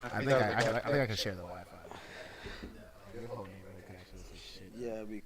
I think I can share the Wi-Fi. Your whole neighborhood can actually see shit. Yeah, we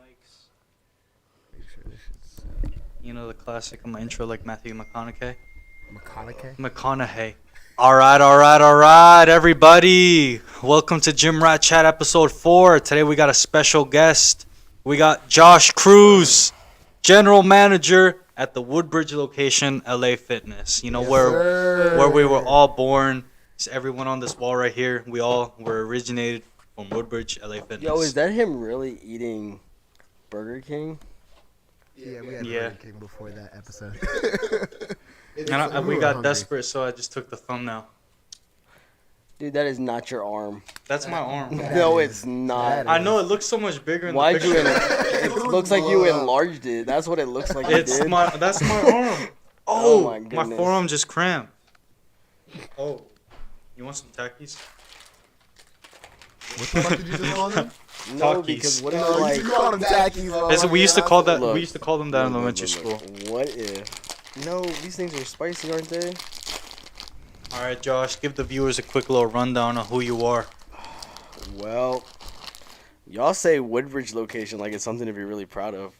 mics. Make sure this shit's You know the classic on my intro, like Matthew McConaughey. McConaughey. All right, everybody. Welcome to Gym Rat Chat episode 4. Today we got a special guest. We got Josh Cruz, general manager at the Woodbridge location, LA Fitness. You know, where we were all born. It's everyone on this wall right here. We all were originated from Woodbridge, LA Fitness. Yo, is that him really eating Burger King? Yeah, we had Yeah. Burger King before that episode. And we got desperate, so I just took the thumbnail. Dude, that is not your arm. That's my arm. No, it's not. I know it looks so much bigger in the Why'd you? picture. It looks like you enlarged it. That's what it looks like. That's you did. my arm. Oh my My goodness. forearm just cramped. Oh, you want some Takis? What the fuck did you just call them? No, Takis. because what if Oh, like? you call them tackies. That's what we used to call that. Look. We used to call them that in Look, elementary look, school. look. What if? No, these things are spicy, aren't they? All right, Josh, give the viewers a quick little rundown on who you are. Well, y'all say Woodbridge location like it's something to be really proud of.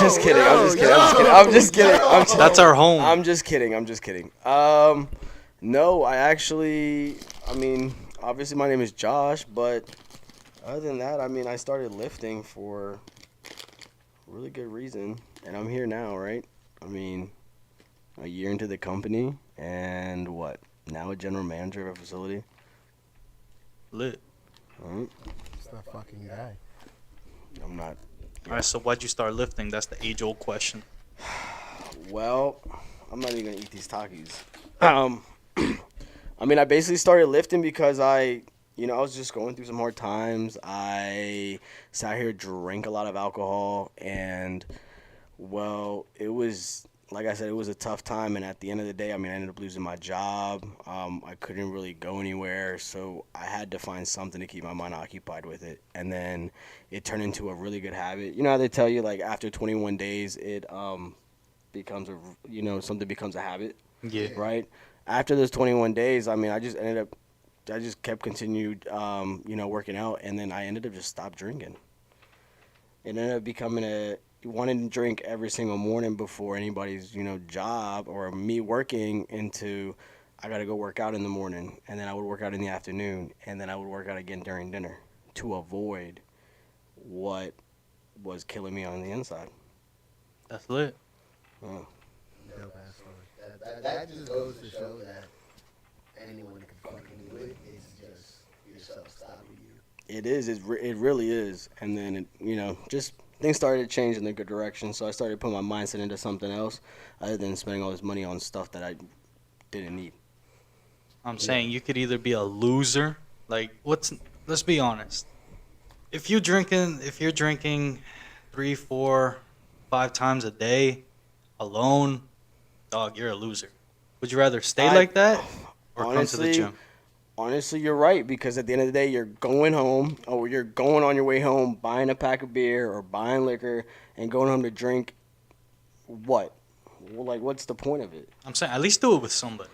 Just kidding. I'm just kidding. That's our home. I'm just kidding. No, I mean, obviously my name is Josh, but other than that, I mean, I started lifting for a really good reason, and I'm here now, right? I mean, a year into the company, and what? Now a general manager of a facility. Lit. Right? It's the fucking guy. I'm not. All right, so why'd you start lifting? That's the age-old question. Well, I'm not even gonna eat these Takis. I mean, I basically started lifting because I was just going through some hard times. I sat here, drank a lot of alcohol, and, well, it was, like I said, it was a tough time. And at the end of the day, I mean, I ended up losing my job. I couldn't really go anywhere, so I had to find something to keep my mind occupied with it. And then it turned into a really good habit. You know how they tell you, like, after 21 days, it becomes something becomes a habit, Yeah. right? After those 21 days, I mean, I just kept continued, working out, and then I ended up just stopped drinking. It ended up becoming wanting to drink every single morning before anybody's, job or me working into, I got to go work out in the morning, and then I would work out in the afternoon, and then I would work out again during dinner to avoid what was killing me on the inside. That's lit. Oh. Dope ass story. That just goes to show that anyone can fucking do it. It's just yourself stopping you. It is. It really is. And then, just things started to change in the good direction. So I started putting my mindset into something else other than spending all this money on stuff that I didn't need. I'm saying you could either be a loser, like let's be honest. If you're drinking 3, 4, 5 times a day alone, dog, you're a loser. Would you rather stay like that or come to the gym? Honestly, you're right, because at the end of the day, you're going home, or you're going on your way home, buying a pack of beer or buying liquor and going home to drink. What? Well, like, what's the point of it? I'm saying at least do it with somebody.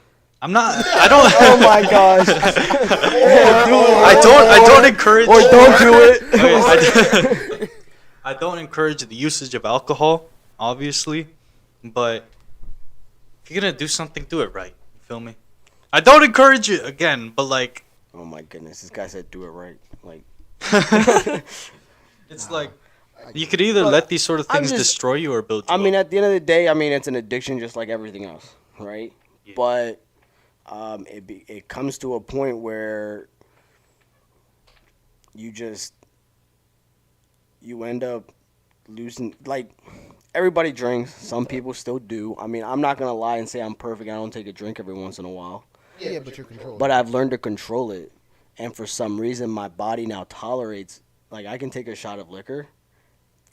I don't. Oh my gosh! I don't encourage. Or don't do it. Okay, I don't encourage the usage of alcohol, obviously, but if you're gonna do something, do it right. You feel me? I don't encourage it again, but like. Oh my goodness! This guy said, "Do it right." Like. It's like you could either let these sort of things just- destroy you or build you I mean, up. at the end of the day, I mean, it's an addiction just like everything else, right? Yeah. But it comes to a point where you end up losing. Like, everybody drinks. Some people still do. I mean, I'm not going to lie and say I'm perfect. I don't take a drink every once in a while. Yeah, but you're controlling. But I've learned to control it. And for some reason, my body now tolerates. Like, I can take a shot of liquor,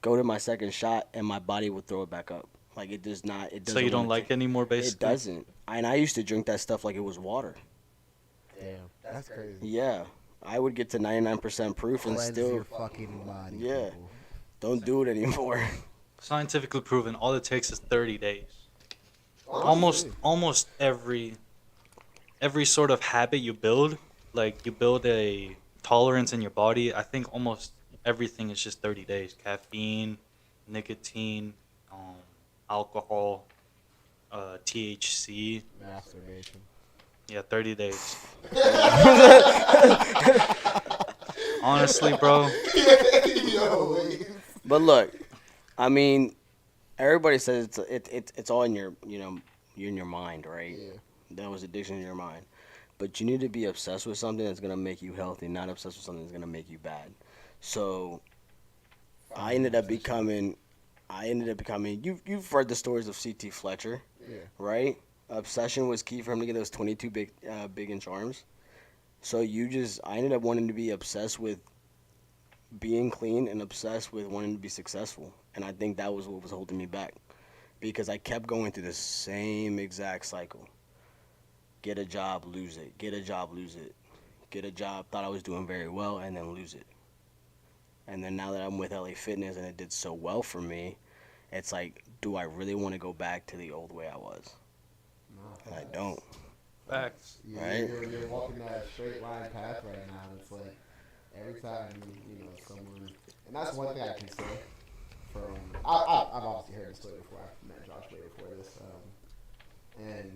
go to my second shot, and my body will throw it back up. Like, it does not. It doesn't. So you don't wanna like take- it anymore, It basically. doesn't. And I used to drink that stuff like it was water. Damn, that's crazy. Yeah. I would get to 99% proof and Cleanse still your fucking body. Yeah. people. don't do it anymore. Scientifically proven, all it takes is 30 days. Honestly. Almost every sort of habit you build, like you build a tolerance in your body. I think almost everything is just 30 days. Caffeine, nicotine, alcohol, THC. Masturbation. Yeah, 30 days. Honestly, bro. Yo, wait. But look, I mean, everybody says it's all in your you're in your mind, right? Yeah. That was addiction in your mind. But you need to be obsessed with something that's gonna make you healthy, not obsessed with something that's gonna make you bad. So I ended up becoming. You've read the stories of C.T. Fletcher, Yeah. right? Obsession was key for him to get those 22 big inch arms. So I ended up wanting to be obsessed with being clean and obsessed with wanting to be successful. And I think that was what was holding me back, because I kept going through the same exact cycle. Get a job, lose it. Get a job, lose it. Get a job, thought I was doing very well, and then lose it. And then now that I'm with LA Fitness and it did so well for me, it's like, do I really want to go back to the old way I was? No, And I don't. Facts. Right? You're walking that straight line path right now. It's like every time someone, and that's one thing I can say. I've obviously heard the story before. I've met Josh way before this, and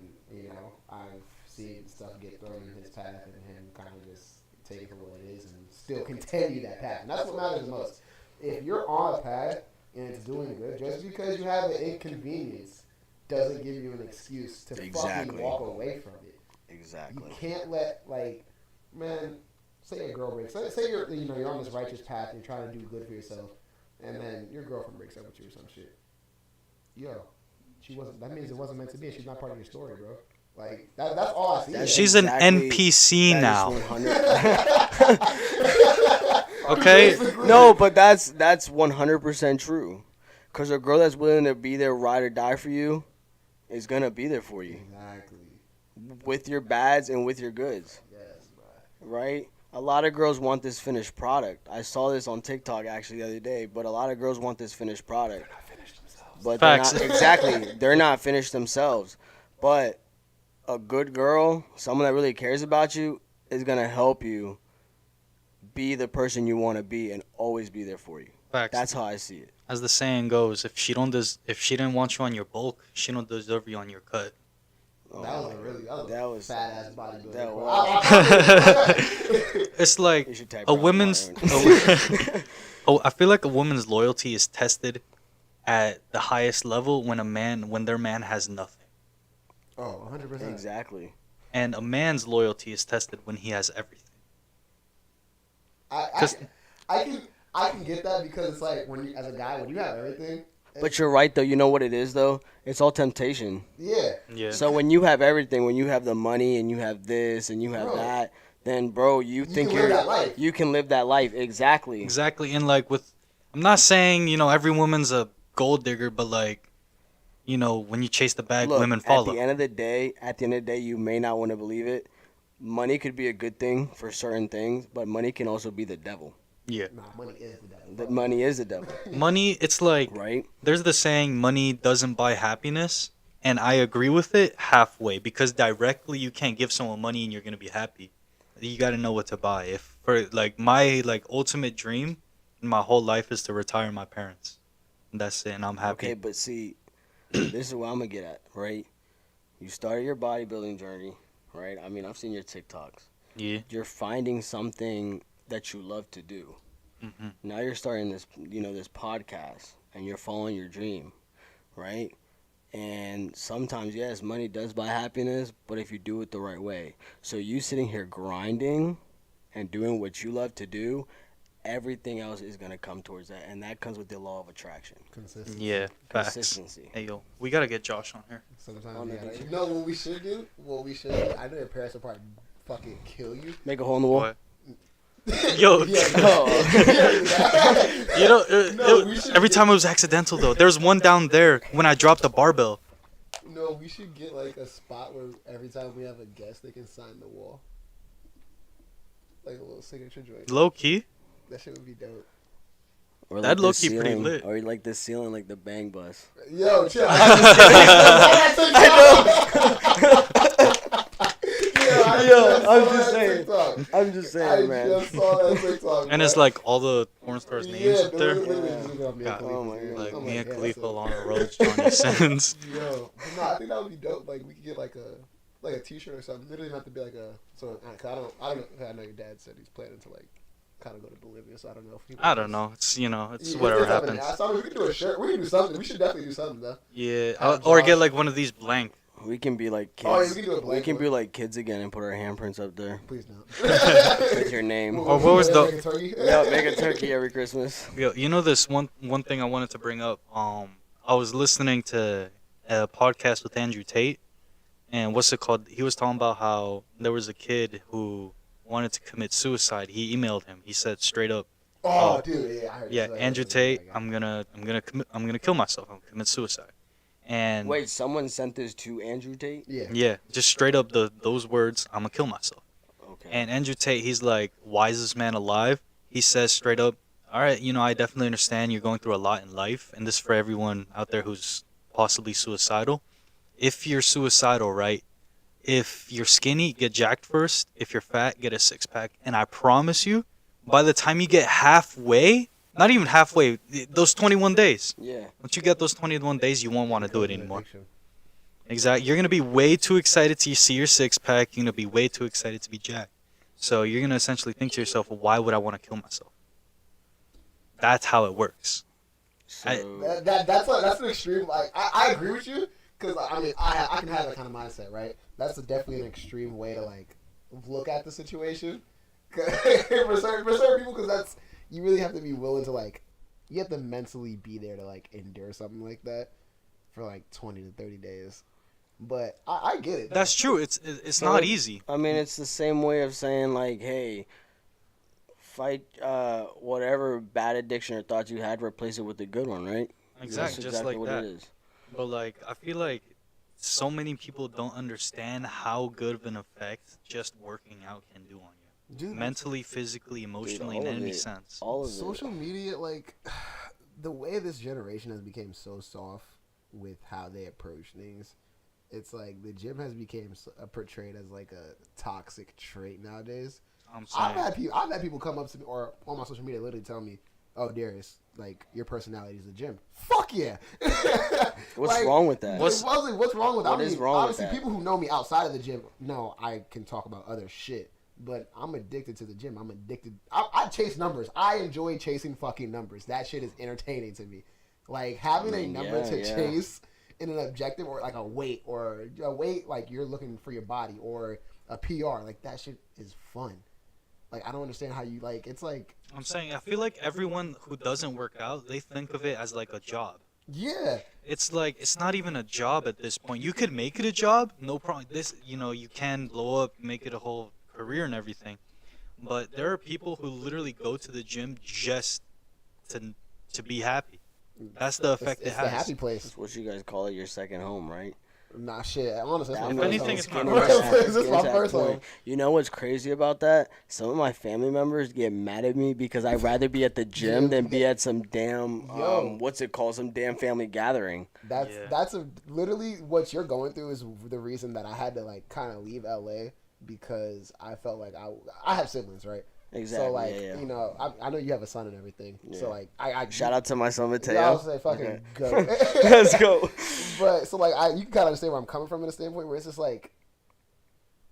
I've seen stuff get thrown in his path and him kind of just take it for what it is and still continue that path. And that's what matters the most. If you're on a path and it's doing good, just because you have an inconvenience doesn't give you an excuse to fucking walk away from it. Exactly. You can't let, man, say a girl breaks. Say you're on this righteous path and you're trying to do good for yourself, and then your girlfriend breaks up with you or some shit. Yo, she wasn't. That means it wasn't meant to be. She's not part of your story, bro. Like that's all I see. She's an NPC now. Okay. No, but that's 100% true. Cause a girl that's willing to be there, ride or die for you, is gonna be there for you. Exactly. With your bads and with your goods. Yes, bro. Right? A lot of girls want this finished product. I saw this on TikTok actually the other day, but a lot of girls want this finished product. They're not finished themselves. But Facts. they're not, exactly. They're not finished themselves. But a good girl, someone that really cares about you, is gonna help you be the person you want to be and always be there for you. Facts. That's how I see it. As the saying goes, if she didn't want you on your bulk, she don't deserve you on your cut. That was a fat ass bodybuilder. That was. It's like You should type a Brown woman's. Water. I feel like a woman's loyalty is tested at the highest level when their man has nothing, Oh, 100%. Exactly. and a man's loyalty is tested when he has everything. I can get that because it's like as a guy, when you have everything. But you're right, though. You know what it is, though? It's all temptation. Yeah. Yeah. So when you have everything, when you have the money and you have this and you have Bro. that, then, bro, you think can live that life. you can live that life. Exactly. Exactly, and I'm not saying every woman's a gold digger, but when you chase the bag, Look, women follow. At the end of the day, you may not want to believe it. Money could be a good thing for certain things, but money can also be the devil. Yeah, Nah, money is the devil. The money is the devil, money. It's like right? there's the saying, money doesn't buy happiness, and I agree with it halfway, because directly you can't give someone money and you're gonna be happy. You got to know what to buy. If for my ultimate dream in my whole life is to retire my parents, and that's it, and I'm happy. Okay, but see, this is what I'm gonna get at, right? You started your bodybuilding journey, right? I mean, I've seen your TikToks. Yeah. You're finding something that you love to do. Mm-hmm. Now you're starting this, this podcast, and you're following your dream, right? And sometimes, yes, money does buy happiness, but if you do it the right way. So you sitting here grinding and doing what you love to do, everything else is going to come towards that. And that comes with the law of attraction. Consistency. Yeah. Facts. Consistency. Hey yo, we gotta get Josh on here. Sometimes On you the gotta. beach. You know what we should do? I know your parents will probably fucking kill you. Make a hole in the wall. What? Yo, Oh. every time it was accidental though. There's one down there when I dropped the barbell. No, we should get a spot where every time we have a guest, they can sign the wall. Like a little signature joint. Low key. That shit would be dope. Or That the low-key pretty ceiling, lit. Or like the ceiling, like the bang bus. Yo, chill. I Yo, I'm saw just that saying. TikTok. I'm just I saying, man. just saw that TikTok. And it's like all the porn stars' names up there. literally Yeah. just looking up Mia God. Khalifa's Oh my name. God. Like I'm Mia yeah, Khalifa, so- Lana Rhodes, Johnny Sins. Yo, but no, I think that would be dope. Like we could get like a T-shirt or something. Literally not to be like a. So I don't know. I know your dad said he's planning to like kind of go to Bolivia. So I don't know if I don't know. It's it's Yeah, whatever something. happens. I saw we could do a shirt. We can do something. We should definitely do something though. Yeah, Have or Josh- get like one of these blank. We can be like kids. Oh, yeah, we can do a We blank can one. be like kids again and put our handprints up there Please don't. with your name. Or what was the- Make a turkey? Yeah, make a turkey every Christmas. Yo, you know this one thing I wanted to bring up. I was listening to a podcast with Andrew Tate, and what's it called? He was talking about how there was a kid who wanted to commit suicide. He emailed him. He said straight up, Oh, dude, yeah, I heard "Yeah, this. Andrew Tate, I'm gonna kill myself. I'm gonna commit suicide." And Wait, someone sent this to Andrew Tate? Yeah. yeah, just straight up those words, "I'm gonna kill myself." Okay. And Andrew Tate, he's like, wisest man alive. He says straight up, all right, I definitely understand you're going through a lot in life. And this for everyone out there who's possibly suicidal. If you're suicidal, right? If you're skinny, get jacked first. If you're fat, get a six pack. And I promise you, by the time you get halfway, not even halfway, those 21 days. Yeah. Once you get those 21 days, you won't want to do it anymore. Exactly. You're going to be way too excited to see your six pack. You're going to be way too excited to be jacked. So you're going to essentially think to yourself, well, why would I want to kill myself? That's how it works. So That's an extreme. Like I agree with you because I mean I can have that kind of mindset, right? That's definitely an extreme way to like look at the situation. for certain people, because that's you really have to be willing to like you have to mentally be there to like endure something like that for like 20 to 30 days. But I get it. That's true. It's So, not easy. I mean, it's the same way of saying like, hey, fight whatever bad addiction or thoughts you had, replace it with a good one, right? Exactly. That's Just like what that. it is. But like, I feel like so many people don't understand how good of an effect just working out can do on you. Dude, Mentally, physically, emotionally, all in of any it. sense. All of social it. media, like the way this generation has become so soft with how they approach things, it's like the gym has become portrayed as like a toxic trait nowadays. I'm saying. I've had people come up to me or on my social media literally tell me, "Oh, Darius, like your personality is the gym." Fuck yeah! What's Like, wrong with that? What's wrong with that? What is wrong with obviously, that? people who know me outside of the gym know I can talk about other shit. But I'm addicted to the gym. I'm addicted. I chase numbers. I enjoy chasing fucking numbers. That shit is entertaining to me. Like having a number to chase in an objective or like a weight like you're looking for your body or a PR. Like that shit is fun. Like I don't understand how you like. It's like I'm saying I feel like everyone who doesn't work out, they think of it as like a job. yeah. It's like it's not even a job at this point. You could make it a job, no problem. This, you can blow up, make it a whole career and everything. But there are people who literally go to the gym just to be happy. That's the effect It's it the has. happy place. That's what you guys call it, your second home, right? Nah, shit. Honestly, If anything, it's my This is my first home. You know what's crazy about that? Some of my family members get mad at me because I'd rather be at the gym than be at some damn what's it called? Some damn family gathering. That's literally what you're going through is the reason that I had to like kind of leave LA because I felt like I have siblings, right? Exactly. So like yeah. I know you have a son and everything. Yeah. So like I Shout out to my son Mateo. I was say fucking go. Let's go. But so like you can kind of understand where I'm coming from in a standpoint where it's just like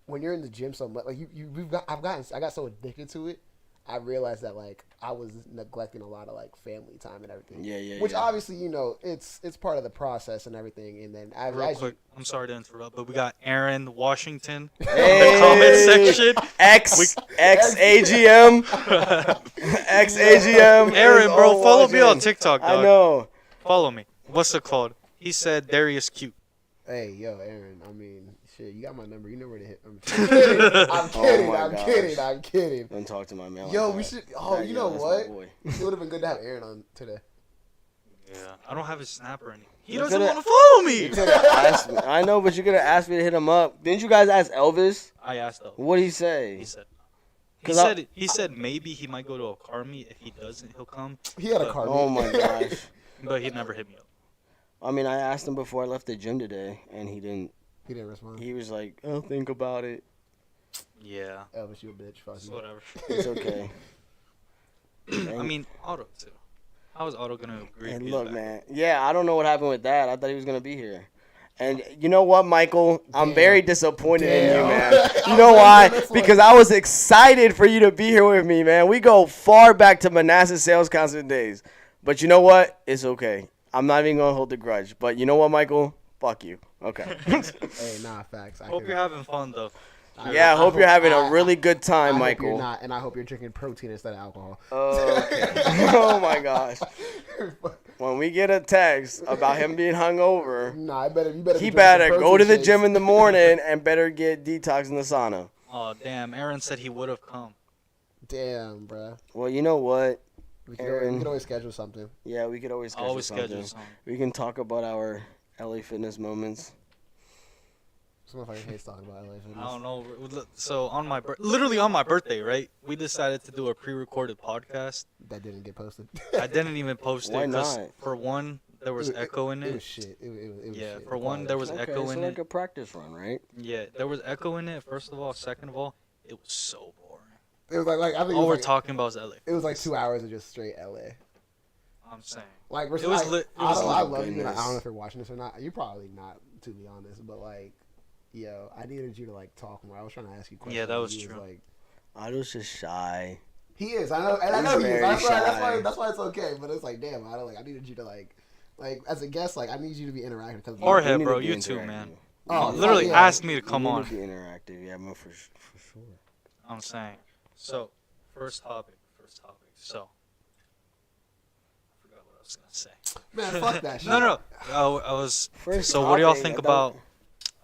when you're in the gym so much, like I got so addicted to it. I realized that like I was neglecting a lot of like family time and everything. Yeah. Which obviously it's part of the process and everything. And then Real quick, I'm sorry to interrupt, but we got Aaron Washington in Hey! the comment section. X AGM. X AGM. Aaron, bro, follow me on watching. TikTok, dog. I know. Follow me. What's it called? He said Darius cute. Hey, yo, Aaron. I mean, shit, you got my number. You know where to hit. I'm kidding. I'm kidding. my I'm gosh. kidding. I'm kidding. Don't talk to my man. Yo, like we that. should. Oh, Yeah, you know that's my what? boy. It would have been good to have Aaron on today. Yeah, I don't have his snap or anything. He You doesn't coulda- want to follow You me. could have asked me. I know, but you could have asked me to hit him up. Didn't you guys ask Elvis? I asked though. What'd he say? He said. 'Cause He said maybe he might go to a car meet. If he doesn't, he'll come. He had a car. Oh my gosh. But he never hit me up. I mean, I asked him before I left the gym today, and he didn't. He didn't respond. He was like, "I'll think about it." Yeah. Elvis, you a bitch. Fuck It's you. whatever. It's okay. I mean, Otto too. How is Otto gonna agree? And to look, that? man. Yeah, I don't know what happened with that. I thought he was gonna be here. And you know what, Michael? I'm Damn. very disappointed in you, Damn. man. I You know was why? waiting for this one. Because I was excited for you to be here with me, man. We go far back to Manassas Sales Council days. But you know what? It's okay. I'm not even gonna hold the grudge. But you know what, Michael? Fuck you. Okay. Hey, nah, facts. Hope you're having fun though. Yeah, I hope you're having a really good time, I Michael. hope you're not, and I hope you're drinking protein instead of alcohol. Okay. Oh my gosh. When we get a text about him being hungover, Nah, you better. he be better drinking go to the protein gym shakes. in the morning and better get detox in the sauna. Oh damn! Aaron said he would have come. Damn, bruh. Well, you know what? We can Aaron. always schedule something. Yeah, we could always schedule Always something. schedule something. We can talk about our LA fitness moments. This motherfucker hates talking about LA fitness. I don't know. So on my literally on my birthday, right? We decided to do a pre-recorded podcast. That didn't get posted. I didn't even post Why it because not? for one, there was echo in It was it. shit. It was Yeah, shit. for one, there was Okay, echo so in like it. a practice run, right? Yeah, there was echo in it. First of all, second of all, it was so boring. It was like I think All it we're was like, talking about is LA. it was like 2 hours of just straight LA. I'm saying. Like It was lit. It was I lit. love you. And I don't know Goodness. if you're watching this or not. You're probably not, to be honest. But like, yo, I needed you to like talk more. I was trying to ask you questions. Yeah, that was and you true. Like, Otto's just shy. he is. I know, and I He's know he is. very That's shy. why it's okay. But it's like, damn, I needed you to like as a guest, like I need you to be interactive. Cause Or You him, need bro. to be You too, interactive. man. Oh, Literally yeah. asked me to come you on. need to be interactive, yeah, for sure. I'm saying. So, first topic. So, I forgot what I was gonna say. Man, fuck that shit. No. I was. First So, what do y'all topic, think I don't-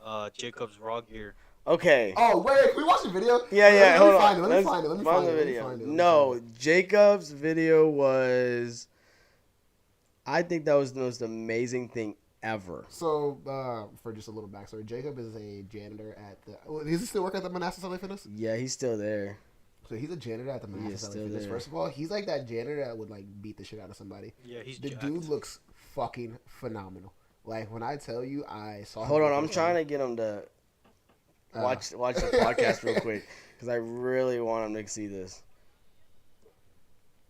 about Jacob's raw gear? Okay. Oh wait, can we watch the video? Yeah, Let hold me on. find it. Let me Let's find it. Let me find find the it. Let me video. find it. Let me No, find it. Jacob's video was. I think that was the most amazing thing ever. So, for just a little backstory, Jacob is a janitor at the. Does he still work at the Manassas LA Fitness? Yeah, he's still there. So he's a janitor at the Manassas LA still Fitness. there. First of all, he's like that janitor that would like beat the shit out of somebody. Yeah, he's The jacked. dude looks fucking phenomenal. Like when I tell you, I saw. Hold on, I'm trying to get him to watch the podcast real quick because I really want him to see this.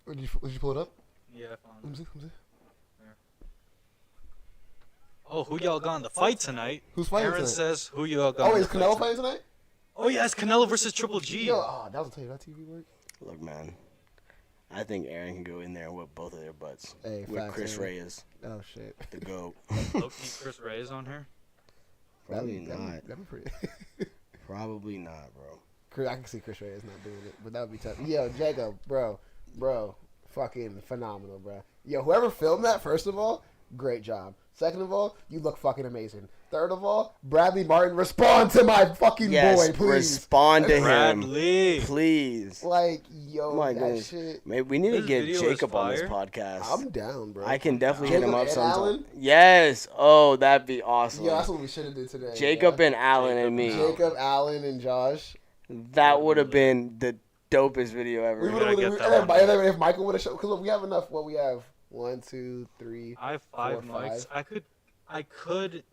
Did you pull it up? Yeah, I found Let me it. see. Let me see. Oh, who y'all got in the fight tonight? Who's fighting Aaron tonight? says who y'all got. Oh, in is the fight Canelo tonight? fighting tonight? Oh yeah, it's Canelo versus Triple G. Yo, that was tell you that TV work. Look, man, I think Aaron can go in there and whip both of their butts Hey, with facts, Chris Aaron. Reyes, Oh shit. the GOAT. Low-key Chris Reyes on here. Probably That'd not. be pretty. Probably not, bro. I can see Chris Reyes not doing it, but that would be tough. Yo, Jacob, bro, fucking phenomenal, bro. Yo, whoever filmed that, first of all, great job. Second of all, you look fucking amazing. Third of all, Bradley Martin, respond to my fucking Yes, boy, please. respond to him, Bradley. please. Like, yo, My that goodness. shit. Maybe we need to This get video is Jacob on this fire. podcast. I'm down, bro. I can definitely hit Jacob him up and sometime. Alan? Yes. Oh, that'd be awesome. Yo, that's what we should have did today. Jacob bro. and Alan and me. Jacob, Allen, and Josh. That would have been the dopest video We ever. would gotta have. get And that then one. if Michael would have showed, because we have enough. What we have, 1, 2, 3. I have 5 4, mics.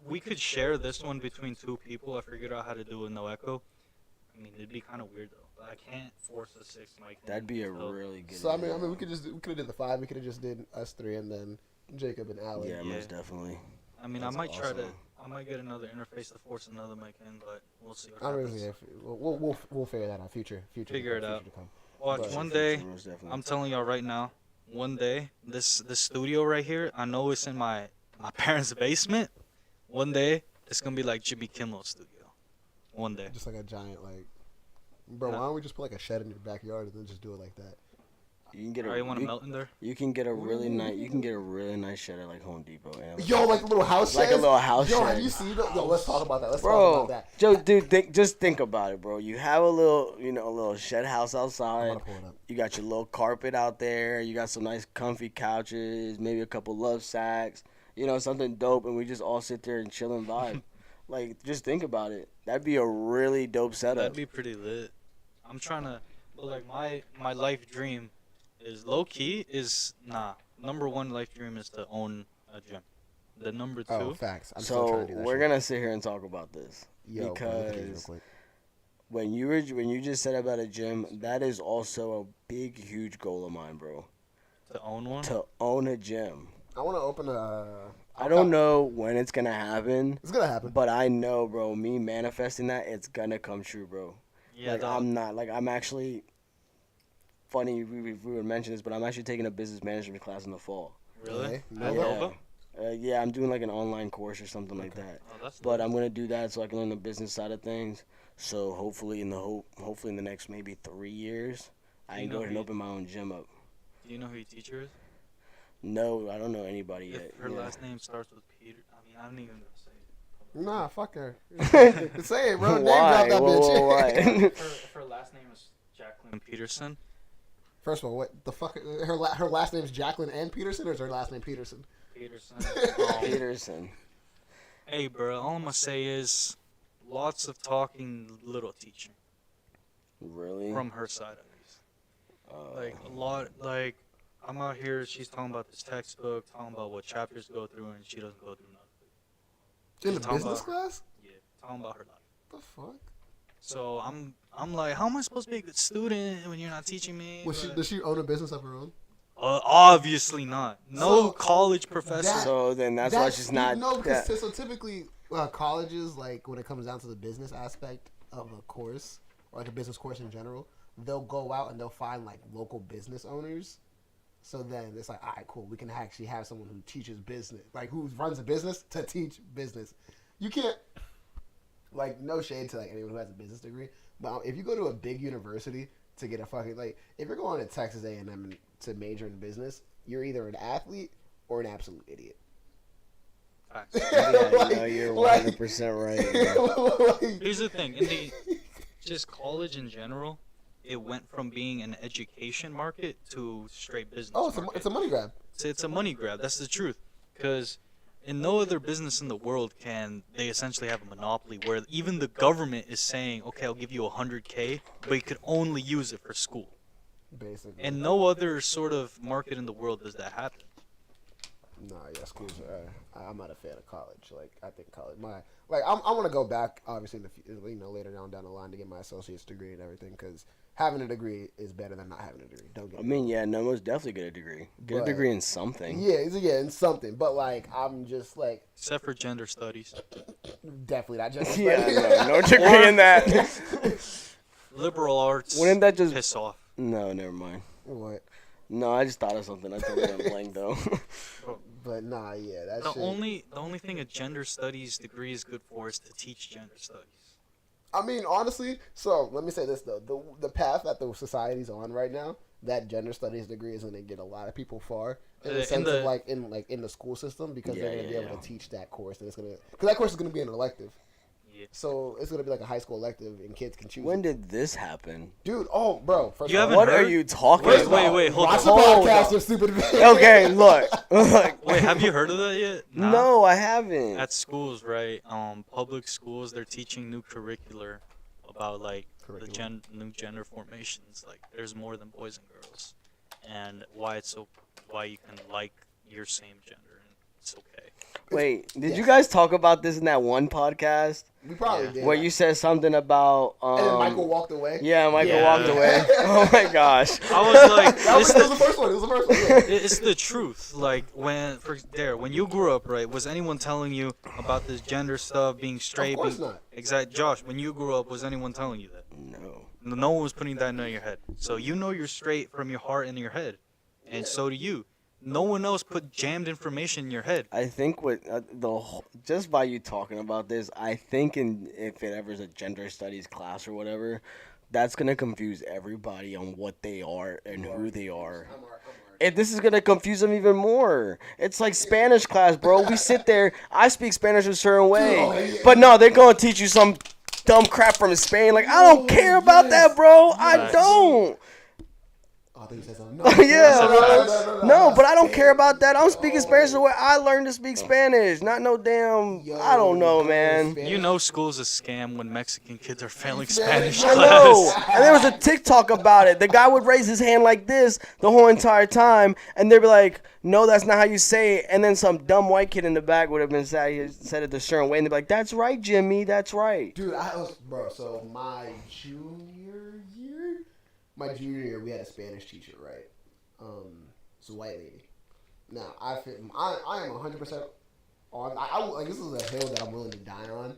We could share this one between 2 people. I figured out how to do it with no echo. I mean, it'd be kind of weird though. But I can't force a 6 mic. That'd be a so- really good. So I video. mean, we could have did the 5. We could have just did us 3 and then Jacob and Allen. Yeah, Yeah. most definitely. I mean, That's I might try to. awesome. I might get another interface to force another mic in, but we'll see what I don't happens. really. We'll figure that out. Future. Figure it future out. to come. Watch But- one day. Most definitely. I'm telling y'all right now. One day, this studio right here. I know it's in my parents' basement. One day, it's gonna be like Jimmy Kimmel's studio. One day. Just like a giant like. Bro, No. why don't we just put like a shed in your backyard and then just do it like that? You can get Are a. you want to melt in there? You can get a really nice. You can get a really nice shed at like Home Depot. And Yo, like a little house Like a sheds? little house Yo, shed. have you seen that? Yo, let's talk about that. Let's talk Bro, about that. Joe, dude, just think about it, bro. You have a little, a little shed house I'm outside. gonna pull it up. You got your little carpet out there. You got some nice comfy couches, maybe a couple love sacks. Something dope, and we just all sit there and chill and vibe. Like, just think about it. That'd be a really dope setup. That'd be pretty lit. I'm trying to, but like my life dream is low key is number 1 life dream is to own a gym. The number 2. Oh, facts. I'm still So trying to do that we're shit. gonna sit here and talk about this Yo, bro, look at these real because quick. when you just said about a gym, that is also a big, huge goal of mine, bro. To own one? To own a gym. I want to open a. I don't know when it's gonna happen. It's gonna happen. But I know, bro. Me manifesting that, it's gonna come true, bro. Yeah, like dog. I'm actually. Funny, we would mention this, but I'm actually taking a business management class in the fall. Really? Yeah. At Nova? Yeah, I'm doing like an online course or something like that. Oh, that's But nice. I'm gonna do that so I can learn the business side of things. So hopefully in the next maybe 3 years, I can go ahead and open my own gym up. Do you know who your teacher is? No, I don't know anybody yet. If her last name starts with Peter, I mean, I don't even say it. Nah, fuck her. Say it, bro. Name Why? drop that Whoa, bitch. whoa, why? If her last name is Jacqueline Peterson. First of all, what the fuck? Her last name's Jacqueline and Peterson, or is her last name Peterson? Peterson. Peterson. Hey, bro, all I'm gonna say is lots of talking, little teaching. Really? From her side, at least. Like, a lot, like, I'm out here, she's talking about this textbook, talking about what chapters go through, and she doesn't go through nothing. In the talking business about class? Yeah, talking about her life. The fuck? So I'm like, how am I supposed to be a good student when you're not teaching me? Does she own a business of her own? Obviously not. No So, college professor. So then that's why she's not. No, because so typically colleges, like when it comes down to the business aspect of a course, or like a business course in general, they'll go out and they'll find like local business owners. So then it's like, all right, cool. We can actually have someone who teaches business, like who runs a business to teach business. You can't, like, no shade to like anyone who has a business degree, but if you go to a big university to get a fucking, like, if you're going to Texas A&M to major in business, you're either an athlete or an absolute idiot. Facts. Yeah, no, you're 100% right. Like, Here's the thing, just college in general, it went from being an education market to straight business. oh, market. it's a money grab. It's a money grab. That's the truth. Because in no other business in the world can they essentially have a monopoly where even the government is saying, okay, I'll give you $100K, but you could only use it for school. Basically. And no other sort of market in the world does that happen. Nah, yeah, schools. I'm not a fan of college. Like, I think college. I want to go back, obviously, later down the line to get my associate's degree and everything, because having a degree is better than not having a degree. Don't get me wrong. Yeah, no, most definitely get a degree. Get a But- degree in something. Yeah, in something. But like, I'm just like Except for gender studies. definitely not just. Yeah, no degree in that. Liberal arts. Wouldn't that just piss off? No, never mind. What? No, I just thought of something. I totally went blank though. But nah, yeah, that's The only thing a gender studies degree is good for is to teach gender studies. I mean, honestly. So let me say this though: the path that the society's on right now, that gender studies degree is going to get a lot of people far in the sense of in the school system, because they're going to be able to teach that course, and it's going to, because that course is going to be an elective. Yeah. So it's gonna be like a high school elective, and kids can choose. When did this happen? Dude, oh, bro. First You of all, haven't What heard? are you talking Wait, about? wait, hold watch on. the Hold podcast, on. you stupid bitch. Okay, look. Wait, have you heard of that yet? Nah. No, I haven't. At schools, right? Public schools, they're teaching new curricular about like the new gender formations. Like, there's more than boys and girls, and why you can like your same gender and it's okay. Wait, did you guys talk about this in that one podcast We probably did. where you said something about? and then Michael walked away. Yeah, Michael Yeah. walked away. Oh my gosh. I was like, That was, it's it was the first one. It was the first one. Yeah. It's the truth. Like, when you grew up, right? Was anyone telling you about this gender stuff, being straight? Of course not. Exactly, Josh. When you grew up, was anyone telling you that? No. No one was putting that in your head. So you know you're straight from your heart and your head, and so do you. No one else put jammed information in your head. I think just by you talking about this, I think if it ever is a gender studies class or whatever, that's gonna confuse everybody on what they are and who they are. And this is gonna confuse them even more. It's like Spanish class, bro. We sit there, I speak Spanish a certain way, but no, they're gonna teach you some dumb crap from Spain. Like, I don't care about that, bro. I don't. Oh, because he said something. No, Yeah, no, no, but I don't care about that. I'm speaking Spanish the way I learned to speak Spanish. Not no damn. I don't know, man. You know school's a scam when Mexican kids are failing Spanish I class. know. And there was a TikTok about it. The guy would raise his hand like this the whole entire time, and they'd be like, "No, that's not how you say it." And then some dumb white kid in the back would have been said it a certain way, and they'd be like, "That's right, Jimmy. That's right." Dude, bro. So my junior year, we had a Spanish teacher, right? It's a white lady. Now I am 100% on. Like this is a hill that I'm willing to die on.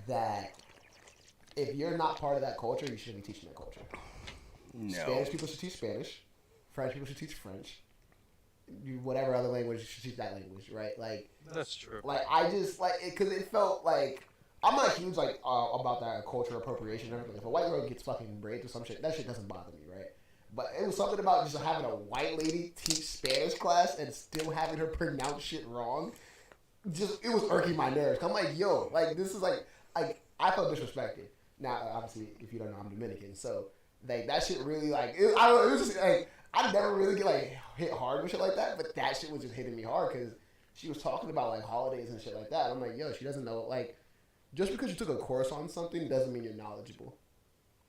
That if you're not part of that culture, you shouldn't be teaching that culture. No. Spanish people should teach Spanish. French people should teach French. Whatever other language, you should teach that language, right? Like That's true. like I just like it because it felt like I'm not huge like about that cultural appropriation and everything. If a white girl gets fucking raped or some shit, that shit doesn't bother me, right? But it was something about just having a white lady teach Spanish class and still having her pronounce shit wrong. Just it was irking my nerves. I'm like, yo, like this is like I felt disrespected. Now, obviously, if you don't know, I'm Dominican, so like that shit really like I don't know. It was just like I never really get like hit hard with shit like that, but that shit was just hitting me hard because she was talking about like holidays and shit like that. I'm like, yo, she doesn't know like just because you took a course on something doesn't mean you're knowledgeable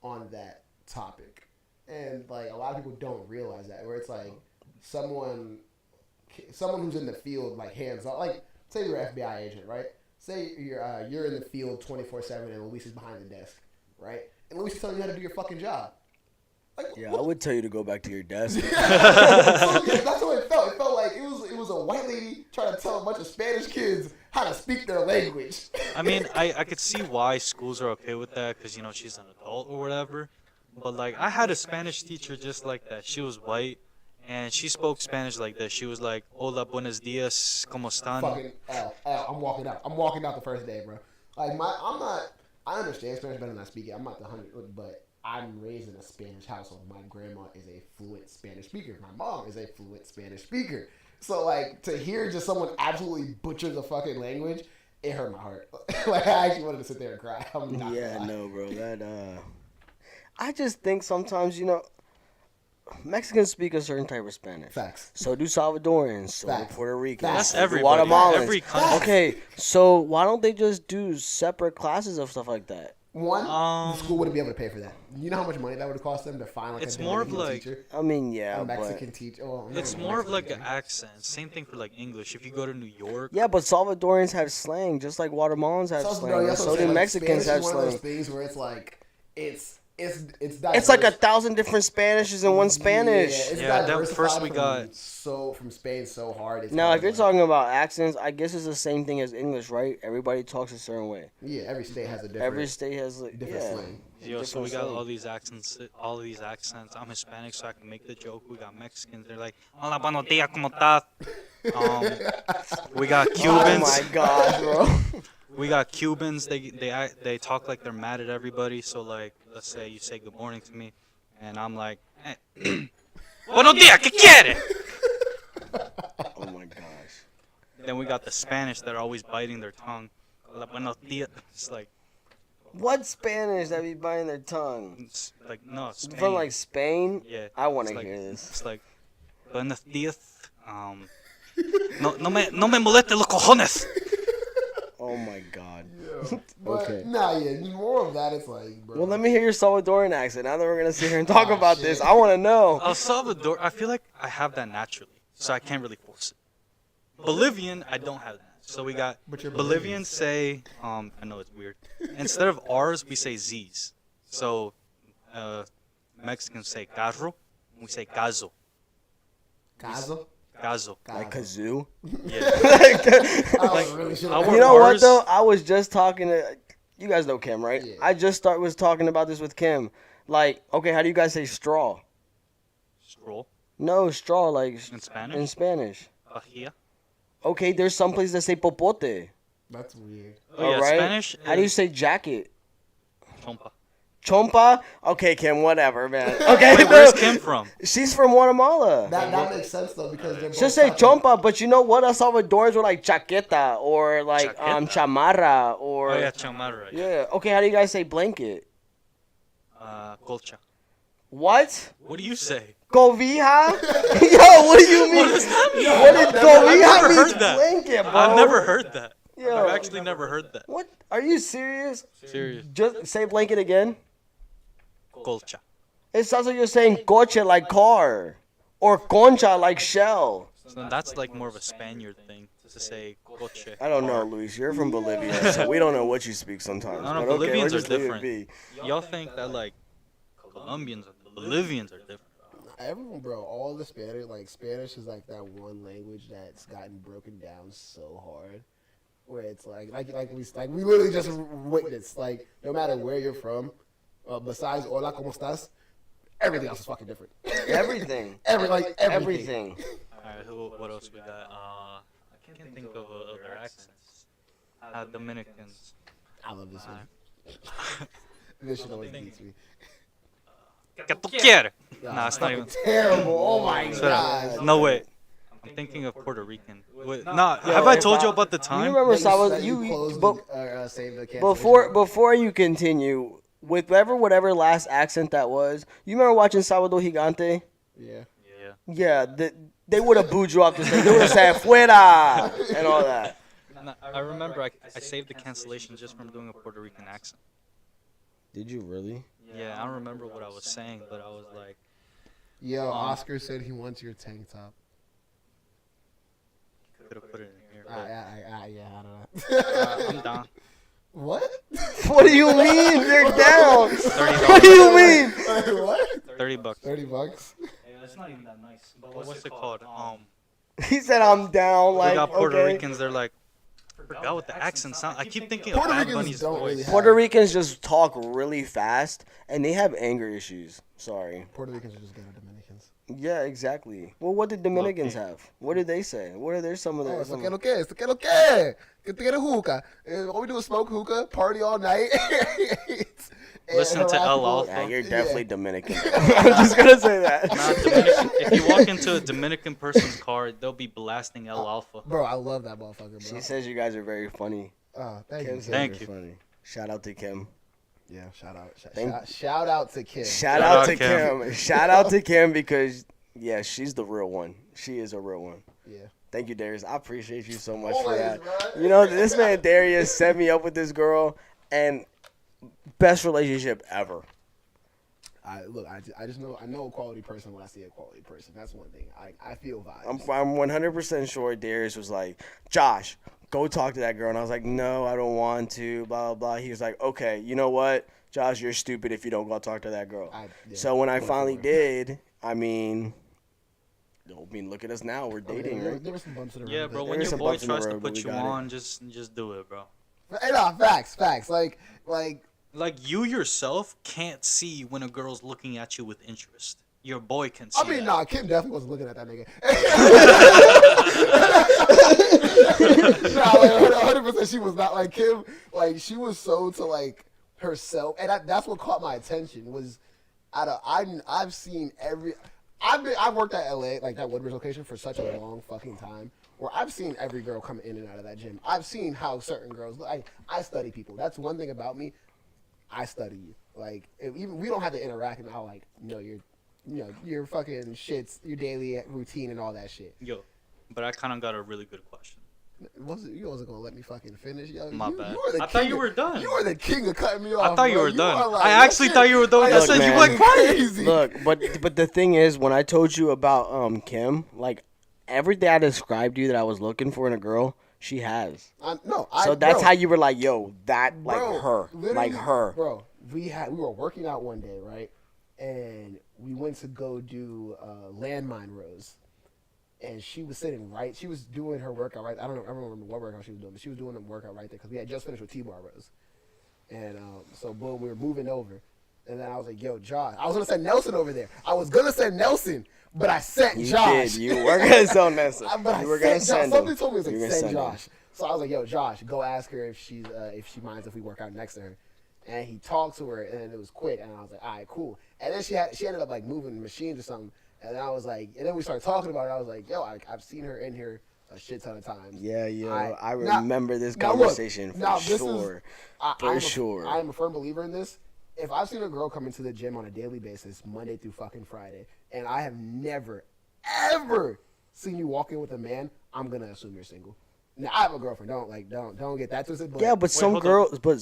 on that topic. And like a lot of people don't realize that, where it's like someone who's in the field like hands on, like say you're an FBI agent, right? Say you're in the field 24/7 and Luis is behind the desk, right? And Luis is telling you how to do your fucking job. Like, Yeah, I would tell you to go back to your desk. so, yeah, that's what it felt. It felt like it was a white lady trying to tell a bunch of Spanish kids how to speak their language. I mean, I could see why schools are okay with that because, you know, she's an adult or whatever. But, like, I had a Spanish teacher just like that. She was white, and she spoke Spanish like this. She was like, hola, buenos dias, ¿cómo están? Fucking L, I'm walking out. I'm walking out the first day, bro. Like, I understand Spanish better than I speak it. I'm not the 100, but I'm raised in a Spanish household. My grandma is a fluent Spanish speaker. My mom is a fluent Spanish speaker. So, like, to hear just someone absolutely butcher the fucking language, it hurt my heart. Like, I actually wanted to sit there and cry. I'm not Yeah, lying. no, bro. That I just think sometimes, you know, Mexicans speak a certain type of Spanish. Facts. So do Salvadorans. So Facts. do Puerto Ricans. Facts. So That's do everybody. Guatemalans. Every country. Okay, so why don't they just do separate classes of stuff like that? One, the school wouldn't be able to pay for that. You know how much money that would have cost them to find like It's a more of Dominican like- teacher, I mean, yeah, a but Mexican teacher. Oh, no, It's no, more of like Mexican an accent. Same thing for like English. If you go to New York, yeah, but Salvadorans have slang just like Guatemalans have So, slang. bro, and that's what so I'm do saying. Like, Mexicans Spanish have is one of those slang. things where it's like it's It's diverse. like 1,000 different Spanishes in one Spanish. Yeah, it's Yeah, that diversified first we from got- from Spain so hard. It's Now, hard, if you're like- talking about accents, I guess it's the same thing as English, right? Everybody talks a certain way. yeah, every state has a different Every state has like different yeah. slang. yo, so we different got slang. all these accents. All of these accents. I'm Hispanic, so I can make the joke. We got Mexicans. They're like, hola, buenos días, ¿cómo estás? We got Oh Cubans. my god, bro. We got Cubans. They talk like they're mad at everybody. So like, let's say you say good morning to me, and I'm like, buenos días, ¿qué quiere? Oh my gosh. Then we got the Spanish that are always biting their tongue. Hola, buenos días. It's like, What Spanish that be biting their tongue? it's like no, Spain. From like Spain? Yeah. I want to It's like- hear this. It's like, buenos días. No me moleste los cojones. Oh my god. But Okay. nah, yeah, more of that. It's like, bro. Well, let me hear your Salvadoran accent. Now that we're gonna sit here and talk about this, I want to know. El Salvador, I feel like I have that naturally, so I can't really force it. Bolivian, I don't have that. So we got But you're Bolivians say, I know it's weird. Instead of R's, we say Z's. So Mexicans say carro, we say gazo. Gazo. Gazo. Like kazoo. Yeah. I really should I have. work- You know what ours- though? I was just talking to you guys know Kim, right? Yeah. I just was talking about this with Kim. Like, okay, how do you guys say straw? Stroll No, straw like in Spanish. in Spanish. Pajilla. Okay, there's some places that say popote. That's weird. Oh yeah, All right. Spanish. How do you say jacket? Chompa. Chompa? Okay, Kim, whatever, man. Okay, Wait, where's Kim from? She's from Guatemala. That makes sense though because they're both She'll say talking- chompa, but you know what? Us Salvadorans were like chaqueta or like Chaqueta? chamarra or Oh yeah, chamarra. yeah. Okay, how do you guys say blanket? Colcha. What? What do you say? Cobija? Yo, what do you mean? What did I've cobija never mean? heard that. Blanket, bro. I've never heard that. Yo. I've actually never heard that. What? Are you serious? Serious. Just say blanket again. Colcha. It sounds like you're saying coche like car. Or concha like shell. So that's like more of a Spaniard thing to say coche. I don't know, Luis. You're from Bolivia, so we don't know what you speak sometimes. No, But Bolivians we'll are just leave it different. be. Y'all think that like Colombians or Bolivians are different. Everyone, bro, all the Spanish, like Spanish is like that one language that's gotten broken down so hard, where it's like we literally just witnessed, like, no matter where you're from, besides hola, ¿cómo estás? Everything else is fucking different. Everything. Everything. Alright, what else we got? I can't think of other accents. Dominicans. I love this one. This shit always beats me. ¿Qué tú quieres? Nah, Nah, it's not even. terrible. Oh my god. No, wait. I'm thinking of Puerto Rican. Wait, nah, have I told you about the You time? remember That Salvador? you closed save the cancellation. Before you continue, with whatever last accent that was, you remember watching Salvador Gigante? Yeah. Yeah. Yeah, they would have booed you off the stage. They would have said "fuera" and all that. Nah, I remember I saved the cancellation just from doing a Puerto Rican accent. Did you really? Yeah, I don't remember what I was saying, but I was like, Yo, Oscar said he wants your tank top. could have put it in here. Yeah, I don't know. I'm down. What? What do you mean you're down? $30. What do you mean? What? $30. $30. Yeah, it's not even that nice. But what's it called? He said I'm down. We Like got Puerto okay. Ricans. They're like, I forgot what the accent sound. I keep thinking Puerto of Bad Ricans Bunny's don't really voice. have- Puerto Ricans just talk really fast and they have anger issues. Sorry. Puerto Ricans are just ghetto Dominicans. Yeah, exactly. Well, what did Dominicans Okay. have? What did they say? What are their some of Oh, their? it's que lo que, it's que lo que. Que te get a hookah. All we do is smoke hookah, party all night. and Listen to harass El people. Alfa. Yeah, you're definitely Yeah. Dominican. I'm just gonna say that. Nah, Dominican, if you walk into a Dominican person's car, they'll be blasting El Alfa. Bro, I love that motherfucker, bro. She says you guys are very funny. Thank Kim you. says Thank you're you. funny. Shout out to Kim. Yeah, shout out. Thank- Shout out to Kim. Shout out to Kim. Kim. Shout out to Kim because yeah, she's the real one. She is a real one. Yeah. Thank you, Darius. I appreciate you so much Always, for that. bro. You know, this man Darius set me up with this girl, and best relationship ever. I just know I know a quality person when I see a quality person. That's one thing. I feel vibes. I'm 100% sure Darius was like, Josh, go talk to that girl. And I was like, no, I don't want to, blah, blah, blah. He was like, okay, you know what? Josh, you're stupid if you don't go talk to that girl. So when I finally did, I mean, look at us now. We're dating, right? There were some bumps in the road. Yeah, bro. There When is your some boy bumps in the tries to road, but put we you got it. on, just do it, bro. Hey, nah, facts. Like Like you yourself can't see when a girl's looking at you with interest. Your boy can see. I mean, that. nah, Kim definitely wasn't looking at that nigga. Nah, like 100% she was not. Like Kim, like she was so to like herself, and that's what caught my attention. Was I've seen I've worked at LA, like that Woodbridge location, for such a long fucking time. Where I've seen every girl come in and out of that gym. I've seen how certain girls. I study people. That's one thing about me. I study you. Like even we don't have to interact, and I'll like know your fucking shits, your daily routine, and all that shit. Yo, but I kind of got a really good question. You wasn't gonna let me fucking finish, yo. My you, bad. You were the I thought king you were done. You were the king of cutting me off. I thought you bro. were done. are like, I that actually shit- thought you were done. I Look, said you man. went quiet. crazy. Look, but the thing is, when I told you about Kim, like everything I described you that I was looking for in a girl, she has. So that's how you were like, yo, that like her, like her. Bro, we were working out one day, right? And we went to go do landmine rows. And she was sitting right. She was doing her workout right. I don't remember what workout she was doing, but she was doing the workout right there because we had just finished with T-bar rows. And so boom, we were moving over. And then I was like, yo, Josh. I was gonna send Nelson over there. I was gonna send Nelson, but I sent You Josh. did. You were gonna send Nelson. But You were gonna send him. Something told me it was You were like gonna send send him. Josh. So I was like, yo, Josh, go ask her if she minds if we work out next to her. And he talked to her, and it was quick. And I was like, all right, cool. And then she ended up like moving machines or something. And then I was like, and then we started talking about it. I was like, yo, I've seen her in here a shit ton of times. Yeah, I Now- remember this now look, conversation now for this sure. I'm sure. I am a firm believer in this. If I've seen a girl come into the gym on a daily basis, Monday through fucking Friday, and I have never, ever seen you walk in with a man, I'm gonna assume you're single. Now I have a girlfriend. Don't get that twisted. But Yeah, but hold on.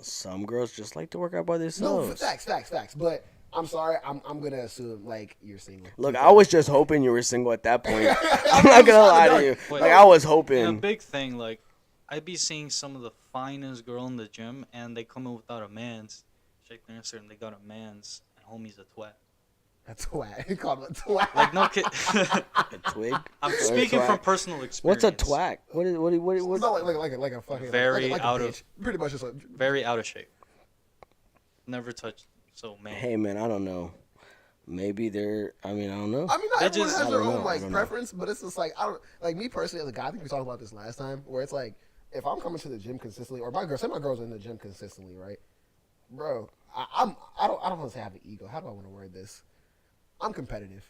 some girls just like to work out by no, themselves. facts. But I'm sorry, I'm gonna assume like you're single. Look, I was just hoping you were single at that point. I'm not I'm gonna lie sorry, to you. Wait. Like I was And a hoping. big thing, like, I be seeing some of the finest girl in the gym, and they come in without a man's. Check their Instagram, they got a man's, and homie's a twat. A twat. He called him a twat. Like, no kid. A twig. I'm Or a speaking from twat? personal experience. What's a twat? What? No, like a fucking Very like a out bitch. of- Pretty much just like. Very out of shape. Never touched. So, man. Hey man, I don't know. Maybe they're. I mean, I don't know. I mean, not They everyone just- has I their don't own know, I like don't know. preference, but it's just like I don't like me personally as a guy. I think we talked about this last time, where it's like if I'm coming to the gym consistently, or say my girls are in the gym consistently, right, bro? I don't want to say I have an ego. How do I want to word this? I'm competitive,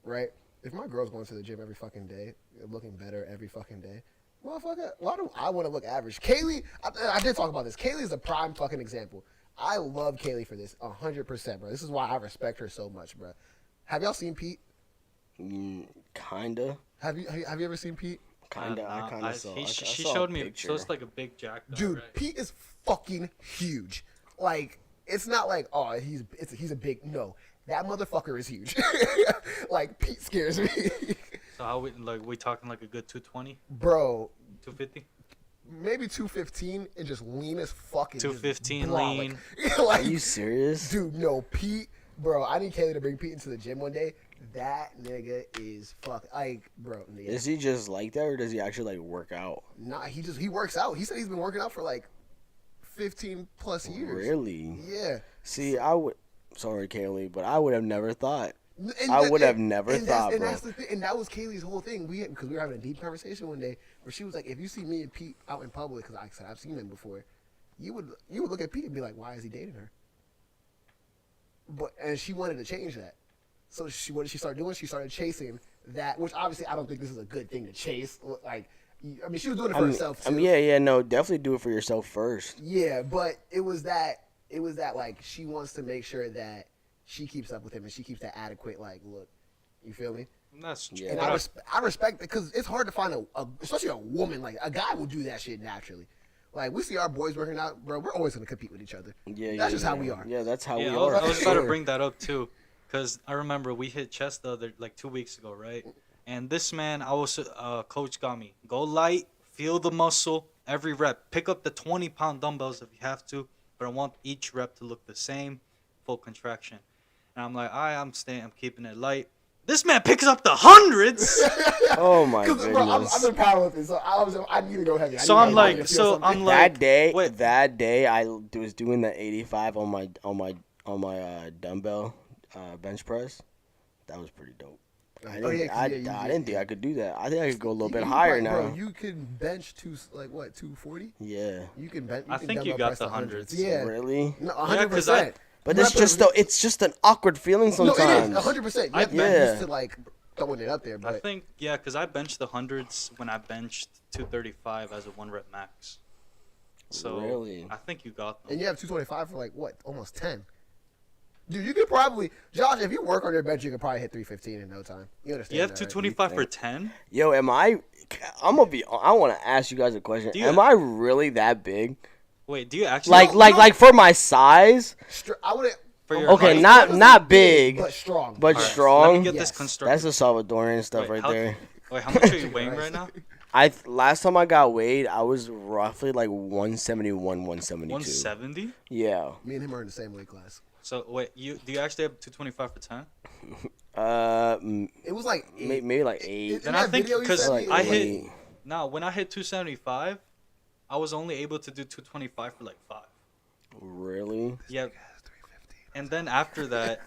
right? If my girl's going to the gym every fucking day, looking better every fucking day, motherfucker, why do I want to look average? Kaylee, I did talk about this. Kaylee is a prime fucking example. I love Kaylee for this 100%, bro. This is why I respect her so much, bro. Have y'all seen Pete? Kinda. Have you ever seen Pete? Kinda. I kinda saw. She saw a showed me. picture. So it's like a big jack. Though, Dude, right? Pete is fucking huge. Like, it's not like, oh, he's a big, no. That motherfucker is huge. Like, Pete scares me. So how we talking like a good 220, Bro, 250? maybe 215 and just lean as fuck. 215 lean. lean. Like, Are you serious? dude, no, Pete, bro, I need Kaylee to bring Pete into the gym one day. That nigga is like, bro. Yeah. Is he just like that, or does he actually like work out? Nah, he works out. He said he's been working out for like 15 plus years. Really? Yeah. See, I would. Sorry, Kaylee, but I would have never thought. And I that- would have and- never and that's- thought, and bro. that's the thing, and that was Kaylee's whole thing. Because we were having a deep conversation one day where she was like, "If you see me and Pete out in public, because I said I've seen him before, you would look at Pete and be like, why is he dating her?" And she wanted to change that. So what did she start doing? She started chasing that, which obviously I don't think this is a good thing to chase. Like, I mean, she was doing it for herself too. No, definitely do it for yourself first. Yeah, but it was that like she wants to make sure that she keeps up with him and she keeps that adequate like look. You feel me? That's true. Yeah. And I respect it because it's hard to find especially a woman, like a guy will do that shit naturally. Like we see our boys working out, bro. We're always gonna compete with each other. Yeah, That's just how we are. Yeah, that's how we Yeah, are. I was about to Sure. bring that up too, because I remember we hit chest the other 2 weeks ago, right? And this man, coach got me go light, feel the muscle every rep, pick up the 20-pound dumbbells if you have to, but I want each rep to look the same, full contraction. And I'm like, I'm keeping it light. This man picks up the hundreds. Oh my Because bro, I'm goodness. in powerlifting, so I need to go heavy. So I'm like, wait. That day I was doing the 85 on my dumbbell bench press. That was pretty dope. I didn't think I could do that. I think I could go a little bit higher now. Bro, you can bench 240. Yeah. You can bench. I think you got the hundreds. Yeah, Really? no, Yeah, 100%. But it's just an awkward feeling No, sometimes. it is 100%. You have to Yeah. get used to like throwing it up there, I but think, yeah, because I benched the hundreds when I benched 235 as a 1-rep max. So Really? I think you got them. and you have 225 for like what, almost 10. Dude, you could probably, Josh, if you work on your bench, you could probably hit 315 in no time. You understand? You have that, 225 You for think? 10? Yo, I want to ask you guys a question. Do you- Am I really that big? Wait, do you actually? Like for my size? Right? I wouldn't. For your Okay, height? not big, but strong. but Alright, strong. Let me get Yes. this constructed. That's the Salvadorian stuff Wait, right how- there. Wait, how much are you weighing right now? Last time I got weighed, I was roughly like 171, 172. 170? Yeah. Me and him are in the same weight class. So wait, do you actually have 225 for 10? It was like Maybe like 8. Then I think because Like I hit. 8. No, when I hit 275, I was only able to do 225 for like 5. Really? Yeah. And then after that,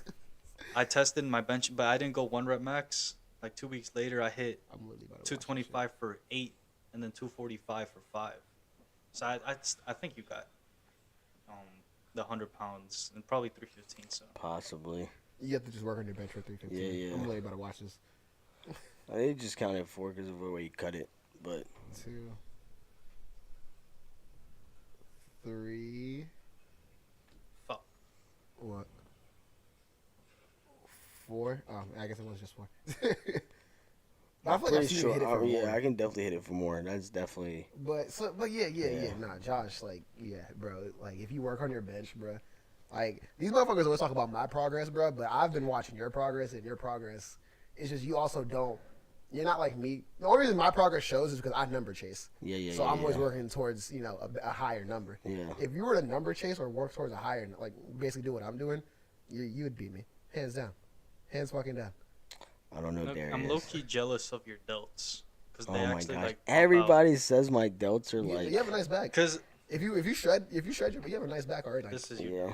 I tested my bench, but I didn't go 1-rep max. Like 2 weeks later, I hit I'm really about to watch 225 for 8, and then 245 for 5. So I think you got the 100 pounds and probably 315. So Possibly. this. You have to just work on your bench for 315. Yeah. I'm really about to watch this. They just counted 4 because of the way you cut it. But 2, 3. fuck. What? 4. I guess it was just 4. I I'm feel like I've pretty seen you sure. hit it for more. Yeah, I can definitely hit it for more. That's definitely. But yeah. Nah, Josh, like, yeah, bro. Like, if you work on your bench, bro. Like, these motherfuckers always talk about my progress, bro. But I've been watching your progress, and your progress. It's just you also don't. You're not like me. The only reason my progress shows is because I number chase. Yeah. So I'm always working towards a higher number. Yeah. If you were to number chase or work towards a higher, like basically do what I'm doing, you would beat me, hands down, hands fucking down. I don't know. Darius. I'm low key jealous of your delts because Oh they my actually gosh! like. Everybody says my delts are like. You have a nice back. Because if you shred you have a nice back already. this is your. Yeah.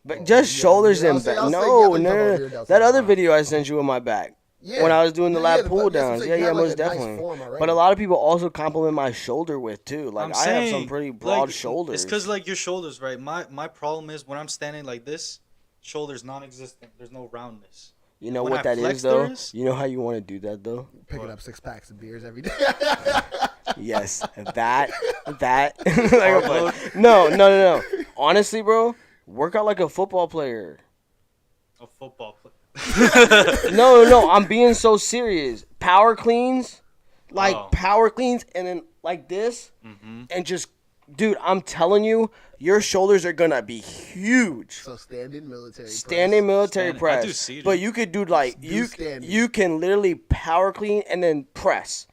But Oh, just yeah, shoulders yeah, and I'll say- back. I'll say No. you have your delts That on other top. video I sent you with my back. When I was doing the lap pull downs. Yeah, most definitely. But a lot of people also compliment my shoulder width too. Like I have some pretty broad shoulders. It's because like your shoulders, right? My problem is when I'm standing like this, shoulders non-existent. There's no roundness. You know when what I that flex, is though? there is? You know how you want to do that though? Picking up 6 packs of beers every day. Yes, that. Like, no. Honestly, bro, work out like a football player. A football player. No, I'm being so serious. Power cleans, power cleans, and then like this, and just, dude, I'm telling you, your shoulders are gonna be huge. So standing military press. I do see it. But you could do like you can literally power clean and then press.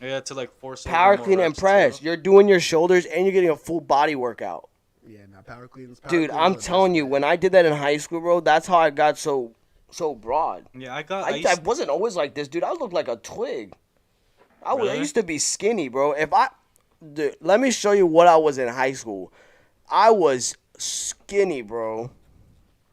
Yeah, to like force Power clean and press. You're doing your shoulders and you're getting a full body workout. Yeah, now power cleans. Dude, I'm telling you, when I did that in high school, bro, that's how I got so broad. Yeah, I wasn't always like this, dude. I looked like a twig. I Really? used to be skinny, bro. Dude, let me show you what I was in high school. I was skinny, bro.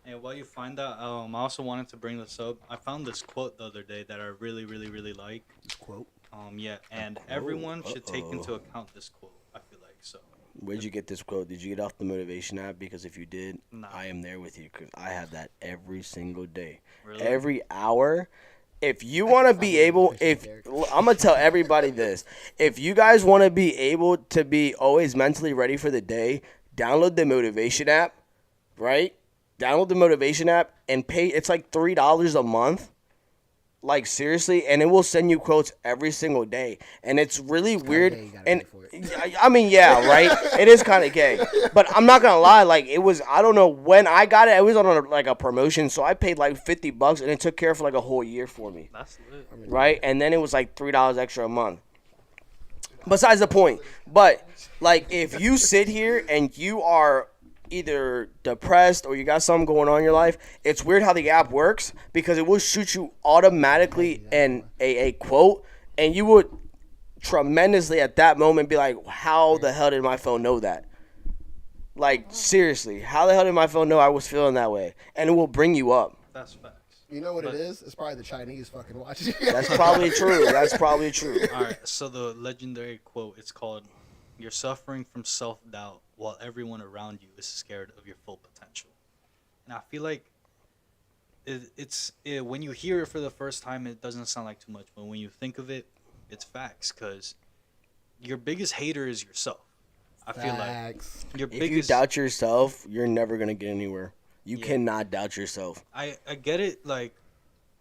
And while you find that, I also wanted to bring this up. I found this quote the other day that I really, really, really like. Quote. Yeah, and everyone should take into account this quote. I feel like so. Where'd you get this quote? Did you get off the motivation app? Because if you did, Nah. I am there with you because I have that every single day. Really? Every hour. If you want to be able, I'm going to tell everybody this. If you guys want to be able to be always mentally ready for the day, download the motivation app, right? Download the motivation app and pay. It's like $3 a month. Like, seriously, and it will send you quotes every single day. And it's really weird. Gay, you gotta And pay for it. I mean, yeah, right? It is kind of gay. But I'm not going to lie. Like, it was, I don't know when I got it. It was on a promotion. So I paid like $50 and it took care for like a whole year for me. That's lit. Right? And then it was like $3 extra a month. Besides the point. But, like, if you sit here and you are either depressed or you got something going on in your life, it's weird how the app works because it will shoot you automatically a quote, and you would tremendously at that moment be like, how the hell did my phone know that? Like, seriously, how the hell did my phone know I was feeling that way? And it will bring you up. That's facts. You know what it is? It's probably the Chinese fucking watching. That's probably true. That's probably true. All right, so the legendary quote, it's called, "You're suffering from self-doubt while everyone around you is scared of your full potential." And I feel like when you hear it for the first time, it doesn't sound like too much. But when you think of it, it's facts because your biggest hater is yourself. I feel like your If biggest... you doubt yourself, you're never going to get anywhere. You cannot doubt yourself. I get it. Like,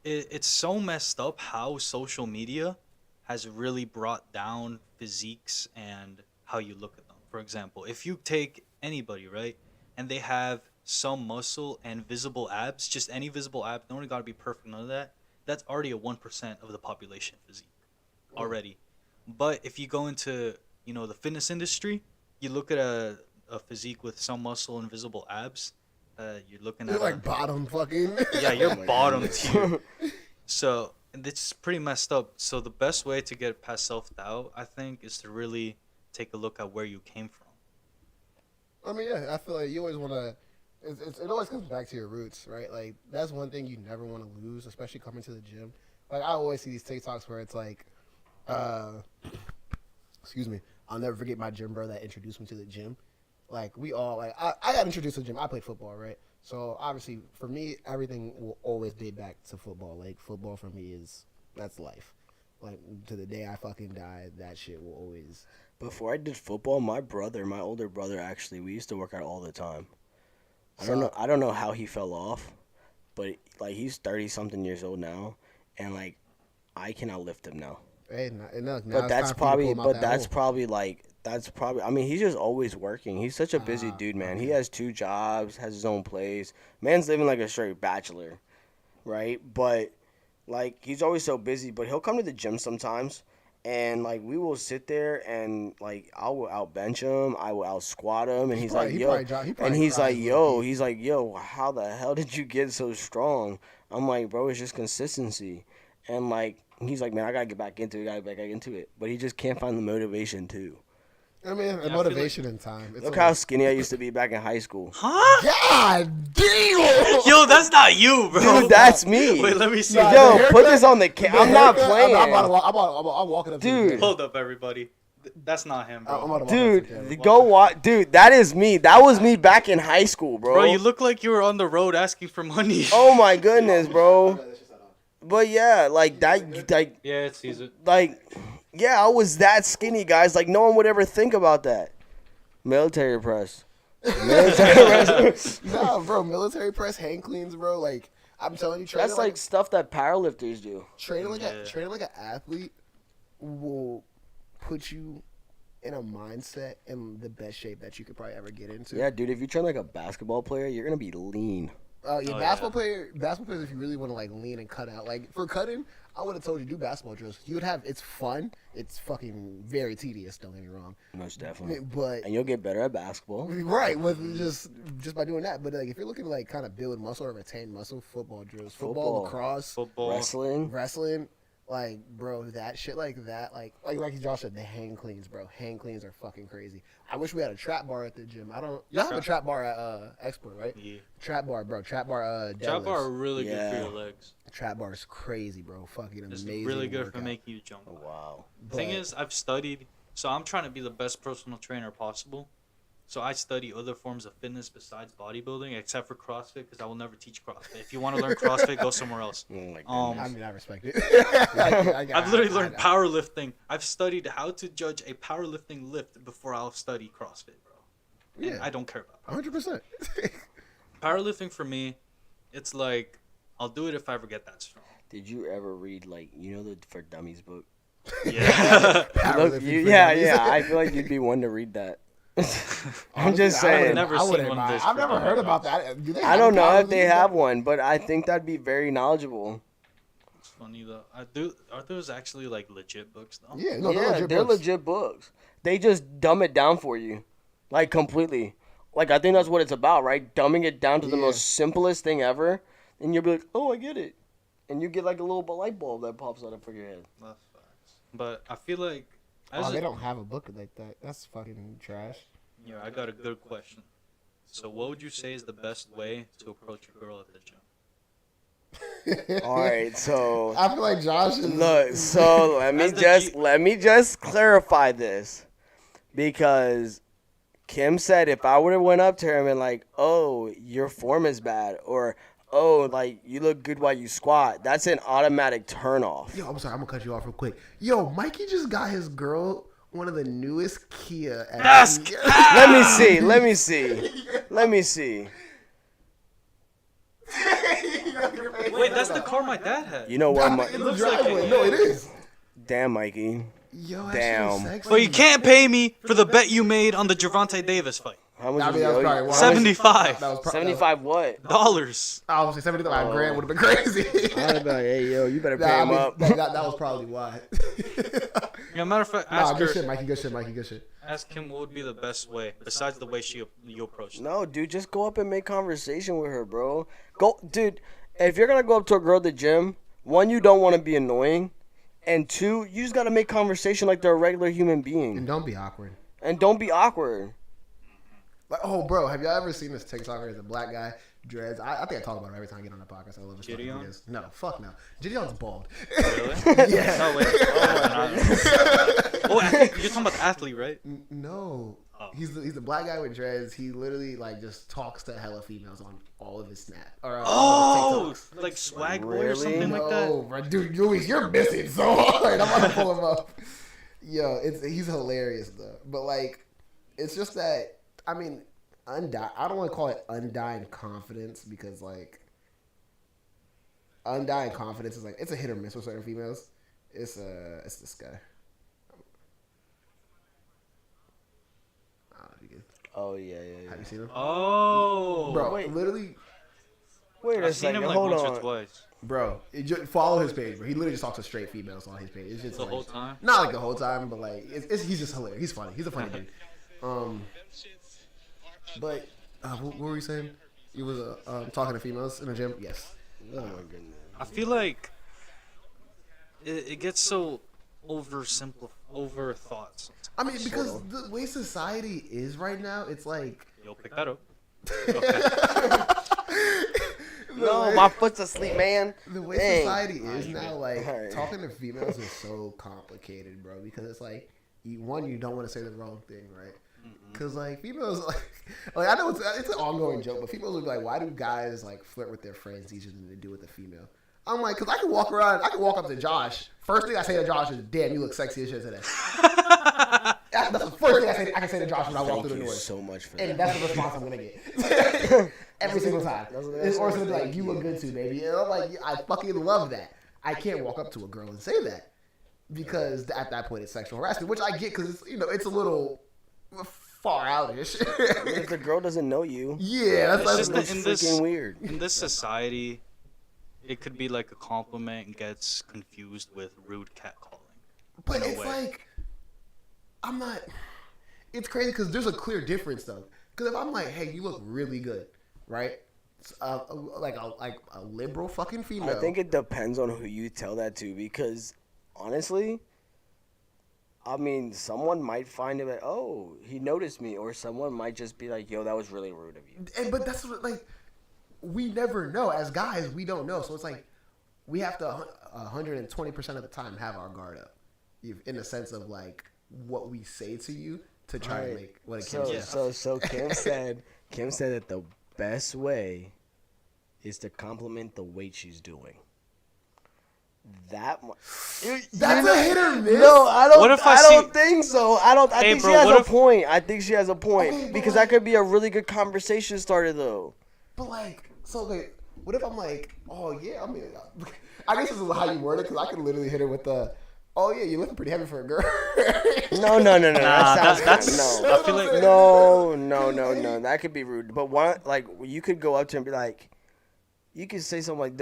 it's so messed up how social media has really brought down physiques and how you look at them. For example, if you take anybody, right, and they have some muscle and visible abs, just any visible abs, don't got to be perfect, none of that, that's already a 1% of the population physique already. But if you go into, the fitness industry, you look at a physique with some muscle and visible abs, you're looking at like bottom fucking. Yeah, you're bottom tier. So it's pretty messed up. So the best way to get past self-doubt, I think, is to really take a look at where you came from. I mean, yeah, I feel like you always want to. It always comes back to your roots, right? Like that's one thing you never want to lose, especially coming to the gym. Like I always see these TikToks where it's like, excuse me, I'll never forget my gym bro that introduced me to the gym. Like we all like I got introduced to the gym. I played football, right? So obviously for me, everything will always date back to football. Like football for me that's life. Like to the day I fucking die, that shit will always. Before I did football, my older brother, actually, we used to work out all the time. I don't know how he fell off, but like he's 30-something years old now, and like I cannot lift him now. Hey, now But it's that's time for you to pull probably, him out but that that's hole. probably like that's probably. I mean, he's just always working. He's such a busy dude, man. He okay. has 2 jobs, has his own place. Man's living like a straight bachelor, right? But like he's always so busy. But he'll come to the gym sometimes, and like we will sit there and like I will out bench him, I will out squat him, and he's like, yo, and he's like, yo, how the hell did you get so strong? I'm like, bro, it's just consistency, and like he's like, man, I gotta get back into it, but he just can't find the motivation too. I mean, feel motivation and time. It's Look all- how skinny I used to be back in high school. Huh? God damn! Yo, that's not you, bro. Dude, that's me. Wait, let me see. Nah, Yo, the put haircut- this on the camera. I'm not playing. I'm walking up to Dude. the gym. Hold up, everybody. That's not him, bro. I'm about to walk up to the gym. Dude, go watch. Dude, that is me. That was me back in high school, bro. Bro, you look like you were on the road asking for money. Oh my goodness, bro. But yeah, like that, Yeah, it sees it. like, yeah, I was that skinny, guys. Like, no one would ever think about that. Military press. Military press. Nah, bro, military press, hang cleans, bro. Like I'm telling you, That's like stuff that powerlifters do. training like Yeah. training like an athlete will put you in a mindset in the best shape that you could probably ever get into. Yeah, dude, if you train like a basketball player, you're gonna be lean. Yeah, Oh, basketball players, if you really want to like lean and cut out. Like for cutting, I would have told you do basketball drills. You would have it's fun. It's fucking very tedious. Don't get me wrong. Most definitely. But And you'll get better at basketball. right with just by doing that. But like if you're looking to like kind of build muscle or retain muscle, football drills, football, lacrosse, Football. Wrestling. like bro, that shit like that, like Josh said, the hang cleans, bro. Hang cleans are fucking crazy. I wish we had a trap bar at the gym. Y'all have a trap bar at Export, right? Yeah. Trap bar, bro. Trap bar. Trap bar are deadlifts. really good Yeah. for your legs. Trap bar is crazy, bro. Fucking It's amazing. really good for workout. making you jump. Oh, wow. Thing But- is, I've studied, so I'm trying to be the best personal trainer possible. So I study other forms of fitness besides bodybuilding, except for CrossFit, because I will never teach CrossFit. If you want to learn CrossFit, go somewhere else. Oh my Um, goodness. I mean, I respect it. I've literally learned powerlifting. I've studied how to judge a powerlifting lift before I'll study CrossFit, bro. And Yeah. I don't care about powerlifting. 100%. Powerlifting for me, it's like, I'll do it if I ever get that strong. Did you ever read, like, you know the For Dummies book? Yeah. Look, yeah, I feel like you'd be one to read that. I'm just saying. never I seen wouldn't one of mind. those I've never for heard dummies. about that. Do they I have don't a know if they powerlifting have book? one, but I think that'd be very knowledgeable. It's funny though. Are those actually like legit books though? Yeah, no, Yeah, they're books. legit books. They just dumb it down for you, like completely. Like I think that's what it's about, right? Dumbing it down to the Yeah. most simplest thing ever, and you'll be like, "Oh, I get it," and you get like a little light bulb that pops out of your head. That's facts. But I feel like, Oh, they don't have a book like that. That's fucking trash. yeah, I got a good question. So, what would you say is the best way to approach a girl at the gym? All right, so I feel like Josh is. look, so let me just clarify this, because Kim said if I would have went up to her and been like, "Oh, your form is bad," or "Oh, like you look good while you squat," that's an automatic turn off. Yo, I'm sorry. I'm gonna cut you off real quick. Yo, Mikey just got his girl one of the newest Kia. Ask. Let me see. Let me see. Let me see. Wait, that's the car my dad had. You know what? In the looks like driveway. it. No, it is. Damn, Mikey. Yo, that Damn. shit is sexy. But you can't pay me for the bet you made on the Javante Davis fight. How much I was mean, that was it? probably wild. 75 That was pro- 75 what? dollars. I was say 75 grand would have been crazy. I'd be like, hey, yo, you better pay Nah, I him mean, up. that was probably why. Yeah, matter of fact, Nah, ask good shit, her. Mikey. Good shit, Mikey. Good shit. Ask him what would be the best way besides the way you approached it. No, dude, just go up and make conversation with her, bro. Go, dude. If you're gonna go up to a girl at the gym, one, you don't want to be annoying, and two, you just gotta make conversation like they're a regular human being, And don't be awkward. and don't be awkward. Like, oh, bro, have y'all ever seen this TikToker? It's a black guy, dreads. I think I talk about him every time I get on the podcast. I love his fucking Gideon? videos. No, fuck no. Gideon's bald. Really? Yeah. No, wait. Oh, I think you're talking about the athlete, right? No. Oh. He's the black guy with dreads. He literally like just talks to hella females on all of his snap or all Oh, of his TikToks. like swag boy or Really? something like that. No, bro, dude, Luis, you're missing so hard. I'm gonna pull him up. Yo, he's hilarious though. But like, it's just that I mean, I don't want to call it undying confidence because like, undying confidence is like it's a hit or miss with certain females. It's this guy. Oh yeah. Have you seen him? Oh, Bro, wait. literally, Wait a I've seen second. him like Hold once on. or twice. bro, follow his page, bro. He literally just talks to straight females on his page. It's just The like, whole time? not like the whole time, but like he's just hilarious. He's funny. He's a funny dude. But what were we saying? You was talking to females in the gym. Yes. Oh my goodness. I feel like it gets so overthought sometimes. I mean, because the way society is right now, it's like Yo, pick that up. No, my foot's asleep, man. the way Dang. society is now. Like Alright. talking to females is so complicated, bro. Because it's like you don't want to say the wrong thing, right? Because like females, like I know it's an ongoing joke, but females will be like, why do guys like flirt with their friends easier than they do with a female? I'm like, because I can walk up to Josh. First thing I say to Josh is, damn, you look sexy as shit today. That's the first thing I can say to Josh when I walk Thank through the you door. so much for that. And that's the response I'm going to get. Every single time. That's what It's I or said. something like, you look good too, baby. And I'm like, I fucking love that. I can't walk up to a girl and say that. Because at that point it's sexual harassment, which I get because it's, it's a little far out-ish. If the girl doesn't know you, Yeah, It's that's just that it's freaking weird. in this society, it could be like a compliment and gets confused with rude catcalling. But in a it's way. like, I'm not. It's crazy because there's a clear difference though. Because if I'm like, hey, you look really good, right? Like a liberal fucking female. I think it depends on who you tell that to because honestly, I mean, someone might find it like, oh, he noticed me, or someone might just be like, yo, that was really rude of you. But that's what, like, we never know. As guys, we don't know. So it's like we have to 120% of the time have our guard up, in the sense of like what we say to you to try to make what it So Kim said that the best way is to compliment the weight she's doing. That's a hit or miss. No, I don't. What if I don't see- think so. I Hey, think bro, she has what a if- point. I think she has a point Okay, but because like- that could be a really good conversation starter, though. But like, so like, what if I'm like, oh yeah, I mean, I guess this is how you word it because I could literally hit her with the, oh yeah, you're looking pretty heavy for a girl. No. Nah, That sounds that's. no. I feel like No. That could be rude. But one, like, you could go up to her and be like, you could say something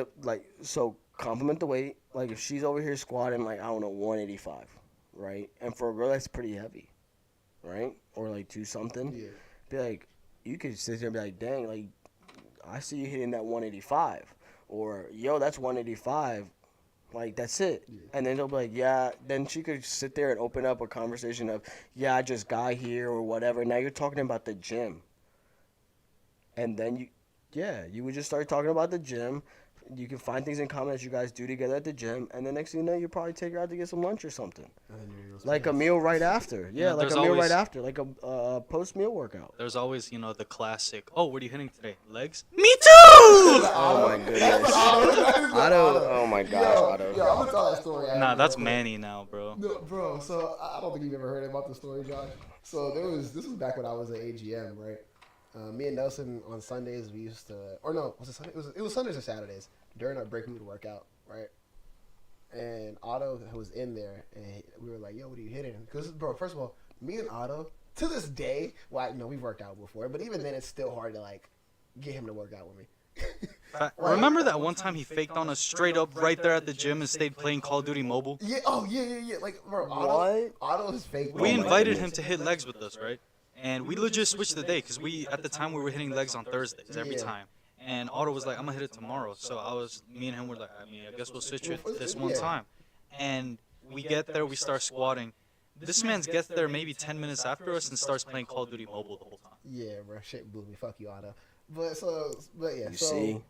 so compliment the weight. Like, if she's over here squatting, like, I don't know, 185, right? And for a girl, that's pretty heavy, right? Or like 2 something. Yeah. Be like, you could sit there and be like, dang, like, I see you hitting that 185. Or, yo, that's 185. Like, that's it. Yeah. And then they'll be like, yeah. Then she could sit there and open up a conversation of, yeah, I just got here or whatever. Now you're talking about the gym. And then you would just start talking about the gym. You can find things in common that you guys do together at the gym. And the next thing you know, you probably take her out to get some lunch or something. Like a meal right after. Yeah, like a meal right after. Like a post-meal workout. There's always, the classic. Oh, what are you hitting today? Legs? Me too. Oh, my goodness. Otto. Oh, my gosh, Otto. Yo, I'm gonna tell that story. Nah, that's Manny now, bro. No, bro. So I don't think you've ever heard about the story, Josh. So this was back when I was at AGM, right? Me and Nelson on Sundays we used to, or no, was it Sunday? It was Sundays or Saturdays during our break we would work out, right? And Otto was in there, and we were like, "Yo, what are you hitting?" Because, bro, first of all, me and Otto to this day, well, we've worked out before, but even then, it's still hard to like get him to work out with me. Remember that one time he faked on us straight up right there at the gym and stayed playing Call of Duty Mobile? Yeah. Oh, yeah. Like, bro, Otto is fake. We invited him to hit legs with us, right? And we legit switched the day because at the time we were hitting legs on Thursdays every time. And Otto was like, I'm going to hit it tomorrow. So me and him were like, I guess we'll switch it this one time. And we get there, we start squatting. This man gets there maybe 10 minutes after us and starts playing Call of Duty Mobile the whole time. Yeah, bro, shit blew me. Fuck you, Otto. But yeah. You see?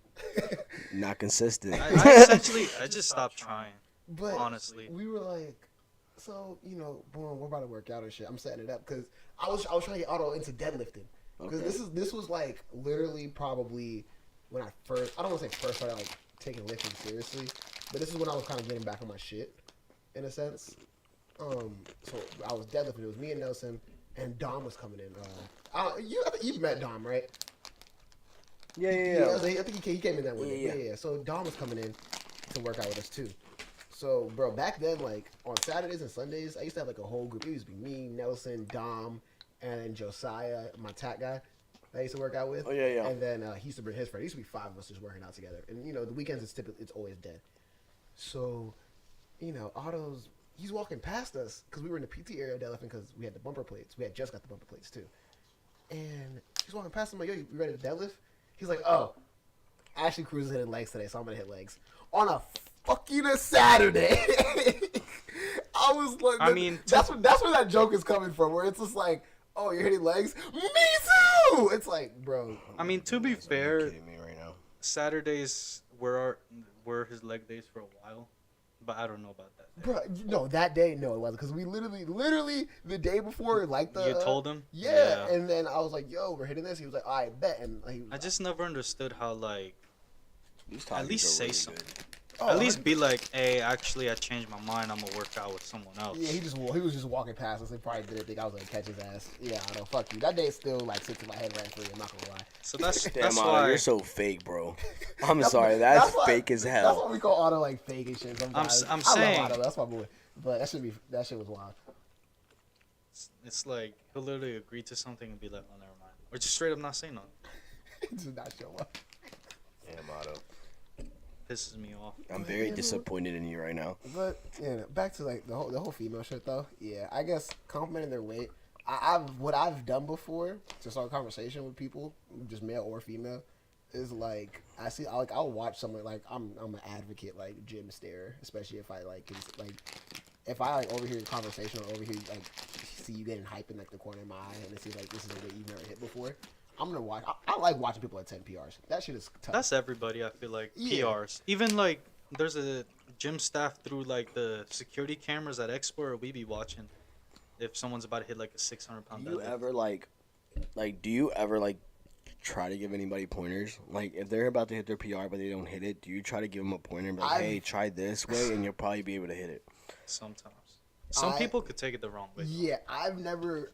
Not consistent. I just stopped trying, honestly. We were like, so, boom, we're about to work out and shit. I'm setting it up because I was trying to get Otto into deadlifting. Because this was like literally probably when I don't want to say first started like taking lifting seriously, but this is when I was kind of getting back on my shit in a sense. So I was deadlifting. It was me and Nelson, and Dom was coming in. I think you've met Dom, right? Yeah. I think he came in that window. Yeah. So Dom was coming in, to work out with us too. So, bro, back then, like on Saturdays and Sundays, I used to have like a whole group. It used to be me, Nelson, Dom, and then Josiah, my tat guy that I used to work out with. Oh, yeah, yeah. And then he used to bring his friend. It used to be 5 of us just working out together. And you know, the weekends it's always dead. So, you know, Otto's he's walking past us because we were in the PT area deadlifting because we had the bumper plates. We had just got the bumper plates too. And he's walking past. I'm like, yo, you ready to deadlift? He's like, oh, Ashley Cruz is hitting legs today, so I'm gonna hit legs on a fucking Saturday. I was like, I mean, that's where that joke is coming from. Where it's just like, oh, you're hitting legs, me too. It's like, bro. I mean, to be fair, Kidding me right now. Saturdays were his leg days for a while, but I don't know about that. Bro, no, that day, no, it wasn't. Because we literally, the day before, like the... You told him? Yeah, and then I was like, yo, we're hitting this. He was like, I bet. And I just never understood how, like, These at talkies least are say really something. good. Oh, At least be like, hey, actually, I changed my mind. I'm going to work out with someone else. Yeah, he was just walking past us. He probably didn't think I was going to catch his ass. Yeah, I know, fuck you. That day still, like, sits in my head rent free. I'm not going to lie. So that's Damn, Otto, why... you're so fake, bro. I'm sorry, that's why- fake as That's hell. why we call Otto, like, fake and shit sometimes. I'm I saying- love Otto. That's my boy. But that shit was wild. It's like, he'll literally agree to something and be like, oh, never mind. Or just straight up not say nothing. Just not show up. Damn, Otto. Pisses me off. I'm very disappointed in you right now. But yeah, back to like the whole female shit though. Yeah, I guess complimenting their weight. What I've done before to start a conversation with people, just male or female, is like I'll watch someone like I'm an advocate like gym stare, especially if I if I like overhear your conversation or overhear like see you getting hype in like the corner of my eye and it seems like this is a weight you've never hit before. I'm gonna watch. I like watching people at 10 PRs. That shit is tough. That's everybody, I feel like. Yeah. PRs. Even, like, there's a gym staff through, like, the security cameras at Expo or we be watching if someone's about to hit, like, a 600-pound Do you deadlift. ever do you ever try to give anybody pointers? Like if they're about to hit their PR but they don't hit it, do you try to give them a pointer and be like, hey, try this way and you'll probably be able to hit it? Sometimes. Some people could take it the wrong way. Yeah, I've never.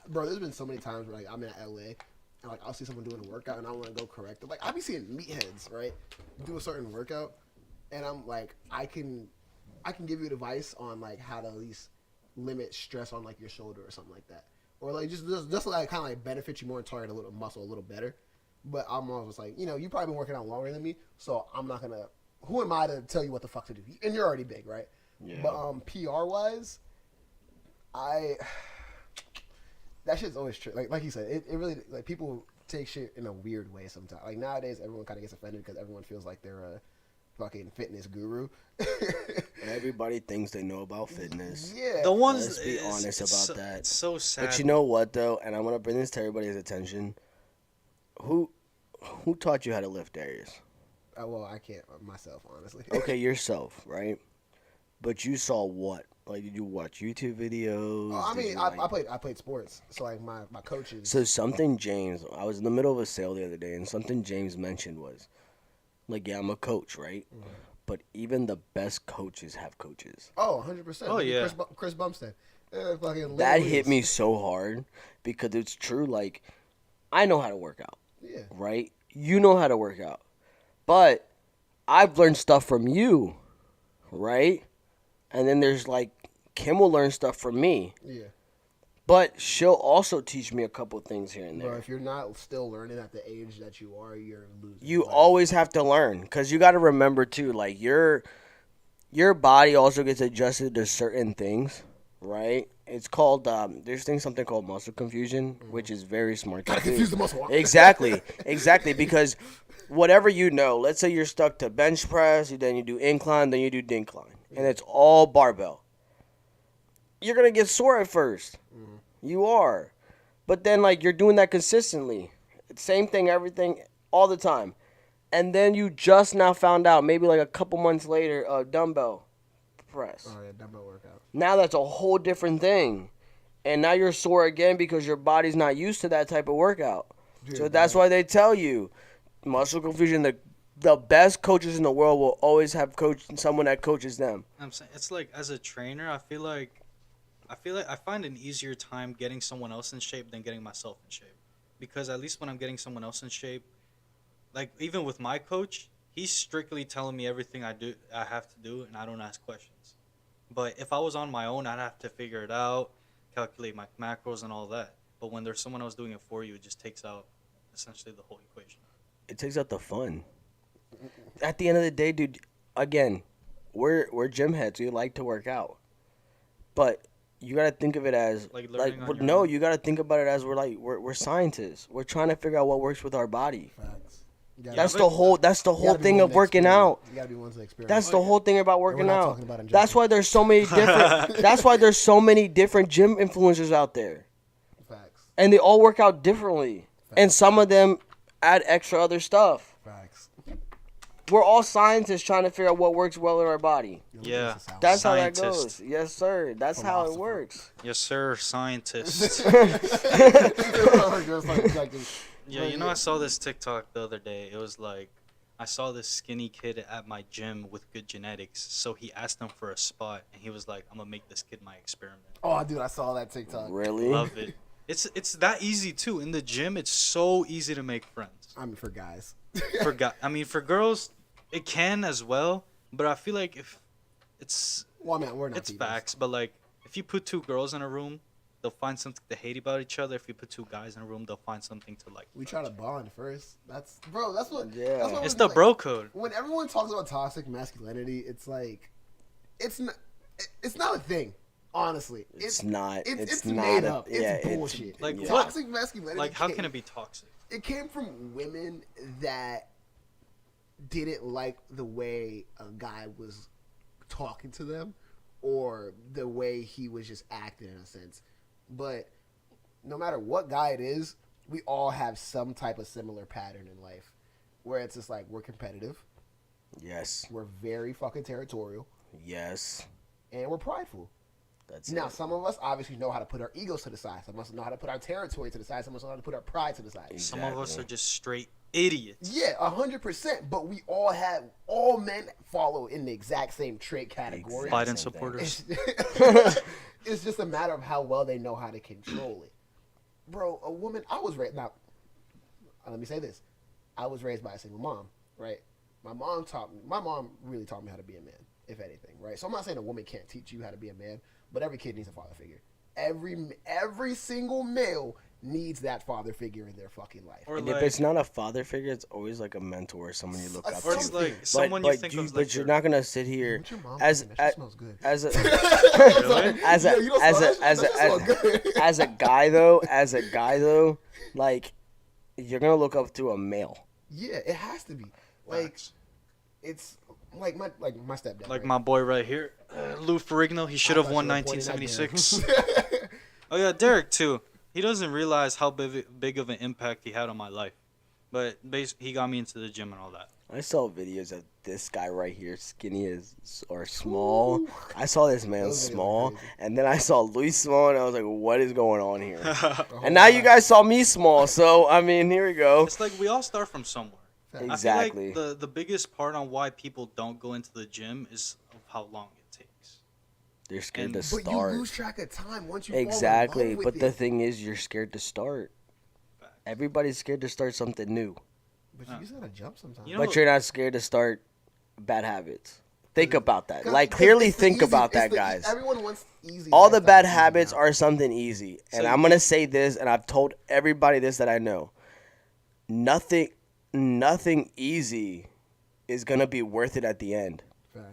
Bro, there's been so many times where like I'm in LA. And, like I'll see someone doing a workout and I want to go correct it. Like I be seeing meatheads, right, do a certain workout, and I'm like, I can give you advice on like how to at least limit stress on like your shoulder or something like that, or like just like kind of like benefit you more and target a little muscle a little better. But I'm always like, you know, you probably been working out longer than me, so I'm not gonna. Who am I to tell you what the fuck to do? And you're already big, right? Yeah. But PR wise, that shit's always true. Like you said, it really like people take shit in a weird way sometimes. Like nowadays, everyone kind of gets offended because everyone feels like they're a fucking fitness guru. Everybody thinks they know about fitness. Yeah, The ones... Let's be honest about that. It's so sad. But you know what though, and I want to bring this to everybody's attention. Who taught you how to lift, Darius? well, I can't myself, honestly. Okay, yourself, right? But you saw what? Like, did you watch YouTube videos? I Did mean, you, I played sports, so like my coaches. So something James, I was in the middle of a sale the other day, and something James mentioned was, like, yeah, I'm a coach, right? Mm-hmm. But even the best coaches have coaches. Oh, 100%. Oh, yeah. Chris Bumstead. Fucking That literally hit is- me so hard because it's true. Like, I know how to work out, Yeah. right? You know how to work out, but I've learned stuff from you, right? And then there's like Kim will learn stuff from me, Yeah. but she'll also teach me a couple things here and Bro, there. if you're not still learning at the age that you are, you're losing. You Like, always have to learn because you got to remember too, like your body also gets adjusted to certain things, right? It's called there's something called muscle confusion, which is very smart. Gotta to do. confuse the muscle. Exactly, because whatever you know, let's say you're stuck to bench press, then you do incline, then you do decline, and it's all barbell. You're gonna get sore at 1st. You are, but then like you're doing that consistently, same thing, everything, all the time, and then you just now found out, maybe like a couple months later, dumbbell press. Oh yeah, dumbbell workout. Now that's a whole different thing, and now you're sore again because your body's not used to that type of workout. Dude, So that's why they tell you, muscle confusion. The best coaches in the world will always have someone that coaches them. I'm saying, it's like, as a trainer, I feel like I find an easier time getting someone else in shape than getting myself in shape. Because at least when I'm getting someone else in shape, like even with my coach, he's strictly telling me everything I have to do, and I don't ask questions. But if I was on my own, I'd have to figure it out, calculate my macros and all that. But when there's someone else doing it for you, it just takes out essentially the whole equation. It takes out the fun. At the end of the day, dude, again, we're gym heads. We like to work out. But you got to think of it as you got to think about it as we're scientists. We're trying to figure out what works with our body. Facts. That's the whole thing of working out. You gotta be one to experiment. That's the whole thing about working out. About that's why there's so many different. That's why there's so many different gym influencers out there. Facts. And they all work out differently. Facts. And some of them add extra other stuff. Facts. We're all scientists trying to figure out what works well in our body. Yeah. That's Scientist. how that goes. Yes, sir. That's how it works. Yes, sir. Scientist. Yeah, you know, I saw this TikTok the other day. It was like, I saw this skinny kid at my gym with good genetics. So he asked him for a spot, and he was like, I'm going to make this kid my experiment. Oh, dude, I saw that TikTok. Really? Love it. It's that easy, too. In the gym, it's so easy to make friends. I mean, for guys. For girls, it can as well. But I feel like if it's... Well, I mean, we're not it's people. facts, but like, if you put two girls in a room, they'll find something to hate about each other. If you put two guys in a room, they'll find something to like. We try to bond first. That's what. Yeah. That's what it's the bro code. When everyone talks about toxic masculinity, it's like, it's not a thing. Honestly, it's not. It's not made up. It's yeah, bullshit. Like toxic what? Masculinity. Like how can it be toxic? It came from women that didn't like the way a guy was talking to them, or the way he was just acting in a sense. But no matter what guy it is, we all have some type of similar pattern in life, where it's just like we're competitive. Yes. We're very fucking territorial. Yes. And we're prideful. That's now, it. some of us obviously know how to put our egos to the side. Some of us know how to put our territory to the side. Some of us know how to put our pride to the side. Exactly. Some of us are just straight idiots. Yeah, 100%. But we all men follow in the exact same trait category. Biden supporters. It's just a matter of how well they know how to control it. Bro, a woman, I was raised, now, let me say this. I was raised by a single mom, right? My mom really taught me how to be a man, if anything, right? So I'm not saying a woman can't teach you how to be a man, but every kid needs a father figure. Every single male needs that father figure in their fucking life. Or And like, if it's not a father figure, it's always like a mentor, someone you look up or to. it's like someone you think of. But Like you're not gonna sit here What's your mom as doing? That shit smells good. as a Really? as a guy though, like you're gonna look up to a male. Yeah, it has to be. Like, it's like my stepdad. Like right? my boy right here, Lou Ferrigno. He should have won thought you were pointing at 1976. Oh yeah, Derek too. He doesn't realize how big of an impact he had on my life, but he got me into the gym and all that. I saw videos of this guy right here, skinny or small. Ooh. I saw this man Those small, videos are crazy. and then I saw Luis small, and I was like, "What is going on here?" And now you guys saw me small, so I mean, here we go. It's like we all start from somewhere. Exactly. I feel like the biggest part on why people don't go into the gym is of how long it takes. They're scared to But start. you lose track of time once you Exactly, fall in love but with the it. thing is, you're scared to start. Everybody's scared to start something new, But you just gotta jump sometimes. You know, but you're not scared to start bad habits. Think about that. 'Cause- Like, 'cause clearly it's the think easy- about it's that, the- guys. Everyone wants easy. All the lifestyle bad easy habits now. are something easy. And So- I'm going to say this, and I've told everybody this that I know. Nothing easy is going to be worth it at the end.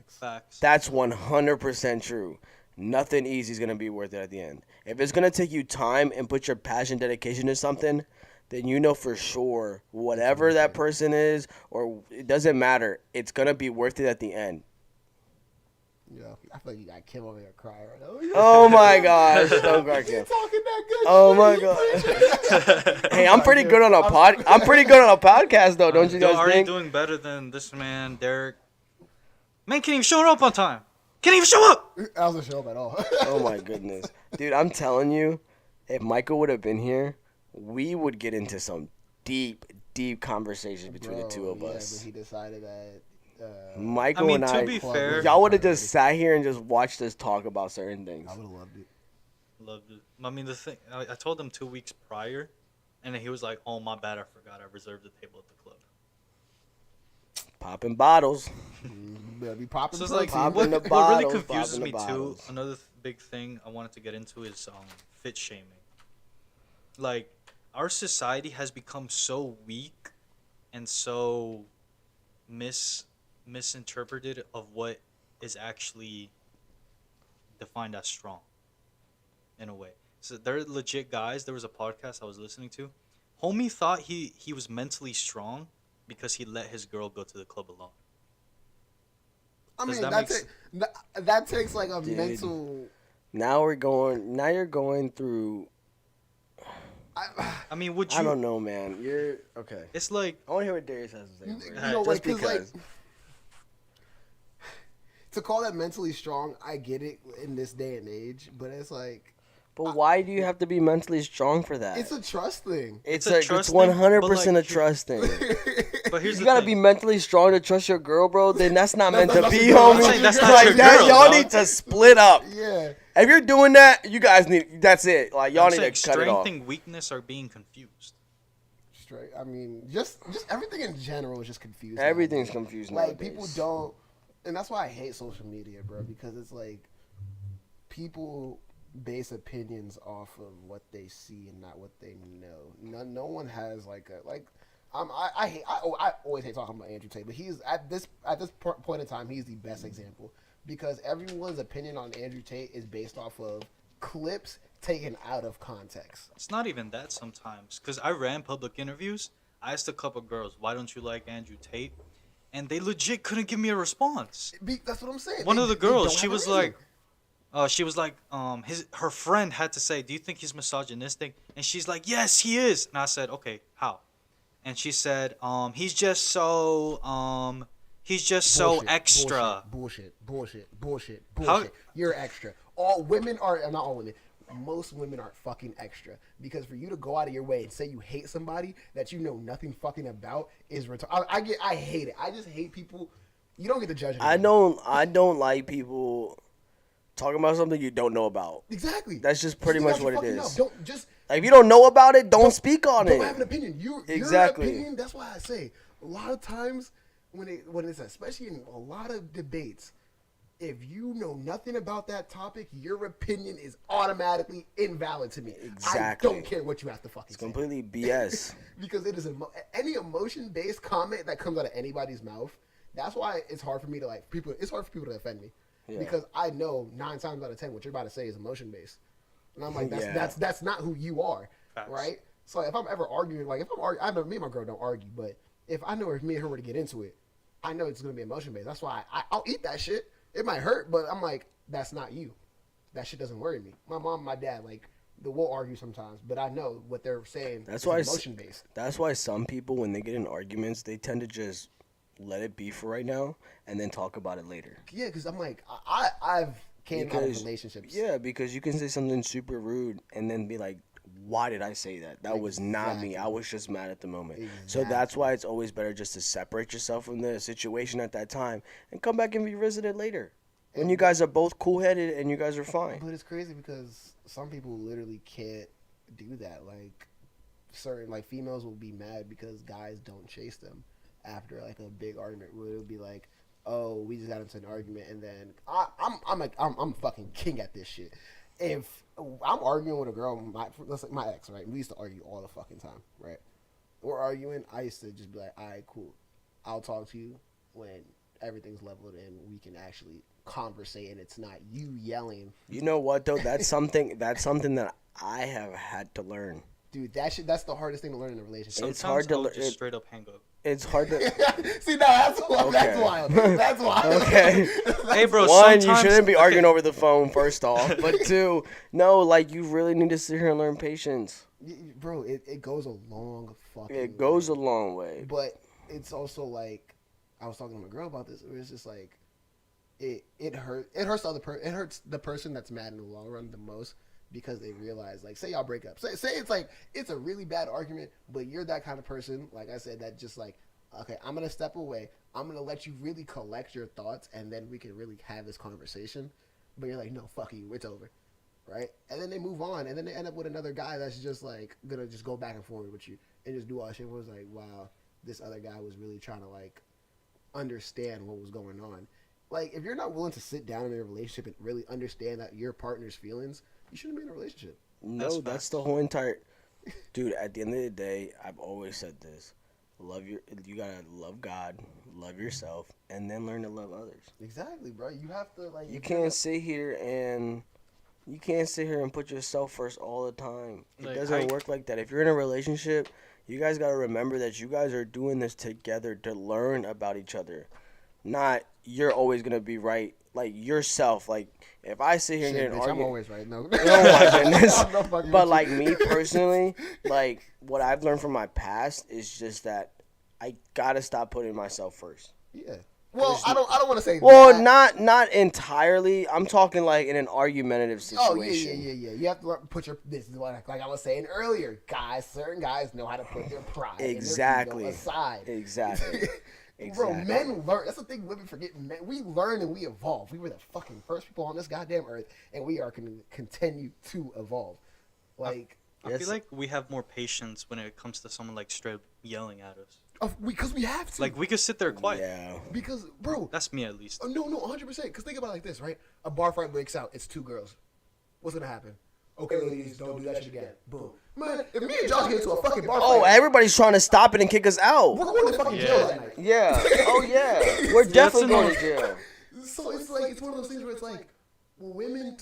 facts. That's 100% true. Nothing easy is going to be worth it at the end. If it's going to take you time and put your passion, dedication to something, then you know for sure whatever that person is, or it doesn't matter, it's going to be worth it at the end. Yeah, I feel like you got Kim over here crying right now. Oh my gosh, don't cry, Kim. Talking that good. Oh shit. my god. Hey, I'm pretty good on a podcast though, don't you guys already think? doing better than this man, Derek. Man can't even show up on time. Can't even show up. I wasn't show up at all. Oh my goodness. Dude, I'm telling you, if Michael would have been here, we would get into some deep conversations between the two of us. But he decided that. Michael I mean, and to I, be fair, y'all would have just sat here and just watched us talk about certain things. I would have loved it. loved it. I mean, the thing, I told him 2 weeks prior, and then he was like, "Oh, my bad, I forgot. I reserved the table at the club." Popping bottles. Better be popping. So it's like Popping what, the what bottles, really confuses popping me the too. bottles. Another big thing I wanted to get into is fit shaming. Like our society has become so weak and so misinterpreted of what is actually defined as strong in a way. So they're legit guys. There was a podcast I was listening to. Homie thought he was mentally strong because he let his girl go to the club alone. I Does mean, that that takes like a Dude. mental. Now you're going through. I mean, would you? I don't know, man. You're okay. It's like I want to hear what Darius has to say. You first. know, Just like, 'cause, because. like, to call that mentally strong, I get it in this day and age, but it's like But why do you have to be mentally strong for that? it's a trust thing. It's a it's trust 100% thing, a but, like, trust thing. but here's You the gotta thing. be mentally strong to trust your girl, bro. Then that's not meant to That's be, your girl. homie. I'm saying that's not Like your that, girl, y'all dog. need to split up. Yeah. If you're doing that, you guys need. That's it. Like y'all I'm need saying to cut it strength off. and weakness are being confused. Straight. I mean, just everything in general is just confusing. Everything's confused Like nowadays. people don't, and that's why I hate social media, bro. Because it's like people base opinions off of what they see and not what they know. No one has like a like. I always hate talking about Andrew Tate, but he's at this point in time he's the best example because everyone's opinion on Andrew Tate is based off of clips taken out of context. It's not even that sometimes. Because I ran public interviews. I asked a couple girls, why don't you like Andrew Tate? And they legit couldn't give me a response. That's what I'm saying. One of the They girls, don't she have a was reason. like, her friend had to say, do you think he's misogynistic? And she's like, yes, he is. And I said, okay, how? And she said, he's just so Bullshit, extra. Bullshit. How- You're extra. All women are not all women. Most women are fucking extra because for you to go out of your way and say you hate somebody that you know nothing fucking about is retarded. I hate it. I just hate people. You don't get to judge. I anyone. don't like people talking about something you don't know about. Exactly. That's just pretty You much got what your it fucking is. mouth. Don't just Like, if you don't know about it, don't speak on don't it. have an opinion. Exactly. Your opinion. That's why I say a lot of times when it's especially in a lot of debates, if you know nothing about that topic, your opinion is automatically invalid to me. Exactly. I don't care what you have to fucking It's say. completely BS. Because it is any emotion-based comment that comes out of anybody's mouth. That's why it's hard for me to like people. It's hard for people to offend me Yeah. because I know 9 times out of 10 what you're about to say is emotion-based, and I'm like, Yeah. that's not who you are, Facts. right? So if I'm ever arguing, like if I'm arguing, I know me and my girl don't argue, but if I know if me and her were to get into it, I know it's gonna be emotion-based. That's why I'll eat that shit. It might hurt, but I'm like, that's not you. That shit doesn't worry me. My mom, my dad, like, we'll argue sometimes, but I know what they're saying. That's is why emotion based. That's why some people, when they get in arguments, they tend to just let it be for right now and then talk about it later. Yeah, because I'm like, I've came out of relationships. Yeah, because you can say something super rude and then be like, why did I say that? That was not me. Exactly. I was just mad at the moment. So Exactly. that's why it's always better just to separate yourself from the situation at that time and come back and revisit it later. When you guys are both cool-headed and you guys are fine. But it's crazy because some people literally can't do that. Like, certain, like, females will be mad because guys don't chase them after, like, a big argument where it'll be like, oh, we just got into an argument, and then I'm fucking king at this shit. If I'm arguing with a girl, let's say my ex, right? We used to argue all the fucking time, right? We're arguing. I used to just be like, all right, cool. I'll talk to you when everything's leveled and we can actually conversate and it's not you yelling. You know what though? That's something that I have had to learn. Dude, that's the hardest thing to learn in a relationship. Sometimes hard to I'll lear- just straight up hang up. It's hard to See, now that's wild. That's Okay. wild. That's wild. Okay. Hey, bro. One, you sometimes- shouldn't be okay, arguing over the phone, first off. But two, no, like, you really need to sit here and learn patience. Bro, it goes a long fucking It goes way. a long way. But it's also like, I was talking to my girl about this. It was just like, it hurts it hurts the person that's mad in the long run the most because they realize, like, say y'all break up. Say it's like, it's a really bad argument, but you're that kind of person, like I said, that just like, okay, I'm going to step away. I'm going to let you really collect your thoughts, and then we can really have this conversation. But you're like, no, fuck you, it's over. Right? And then they move on, and then they end up with another guy that's just like, going to just go back and forth with you and just do all that shit. It was like, wow, this other guy was really trying to, like, understand what was going on. Like, if you're not willing to sit down in a relationship and really understand that your partner's feelings, you shouldn't be in a relationship. No, that's the whole entire. Dude, at the end of the day, I've always said this: you gotta love God, love yourself, and then learn to love others. Exactly, bro. You have to like. You can't sit here and put yourself first all the time. It Like, doesn't work like that. If you're in a relationship, you guys gotta remember that you guys are doing this together to learn about each other. Not you're always gonna be right, like yourself. Like if I sit here and get an argument, I'm always right. No, oh my goodness. I'm not fucking But with like you. me personally, like what I've learned from my past is just that I gotta stop putting myself first. Yeah. Well, I don't want to say. Well, that. not entirely. I'm talking like in an argumentative situation. Oh yeah. You have to put your. This is what like I was saying earlier. Certain guys know how to put their pride Exactly. and their ego aside. Exactly. Bro, men learn. That's the thing women forget. Men, we learn and we evolve. We were the fucking first people on this goddamn earth, and we are going to continue to evolve. Like, I feel like we have more patience when it comes to someone like straight yelling at us. Because we have to. Like we could sit there quiet. Yeah. Because, bro. That's me at least. No, 100%. Because think about it like this, right? A bar fight breaks out. It's two girls. What's going to happen? Okay, ladies, don't do that shit again. Boom. Man, if me and Josh get into a fucking bar Oh, fight, everybody's trying to stop it and kick us out. we're going to fucking jail that night. Yeah. Oh yeah. We're definitely going to jail. So it's like it's one of those things where it's like, well, women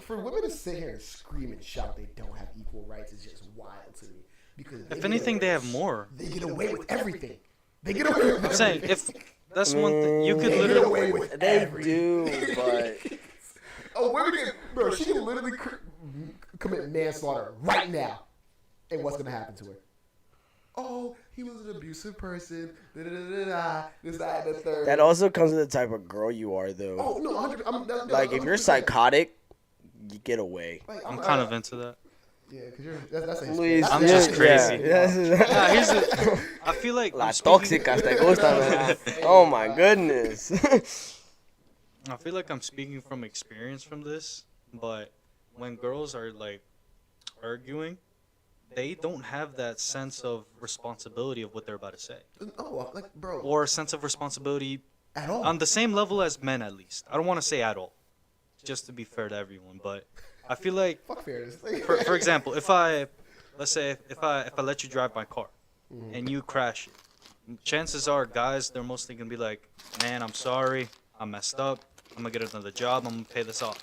for women to sit here and scream and shout they don't have equal rights is just wild to me. Because If anything, they have more. They get away with everything. They get away with I'm saying everything. if that's one thing you could They get literally. away with They everything. do, but Oh, women can, bro. She can literally commit manslaughter right now, and what's gonna happen to her? Oh, he was an abusive person. Da, da, da, da, da, this, that, and the third. that also comes with the type of girl you are, though. Oh no, 100. Like if you're psychotic, you get away. Like, I'm kind of into that. Yeah, because that's a Luis, I'm that's just a- crazy. Yeah. Nah, here's the. I feel like I'm Las speaking- tóxicas te gustan. ¿verdad? Oh my goodness. I feel like I'm speaking from experience from this, but when girls are like arguing, they don't have that sense of responsibility of what they're about to say, No, like, bro, or a sense of responsibility at all. on the same level as men, at least. I don't want to say at all, just to be fair to everyone, but I feel like, Fuck fairness. for example, let's say if I let you drive my car, and you crash it, chances are, guys, they're mostly gonna be like, man, I'm sorry, I messed up, I'm gonna get another job, I'm gonna pay this off.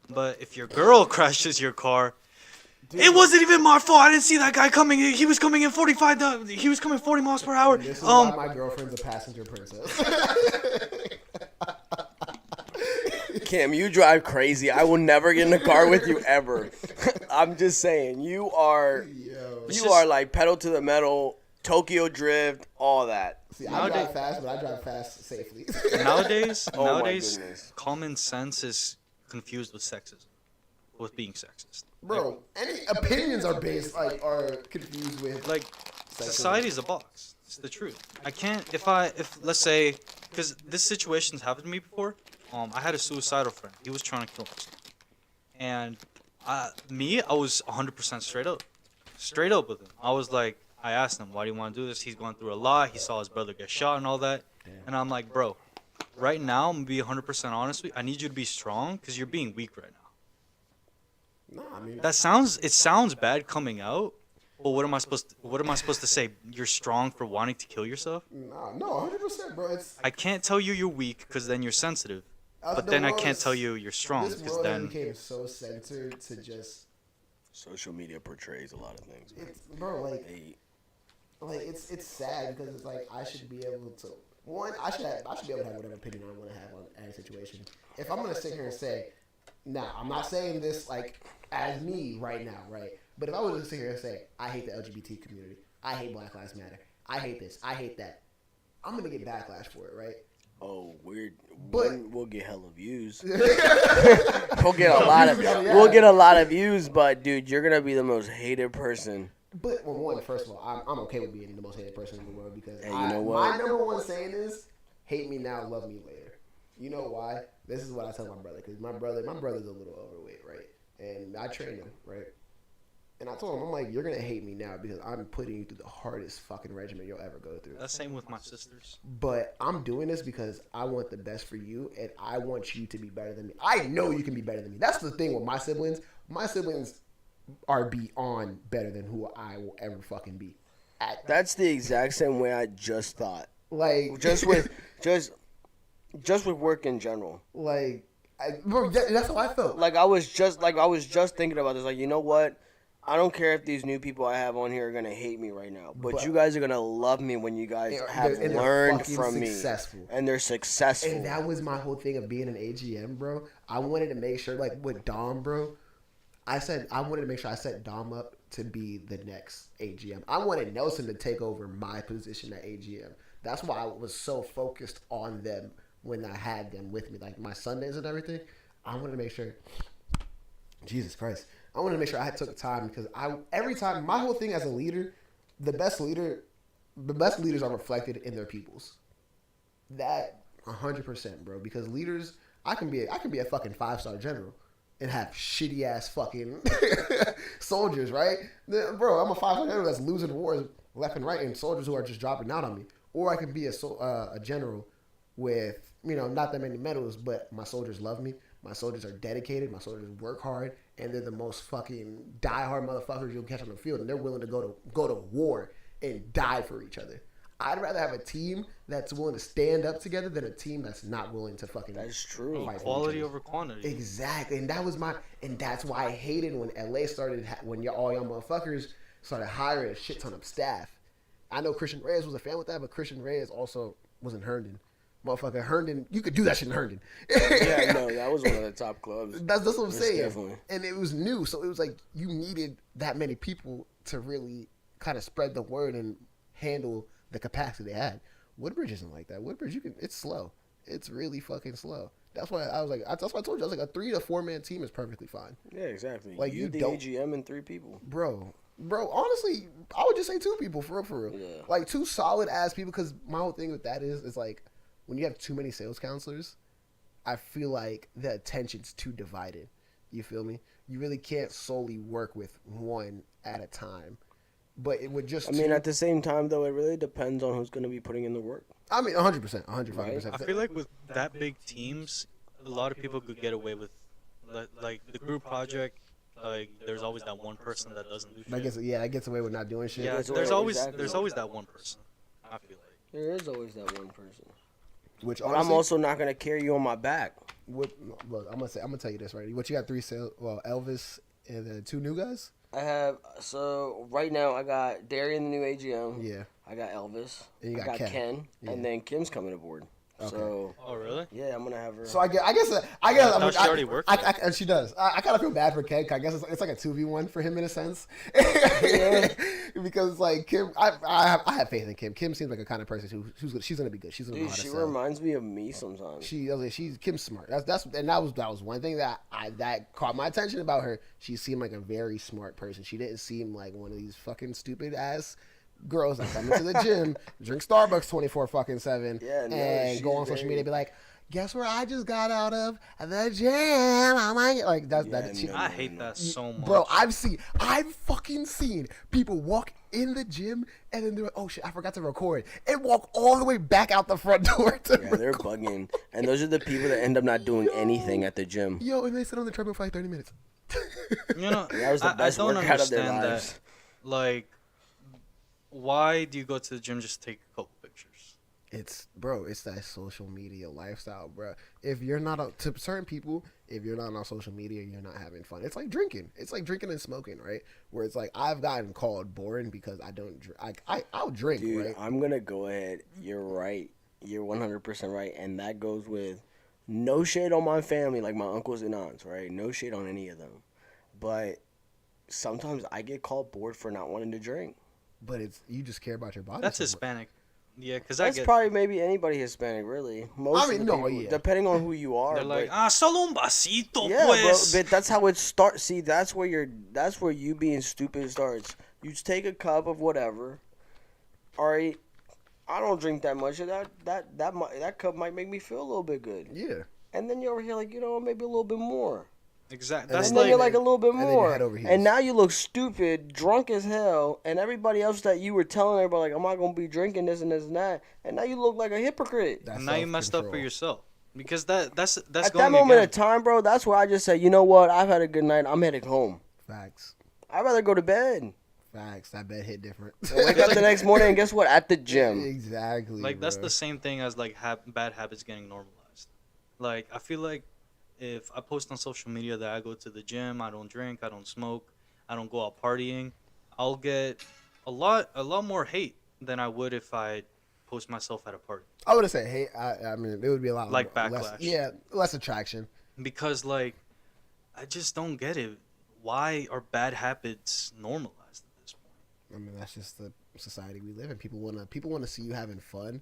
But if your girl crashes your car, it wasn't even my fault. I didn't see that guy coming. He was coming in 45. He was coming 40 miles per hour. This is why my girlfriend's a passenger princess. Kim, you drive crazy. I will never get in a car with you ever. I'm just saying, you are like pedal to the metal, Tokyo drift, all that. See, I drive fast, but I drive fast safely. Nowadays, Oh my goodness. common sense is confused with sexism, with being sexist. Bro, any opinions are based, like, are confused with, Like, society's a box. It's the truth. I can't, if let's say, because this situation's happened to me before. I had a suicidal friend. He was trying to kill himself. And I was 100% straight up with him. I was like, I asked him, why do you want to do this? He's going through a lot. He saw his brother get shot and all that. Damn. And I'm like, bro, right now, I'm going to be 100% honest with you. I need you to be strong because you're being weak right now. nah, I mean, It sounds bad coming out, but what am I supposed to say? You're strong for wanting to kill yourself? nah, no, 100%, bro. I can't tell you you're weak because then you're sensitive. But then I can't tell you you're strong This because world then became so centered to just, Social media portrays a lot of things. Man. it's, bro, like, They- it's sad because it's like I should be able to. One, I should be able to have whatever opinion I want to have on any situation. If I'm gonna sit here and say, now I'm not saying this like as me right now, right? But if I was to sit here and say, I hate the LGBT community, I hate Black Lives Matter, I hate this, I hate that, I'm gonna get backlash for it, right? Oh, But- we'll get hella views. We'll get a lot of views, but dude, you're gonna be the most hated person. But well, one, first of all, I'm okay with being the most hated person in the world because Hey, you know what? my number one saying is, hate me now, love me later. You know why? This is what I tell my brother because my brother's a little overweight, right? And I train him, right? And I told him, I'm like, you're gonna hate me now because I'm putting you through the hardest fucking regimen you'll ever go through. That's same with my sisters. But I'm doing this because I want the best for you, and I want you to be better than me. I know you can be better than me. That's the thing with my siblings. My siblings are beyond better than who I will ever fucking be. That's the exact same way I just thought. Like Just with work in general. like, bro, that's how I felt. Like I was just thinking about this. Like, you know what? I don't care if these new people I have on here are gonna hate me right now, but you guys are gonna love me when you guys have learned from me, and they're successful. And that was my whole thing of being an AGM, bro. I wanted to make sure, like with Dom, bro. I wanted to make sure I set Dom up to be the next AGM. I wanted Nelson to take over my position at AGM. That's why I was so focused on them when I had them with me, like my Sundays and everything. I wanted to make sure. Jesus Christ. I wanted to make sure I took time because every time my whole thing as a leader, the best leaders are reflected in their pupils. That 100%, bro. Because leaders, I can be a fucking 5-star general and have shitty ass fucking soldiers, right? Bro, I'm a 5-star general that's losing wars left and right, and soldiers who are just dropping out on me. Or I can be a general with not that many medals, but my soldiers love me. My soldiers are dedicated. My soldiers work hard, and they're the most fucking diehard motherfuckers you'll catch on the field, and they're willing to go to war and die for each other. I'd rather have a team that's willing to stand up together than a team that's not willing to fucking. That's true. Quality over quantity. Exactly, and that's why I hated when LA started when all y'all motherfuckers started hiring a shit ton of staff. I know Christian Reyes was a fan with that, but Christian Reyes also was in Herndon. Motherfucker, Herndon, you could do that shit in Herndon. Yeah, no, that was one of the top clubs. That's what I'm saying. Definitely. And it was new, so it was like you needed that many people to really kind of spread the word and handle the capacity they had. Woodbridge isn't like that. Woodbridge, it's slow. It's really fucking slow. That's why I was like, that's why I told you, I was like, a 3 to 4 man team is perfectly fine. Yeah, exactly. Like you the AGM and 3 people. Bro, honestly, I would just say 2 people, for real. Yeah. Like 2 solid ass people, because my whole thing with that is like, when you have too many sales counselors, I feel like the attention's too divided. You feel me? You really can't solely work with one at a time. But it would just... at the same time, though, it really depends on who's going to be putting in the work. 100%, 105%. I feel like with that big teams, a lot of people could get away with, like the group project. Like, there's always that one person that doesn't do shit. That gets away with not doing shit. Yeah, there's always that one person. I feel like there is always that one person. Which honestly, I'm also not gonna carry you on my back. Look, I'm gonna tell you this right. What you got 3 sales? Well, Elvis and then 2 new guys. I have right now I got Darian, the new AGM. Yeah. I got Elvis. And you got Ken, yeah. And then Kim's coming aboard. Okay. So. Oh really? Yeah, I'm gonna have her. So I guess. She already works. And she does. I kind of feel bad for Ken. I guess it's like a 2v1 for him in a sense. Yeah. Because like Kim, I have faith in Kim. Kim seems like a kind of person she's gonna be good. She's gonna know how to she sell. reminds me of me sometimes. She's Kim's smart. That was one thing that caught my attention about her. She seemed like a very smart person. She didn't seem like one of these fucking stupid ass girls that come into the gym, drink Starbucks 24/7, and go on social media and be like, guess where I just got out of the gym? I hate that so much. Bro, I've fucking seen people walk in the gym and then they're like, oh shit, I forgot to record, and walk all the way back out the front door to record. They're bugging. And those are the people that end up not doing anything at the gym. And they sit on the treadmill for like 30 minutes. That was the best workout of their lives. That, like, why do you go to the gym just to take a couple pictures? It's that social media lifestyle, bro. If you're not to certain people, if you're not on social media, you're not having fun. It's like drinking. It's like drinking and smoking, right? Where it's like I've gotten called boring because I don't drink. I'll drink, dude, right? I'm gonna go ahead. You're right. You're 100% right, and that goes with no shade on my family, like my uncles and aunts, right? No shade on any of them, but sometimes I get called bored for not wanting to drink. But you just care about your body. That's Hispanic. Yeah, because that's probably maybe anybody Hispanic, really. Depending on who you are. They're like, solo un vasito, yeah, pues. But that's how it starts. See, that's where you being stupid starts. You just take a cup of whatever. All right, I don't drink that much. That cup might make me feel a little bit good. Yeah. And then you're over here like, maybe a little bit more. Exactly. And That's And then like you're like a little bit and then your more. head over heels. And now you look stupid, drunk as hell, and everybody else that you were telling everybody, like, I'm not going to be drinking this and this and that, and now you look like a hypocrite. That's and now you messed up for self-control. yourself because that's At going that moment again. of time, bro, that's where I just said, you know what? I've had a good night. I'm heading home. Facts. I'd rather go to bed. Facts. That bed hit different. Wake up the next morning and guess what? At the gym. Exactly. Like that's bro. the same thing as like bad habits getting normalized. Like I feel like if I post on social media that I go to the gym, I don't drink, I don't smoke, I don't go out partying, I'll get a lot more hate than I would if I post myself at a party. I would say, hey, I mean, it would be a lot Like less, backlash. yeah, less attraction. Because like I just don't get it. Why are bad habits normalized at this point? I mean, that's just the society we live in. People wanna see you having fun.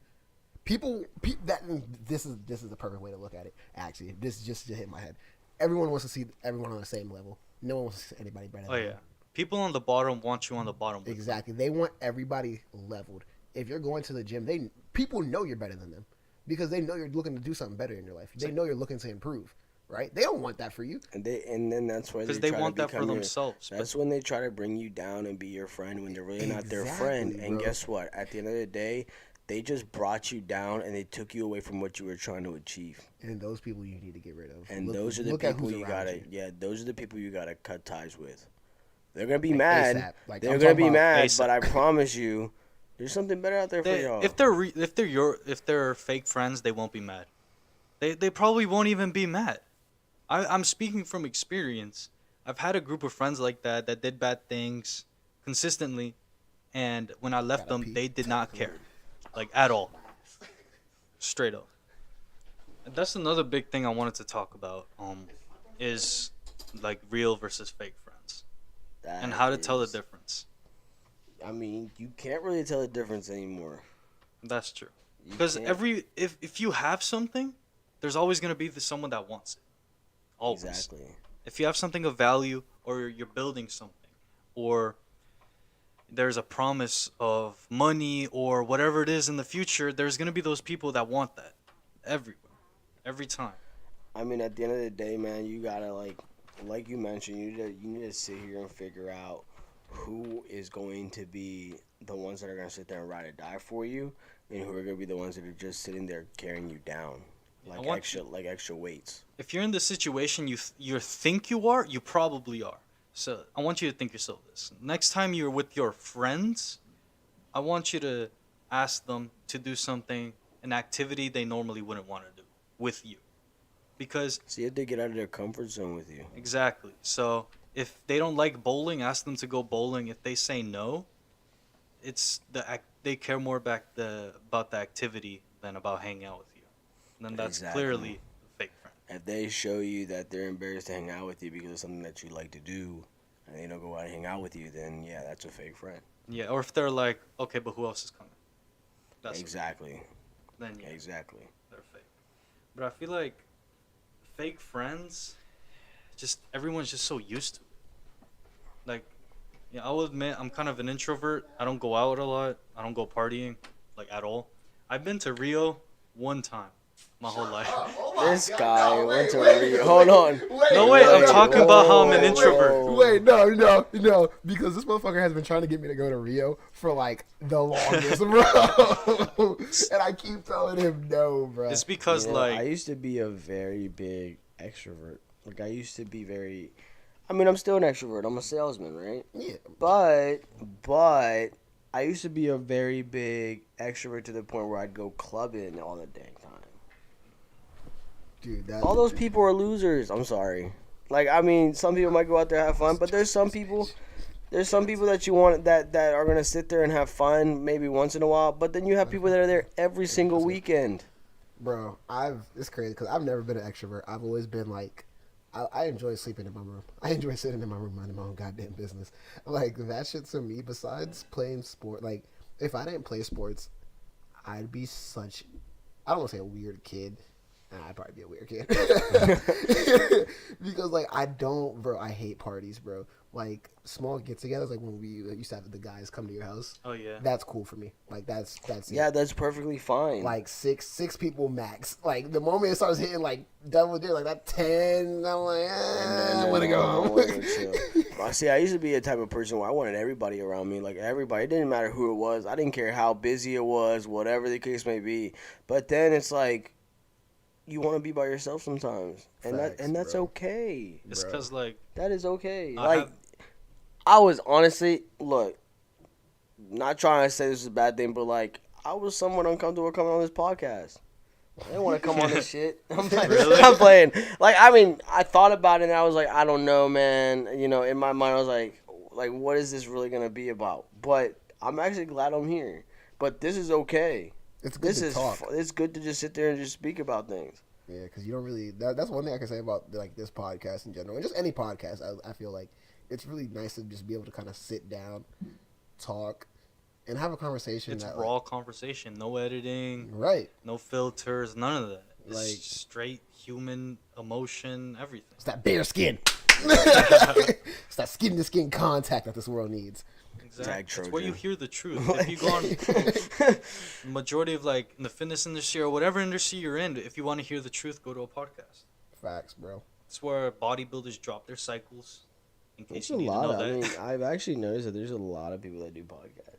This is the perfect way to look at it. Actually, this just hit my head. Everyone wants to see everyone on the same level. No one wants to see anybody better. Oh than yeah. them. People on the bottom want you on the bottom. with them. Exactly. They want everybody leveled. If you're going to the gym, people know you're better than them because they know you're looking to do something better in your life. They know you're looking to improve, right? They don't want that for you. And then that's why Because they want that for themselves. That's when they try to bring you down and be your friend when they're really not their Exactly, friend. And bro. guess what? At the end of the day, they just brought you down and they took you away from what you were trying to achieve. And those people you need to get rid of. And those are the look at people who's you around gotta, you. yeah, those are the people you gotta cut ties with. They're gonna be Like mad. ASAP. Like, They're I'm gonna talking be about mad, ASAP. but I promise you, there's something better out there for y'all. If they're fake friends, they won't be mad. They probably won't even be mad. I'm speaking from experience. I've had a group of friends like that did bad things consistently, and when I left Gotta them, pee. they did not care, like at all. Straight up. And that's another big thing I wanted to talk about. Is like real versus fake friends, and how to tell the difference. I mean, you can't really tell the difference anymore. That's true. You Because can't. if you have something, there's always gonna be someone that wants it. Always. Exactly. If you have something of value, or you're building something, or there's a promise of money or whatever it is in the future, there's gonna be those people that want that everywhere, every time. I mean, at the end of the day, man, you gotta like you mentioned, you need to sit here and figure out who is going to be the ones that are gonna sit there and ride or die for you, and who are gonna be the ones that are just sitting there carrying you down, I want like extra weights. If you're in the situation you think you are, you probably are. So I want you to think yourself this. Next time you're with your friends, I want you to ask them to do something, an activity they normally wouldn't want to do with you. Because See if they get out of their comfort zone with you. exactly. So if they don't like bowling, ask them to go bowling. If they say no, it's they care more about the activity than about hanging out with you. And then that's Exactly. clearly a fake friend. If they show you that they're embarrassed to hang out with you because of something that you like to do, and they don't go out and hang out with you, then yeah, that's a fake friend. Yeah, or if they're like, okay, but who else is coming? That's Exactly. then yeah, Exactly. they're fake. But I feel like fake friends, just everyone's just so used to it. Like, yeah, I will admit I'm kind of an introvert. I don't go out a lot. I don't go partying, like at all. I've been to Rio one time, my whole life. This guy went to Rio. Hold on. No way, I'm talking about how I'm an Whoa. introvert. Wait, no, because this motherfucker has been trying to get me to go to Rio for like the longest, bro. And I keep telling him no, bro. It's because You know, I like used to be a very big extrovert. Like I used to be very. I mean, I'm still an extrovert. I'm a salesman, right? Yeah, But I used to be a very big extrovert to the point where I'd go clubbing all the dang time. dude, All those people are losers. I'm sorry. Like I mean, some people might go out there and have fun, but there's some people that you want that are gonna sit there and have fun maybe once in a while. But then you have people that are there every single weekend. bro. It's crazy because I've never been an extrovert. I've always been like, I enjoy sleeping in my room. I enjoy sitting in my room minding my own goddamn business. Like that shit to me. Besides playing sport, like if I didn't play sports, I'd be such. I don't want to say a weird kid. Nah, I'd probably be a weird kid. Because like I hate parties, bro. Like small get-togethers, like when we used to have the guys come to your house. oh yeah. That's cool for me. Like that's it. Yeah, that's perfectly fine. Like six people max. Like the moment it starts hitting like double digit, like that 10, I'm like, and want to go I home. want to go chill. Well, see, I used to be a type of person where I wanted everybody around me, like everybody. It didn't matter who it was. I didn't care how busy it was, whatever the case may be. But then it's like you want to be by yourself sometimes, and Facts, that's bro. okay. It's Bro. because like That is okay. I Like have- I was honestly not trying to say this is a bad thing, but like I was somewhat uncomfortable coming on this podcast. I didn't want to come on this shit. I'm like, Really? I'm playing. Like, I mean, I thought about it and I was like, I don't know, man. You know, in my mind, I was like, what is this really gonna be about? But I'm actually glad I'm here. But this is okay. It's good This to is talk. it's good to just sit there and just speak about things. Yeah, because you don't really. That's one thing I can say about like this podcast in general, and just any podcast. I feel like it's really nice to just be able to kind of sit down, talk, and have a conversation. it's that, raw conversation, no editing, right. no filters, none of that. It's Like- straight human emotion, everything. It's that bare skin. It's that skin to skin contact that this world needs. Exactly. Tag It's where you Trojan. hear the truth. If you go on majority of like in the fitness industry or whatever industry you're in, if you want to hear the truth, go to a podcast. Facts, bro. It's where bodybuilders drop their cycles. In case There's you a need to lot. know I that. mean, I've actually noticed that there's a lot of people that do podcasts.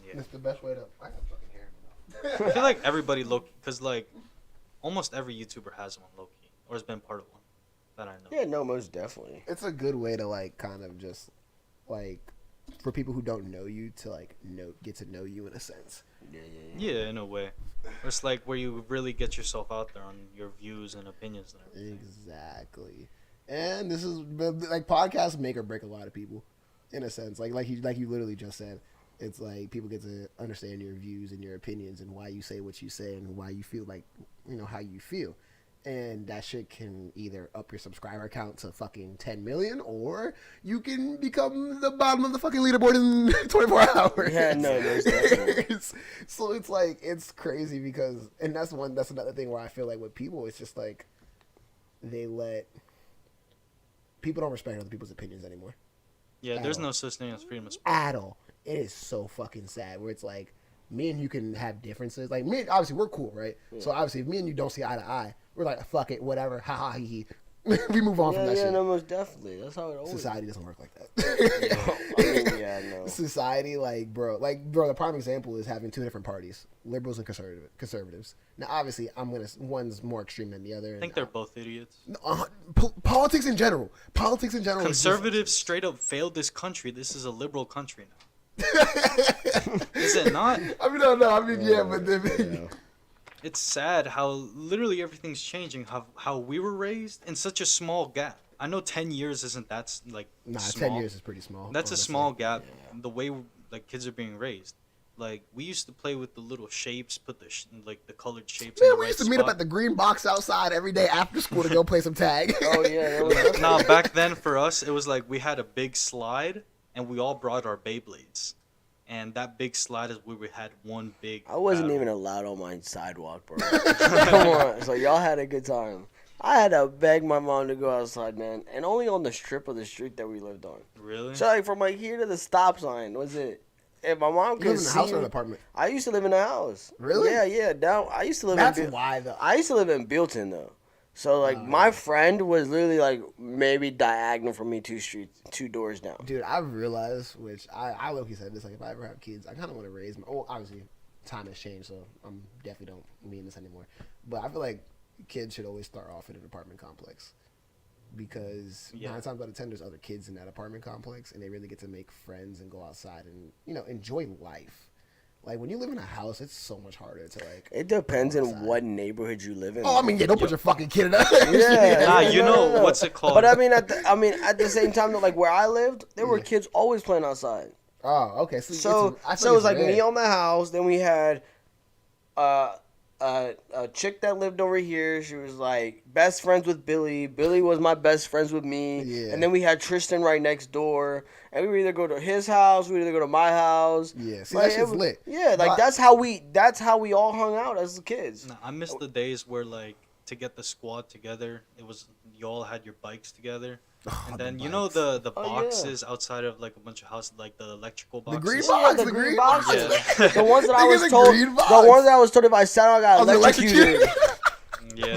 Yeah. It's the best way to. I got fucking hair. I feel like everybody because like almost every YouTuber has one low key or has been part of one that I know. Yeah, no, most definitely. It's a good way to like kind of just like for people who don't know you to like get to know you in a sense. Yeah, in a way. It's like where you really get yourself out there on your views and opinions and everything. Exactly. And this is like podcasts make or break a lot of people, in a sense. Like you literally just said, it's like people get to understand your views and your opinions and why you say what you say and why you feel like how you feel. And that shit can either up your subscriber count to fucking 10 million, or you can become the bottom of the fucking leaderboard in 24 hours. Yeah, no, most definitely. So it's like it's crazy because, and that's another thing where I feel like with people, it's just like people don't respect other people's opinions anymore Yeah, there's no such thing as freedom of speech. at all. It is so fucking sad where it's like me and you can have differences. Like me, obviously we're cool, right? Yeah. So obviously if me and you don't see eye to eye, we're like fuck it, whatever, ha ha he he. We move on from that shit. no, most definitely. That's how it always. Society doesn't work like that. I mean, yeah, no. Society, like bro, the prime example is having two different parties, liberals and conservatives. Now, obviously, one's more extreme than the other. I think they're both idiots. Politics in general. Politics in general. Conservatives straight up failed this country. This is a liberal country now. Is it not? I mean, no. I mean, yeah, but then. Yeah. It's sad how literally everything's changing. How we were raised in such a small gap. I know 10 years isn't that like Nah, small. 10 years is pretty small. That's a honestly. small gap. The way like kids are being raised. Like we used to play with the little shapes, put the the colored shapes. in Man, the we right used to meet up spot. at the green box outside every day after school to go play some tag. Oh yeah. That was Nah, back then for us, it was like we had a big slide, and we all brought our Beyblades. And that big slide is where we had one big. I wasn't battle. even allowed on my sidewalk, bro. Come on. So y'all had a good time. I had to beg my mom to go outside, man, and only on the strip of the street that we lived on. Really? So like from like here to the stop sign was it? If my mom You could live in a see house or an me, apartment? I used to live in a house. Really? Yeah. Down. I used to live That's in. why though. I used to live in Buellton though. So like my friend was literally like maybe diagonal from me 2 doors down. Dude, I've realized, which I low-key said this, like if I ever have kids, I kind of want to raise my. Oh, obviously, time has changed, so I'm definitely don't mean this anymore. But I feel like kids should always start off in an apartment complex because 9 times out of 10 there's other kids in that apartment complex, and they really get to make friends and go outside and enjoy life. Like when you live in a house, it's so much harder to like. It depends go on outside. what neighborhood you live in. Oh, I mean, yeah, don't put your fucking kid in that. Yeah, Nah, yeah, you know what's it called? But I mean, at the same time, though, like where I lived, there were kids always playing outside. Oh, okay. So, So I it feel was like rare. me on the house. Then we had a chick that lived over here. She was like best friends with Billy. Billy was my best friends with me. Yeah. And then we had Tristan right next door. And we would either go to his house, we would either go to my house. Yeah, see, Like, that shit's it was- lit. Yeah, like But- that's how we all hung out as kids. Nah, I miss the days where like to get the squad together, it was you all had your bikes together, and then you know the Oh, yeah. boxes outside of like a bunch of houses, like the electrical The boxes. green Yeah, box, the the green green boxes. box. Yeah. The ones that I Nigga, was the told, green the box. ones that I was told if I sat on, I I got was electrocuted. electrocuted. Yeah,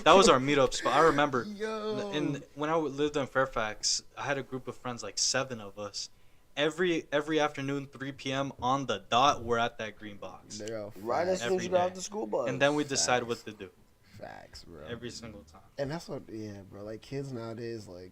that was our meetup spot. I remember. Yo. When I lived in Fairfax, I had a group of friends, like 7 of us. Every afternoon, 3 p.m. on the dot, we're at that green box. Right as soon as you got off the school bus. And then we decide what to do. Facts, bro. Every single time. And that's what, yeah, bro. Like kids nowadays, like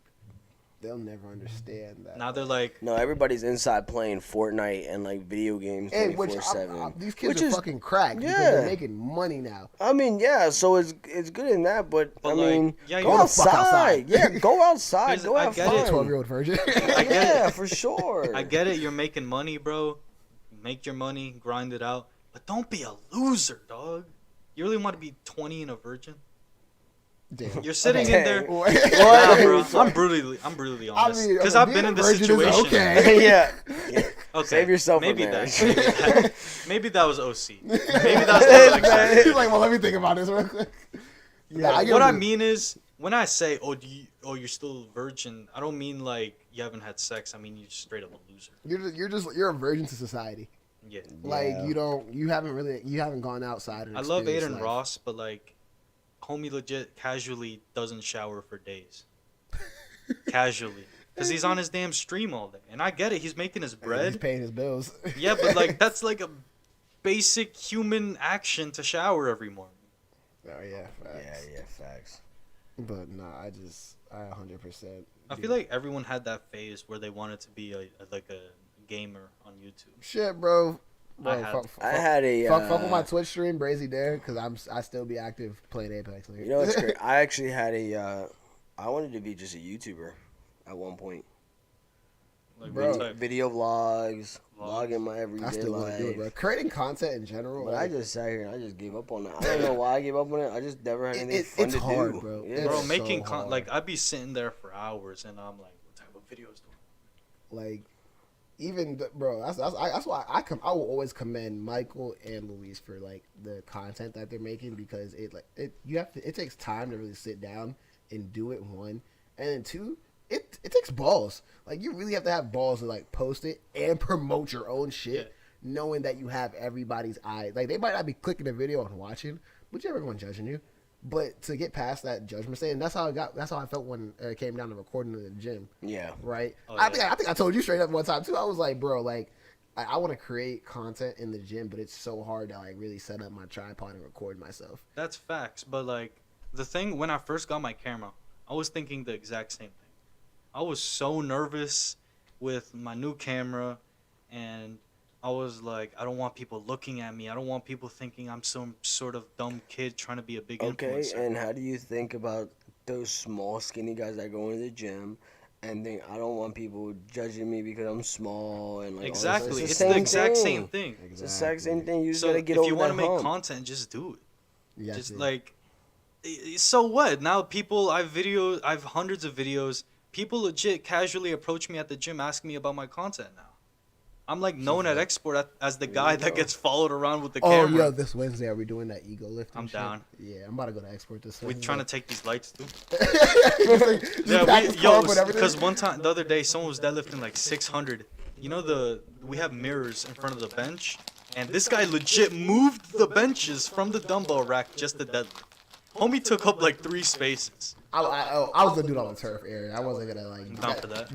they'll never understand that. Now they're like, no, everybody's inside playing Fortnite and like video games 24/7. These kids Which are is- fucking cracked because yeah. they're making money now. I mean, yeah, so it's good in that, but I like, mean, yeah, go you- Fuck outside. outside. Yeah, go outside. Because Go I have get it. fun. 12-year-old virgin. I get Yeah, it. for sure. I get it. You're making money, bro. Make your money, grind it out, but don't be a loser, dog. You really want to be 20 and a virgin? Damn. You're sitting Okay. in there. What? Nah, bro. I'm brutally I honest. mean, Because I've being been a in this virgin is situation. okay. yeah. Okay. Save yourself maybe for that, marriage. maybe that was OC. Maybe that's not He's exactly. like, well, let me think about this real quick. Yeah, I get What I you. mean is, when I say, you're still a virgin, I don't mean like you haven't had sex. I mean you're just straight up a loser. You're a virgin to society. Yeah. Like Yeah. you haven't gone outside. And I love experienced Aiden life. Ross, but like, homie legit casually doesn't shower for days. Casually. Because he's on his damn stream all day. And I get it. He's making his He's bread. paying his bills. Yeah, but like, that's like a basic human action to shower every morning. Oh yeah, facts. Yeah, facts. But nah, I 100%. I feel like everyone had that phase where they wanted to be a gamer on YouTube. Shit, bro. I had- I had a. Fuck with my Twitch stream, Brazy there, because I still be active playing Apex. You know what's great? I actually had a. I wanted to be just a YouTuber at one point. Like, Bro. what type? Video vlogs, Vlogs. vlogging my I everyday still want to do it, bro. life. Creating content in general. But like, I just sat here and I just gave up on that. I don't know why I gave up on it. I just never had anything fun it's to hard, do. bro. Yeah. It's Bro, so making hard. like, I'd be sitting there for hours and I'm like, what type of videos do I like even bro, that's why I will always commend Michael and Luis for like the content that they're making, because it takes time to really sit down and do it, one, and then two, it takes balls. Like you really have to have balls to like post it and promote your own shit, Yeah. knowing that you have everybody's eyes. Like they might not be clicking the video and watching, but you have everyone judging you. But to get past that judgment stage, and that's how I felt when it came down to recording in the gym. Yeah. Right. Oh, I yeah. think I told you straight up one time too. I was like, bro, like I want to create content in the gym, but it's so hard to like really set up my tripod and record myself. That's facts, but like the thing when I first got my camera, I was thinking the exact same thing. I was so nervous with my new camera, and I was like, I don't want people looking at me. I don't want people thinking I'm some sort of dumb kid trying to be a big Okay, influencer. and how do you think about those small, skinny guys that go into the gym and think I don't want people judging me because I'm small and like all this stuff? Exactly, it's same the exact thing. same thing. It's the exact same thing. You just So gotta if get you over want that to make hump. content, just do it. Yeah, Just like, so what? Now I've hundreds of videos. People legit casually approach me at the gym asking me about my content now. I'm like known at Export as the guy that gets followed around with the oh camera. yo, this Wednesday are we doing that ego lift? I'm shit? down. Yeah, I'm about to go to Export this We Wednesday. trying to take these lights too. yeah, Because one time the other day someone was deadlifting like 600. You know we have mirrors in front of the bench, and this guy legit moved the benches from the dumbbell rack just to deadlift. Homie took up like 3 spaces. I was gonna do it on the turf area. I wasn't gonna like. Down for that.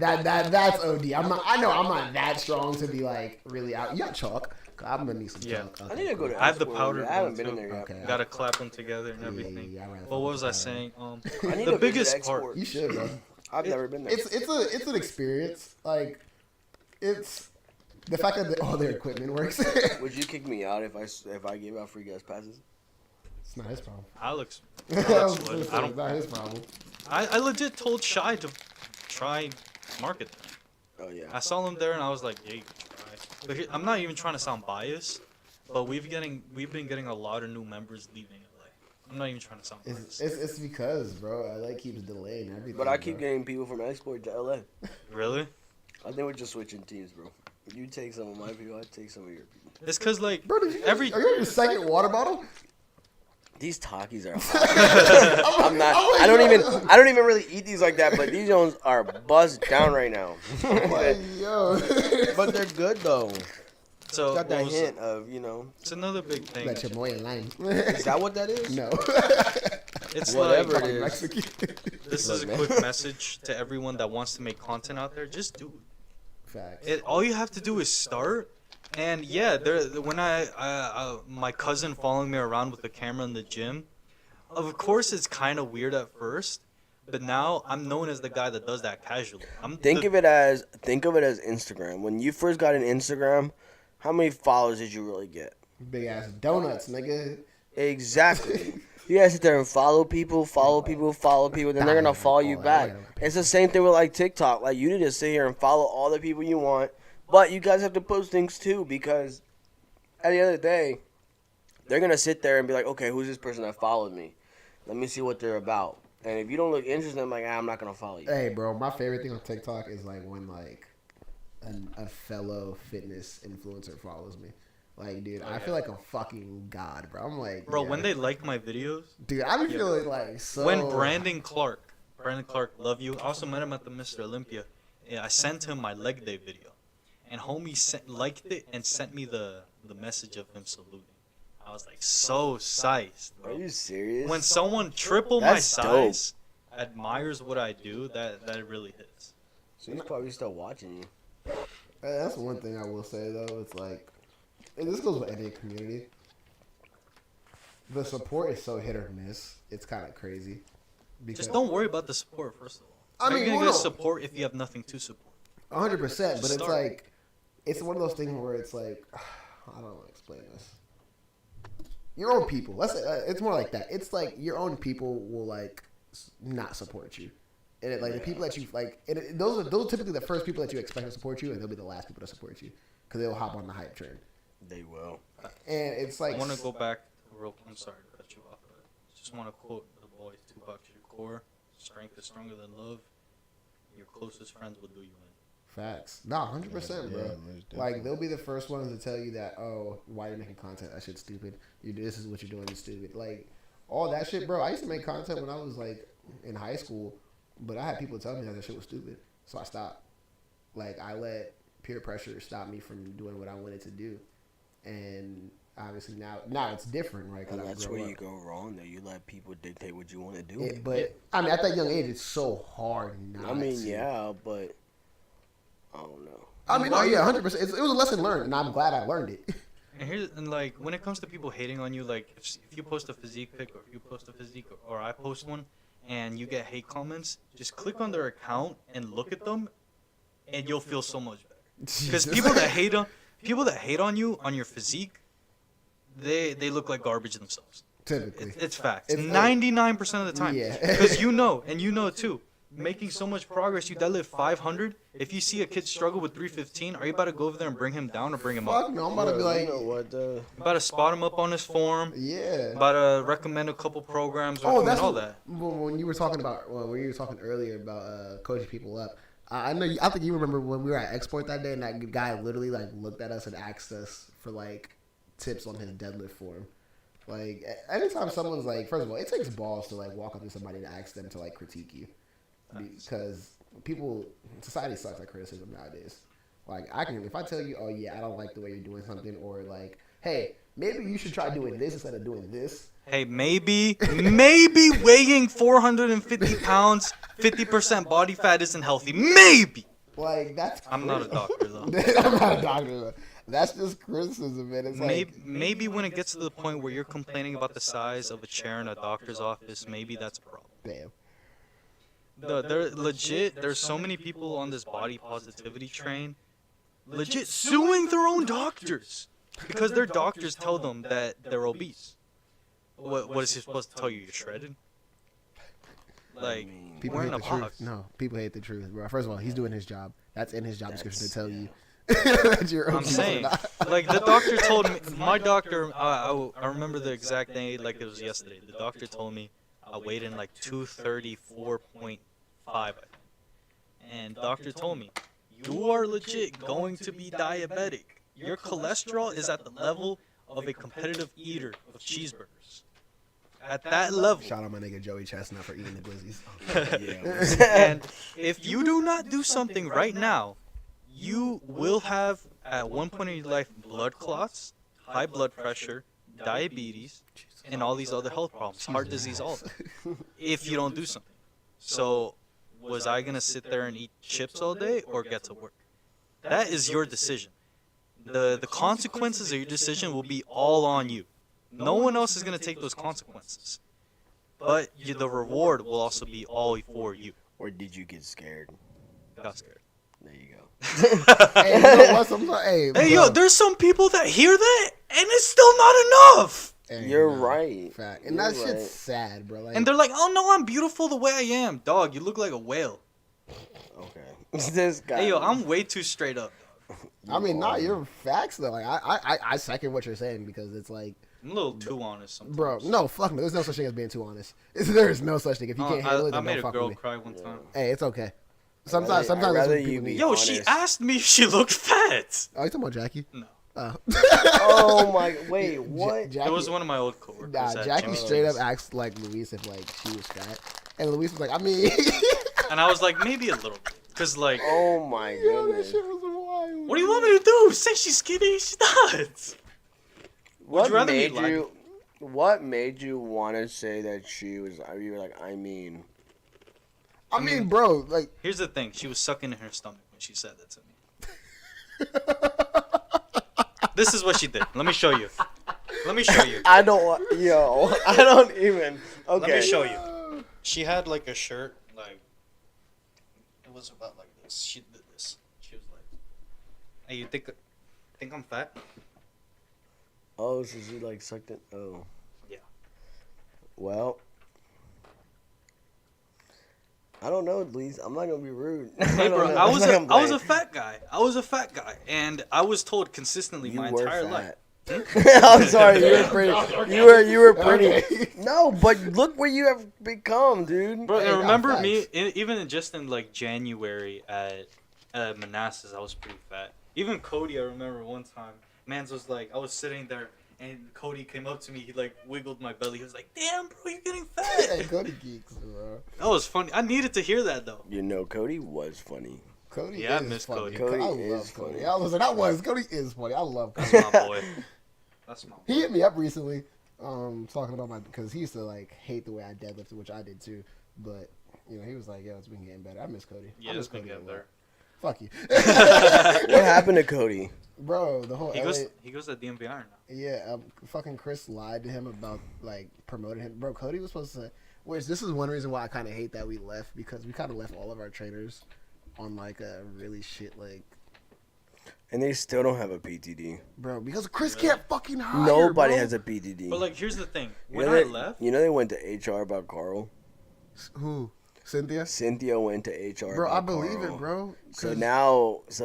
That's OD. I'm not. I know I'm not that strong to be like really out. You got chalk? I'm gonna need some Yeah. chalk. I need to go to I have the Export. powder I haven't one, been in too. there yet. Okay. Gotta clap them together and everything. Yeah, I'd rather Well, what was I focus saying? I need The to visit biggest Export. part. You should, bro. I've never been there. It's an experience. Like, it's the fact that all their equipment works. Would you kick me out if I gave out free guest passes? It's not his problem. Alex. I Alex was would. gonna say, I it's don't. not his problem. I legit told Shy to try market them. Oh yeah. I saw him there and I was like, yeah, you can try. But I'm not even trying to sound biased, but we've been getting a lot of new members leaving LA. I'm not even trying to sound biased. It's because, bro, LA keeps delaying everything. But I keep bro. getting people from Export to LA. Really? I think we're just switching teams, bro. You take some of my people, I take some of your people. It's cause like Bro, did you every are you on your second water bottle? These Takis are hot. I'm not. I don't even really eat these like that. But these ones are buzzed down right now. Like, yo. But they're good though. so Got that what was hint of It's another big thing. That chamoy and lime. Is that what that is? No. It's Whatever like it is. Mexican. this is a Look, quick man. message to everyone that wants to make content out there. Just do it. Facts. All you have to do is start. And yeah, when my cousin following me around with the camera in the gym, of course it's kind of weird at first, but now I'm known as the guy that does that casually. Think of it as Instagram. When you first got an Instagram, how many followers did you really get? Big ass donuts, nigga. Exactly. You guys sit there and follow people, then they're gonna follow you back. It's the same thing with like TikTok. Like you need to sit here and follow all the people you want, but you guys have to post things too because at the end of the day, they're gonna sit there and be like, okay, who's this person that followed me? Let me see what they're about. And if you don't look interested, I'm like, I'm not gonna follow you. Hey, bro, my favorite thing on TikTok is like when like a fellow fitness influencer follows me. Like, dude, I feel like a fucking god, bro. I'm like, Bro, yeah. when they like my videos, Dude, I be feeling like so. when Brandon Clark, love you. I also met him at the Mr. Olympia. Yeah, I sent him my leg day video, and homie liked it and sent me the message of him saluting. I was like so psyched, Are bro. you serious? When someone triple That's my size admires what I do, that really hits. So he's probably still watching you. That's one thing I will say though. It's like, and this goes with any community. The support is so hit or miss. It's kind of crazy. Just don't worry about the support, first of all. I mean, you're gonna well, get no. support if you have nothing to support. 100%. But it's Start. like, it's one of those things where it's like, I don't want to explain this. Your own people. It's more like that. It's like your own people will like not support you, and like the people that you like, those are typically the first people that you expect to support you, and they'll be the last people to support you because they'll hop on the hype train. They will. And it's like, I want to go back to real. I'm sorry to cut you off, but I just want to quote the boy Tupac Shakur: "Strength is stronger than love. Your closest friends will do you in." facts. Nah, 100%, bro. Yeah, most Like they'll be the first ones to tell you that, oh, why are you making content? That shit's stupid. This is what you're doing is stupid. Like all that shit, bro. I used to make content when I was like in high school, but I had people tell me that shit was stupid, so I stopped. Like I let peer pressure stop me from doing what I wanted to do, and obviously now it's different, right? And I that's grew where up. you go wrong. That you let people dictate what you want to do. But I mean, at that young age, it's so hard. Not I mean, to. yeah, but I don't know. I mean, no, yeah, 100%. It was a lesson learned, and I'm glad I learned it. And like when it comes to people hating on you, like if you post a physique pic or if you post a physique or I post one, and you get hate comments, just click on their account and look at them, and you'll feel so much better. Because people that hate on you on your physique, they look like garbage themselves. Typically, It's facts. It's 99% of the time. Yeah. Because you know too. Making so much progress, you deadlift 500. If you see a kid struggle with 315, are you about to go over there and bring him down or bring him fuck up? no, I'm about to be like, you know what? You about to spot him up on his form. yeah. About to recommend a couple programs. Oh, Recommend that's all what, that. when you were talking about when you were talking earlier about coaching people up. I know. I think you remember when we were at Export that day, and that guy literally like looked at us and asked us for like tips on his deadlift form. Like anytime someone's like, first of all, it takes balls to like walk up to somebody and ask them to like critique you, because society sucks at criticism nowadays. Like if I tell you, oh yeah, I don't like the way you're doing something, or like, hey, maybe you should try doing this instead of doing this. Hey, maybe weighing 450 pounds, 50% body fat isn't healthy. Maybe. Like that's. I'm not a doctor though. I'm not a doctor though. That's just criticism, man. It's Maybe when it gets to the point where you're complaining about the size of a chair in a doctor's office, maybe that's a problem. damn. They're legit. There's so many people on this body positivity train, legit suing their own doctors because their doctors tell them that they're obese. What is he supposed to tell you? You're shredded. Like People we're hate in the a truth. box. No, people hate the truth, bro. First of all, he's doing his job. That's in his job description to tell you Yeah. that you're I'm obese or saying, not. like the doctor told me. My doctor, I remember the exact day like it was yesterday. The doctor told me I weighed in like 234.5, and doctor told me you are legit going to be diabetic. Your cholesterol is at the level of a competitive eater of cheeseburgers. At that level. Shout out my nigga Joey Chestnut for eating the glizzies. And if you do not do something right now, you will have, at one point in your life, blood clots, high blood pressure, diabetes, and all these other health problems, heart disease, all of it, if you don't do something. So was I going to sit there and eat chips all day or get to work? That is your decision. The consequences of your decision will be all on you. No one else is going to take those consequences. But the reward will also be all for you. Or did you get scared? Got scared. There you go. Hey, you know what? Hey, yo, there's some people that hear that, and it's still not enough. Hey, You're right. Fact. And You're that shit's right. sad, bro. Like, And they're like, oh, no, I'm beautiful the way I am. Dog, you look like a whale. Okay. This guy. Hey, yo, I'm way too straight up. I mean, not your facts though. Like, I second what you're saying because it's like, I'm a little too honest sometimes. bro, no, fuck me. There's no such thing as being too honest. There is no such thing. If you can't handle it, I then made don't a fuck girl with me. cry one time. Hey, it's okay. I'd Sometimes that's rather what you people be need. Yo, honest. she asked me if she looked fat. Oh, you talking about Jackie? No. Oh. Oh my. Wait. What? Jackie, It was one of my old coworkers. Nah, at Jackie Jim's. straight up asked like Luis if like she was fat, and Luis was like, I mean, And I was like, maybe a little bit. Because, like, Oh my yo, that goodness. shit was wild. what do you want me to do? Say she's skinny? She's not. What you rather me made lie? you? What made you want to say that she was? You were like, I mean. I mean, bro, like, Here's the thing. She was sucking in her stomach when she said that to me. This is what she did. Let me show you. Let me show you. I don't want. Yo, I don't even. Okay. Let me show you. She had, like, a shirt, like, it was about like this. She did this. She was like, hey, you think I'm fat? Oh, so she like sucked it. Oh. Yeah. Well. I don't know, Luis. I'm not gonna be rude. Hey, bro, I was a fat guy. I was a fat guy, and I was told consistently You my were entire life. fat. I'm sorry, you were pretty. You were pretty. No, but look where you have become, dude. Bro, Hey, and nah, remember facts. me, even just in like January at Manassas, I was pretty fat. Even Cody, I remember one time, Mans was like, I was sitting there, and Cody came up to me, he like wiggled my belly, he was like, damn, bro, you're getting hey, fat. Cody geeks, bro. That was funny. I needed to hear that, though. You know, Cody was funny. Cody Yeah, I is miss funny. Cody. Cody I love is Cody. funny. I was like, Cody is funny. I love Cody. That's my boy. That's my boy. He hit me up recently, talking about because he used to like hate the way I deadlifted, which I did too. But you know, he was like, "Yo, it's been getting better." I miss Cody. Yeah, I miss it's been Cody a getting lot. better. Fuck you, What happened to Cody? bro. The whole He LA, goes to DMVR now. yeah, fucking Chris lied to him about like promoting him, bro. Cody was supposed to. Which this is one reason why I kind of hate that we left because we kind of left all of our trainers on like a really shit like. And they still don't have a PTD. Bro, because Chris can't fucking hire. Nobody bro. has a PTD. But like, here's the thing. You When know I they, left, you know they went to HR about Carl. Who? Cynthia. Cynthia went to HR. Bro, I about believe Carl. it, bro. So 'Cause-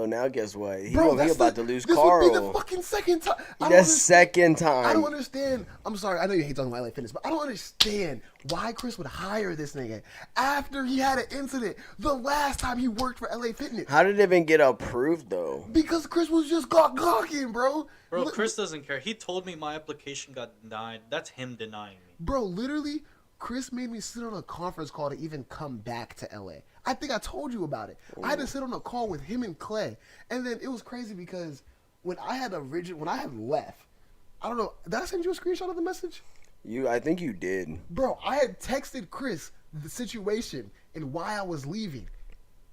now, guess what? He bro, he about to lose this Carl. would be the fucking second time. The second time. I don't understand. I'm sorry. I know you hate talking about LA Fitness, but I don't understand why Chris would hire this nigga after he had an incident the last time he worked for LA Fitness. How did it even get approved though? Because Chris was just gawking, bro. bro, Li- Chris doesn't care. He told me my application got denied. That's him denying me. Bro, literally, Chris made me sit on a conference call to even come back to LA. I think I told you about it. I had to sit on a call with him and Clay. And then it was crazy because when I had left, I don't know, did I send you a screenshot of the message? I think you did. Bro, I had texted Chris the situation and why I was leaving.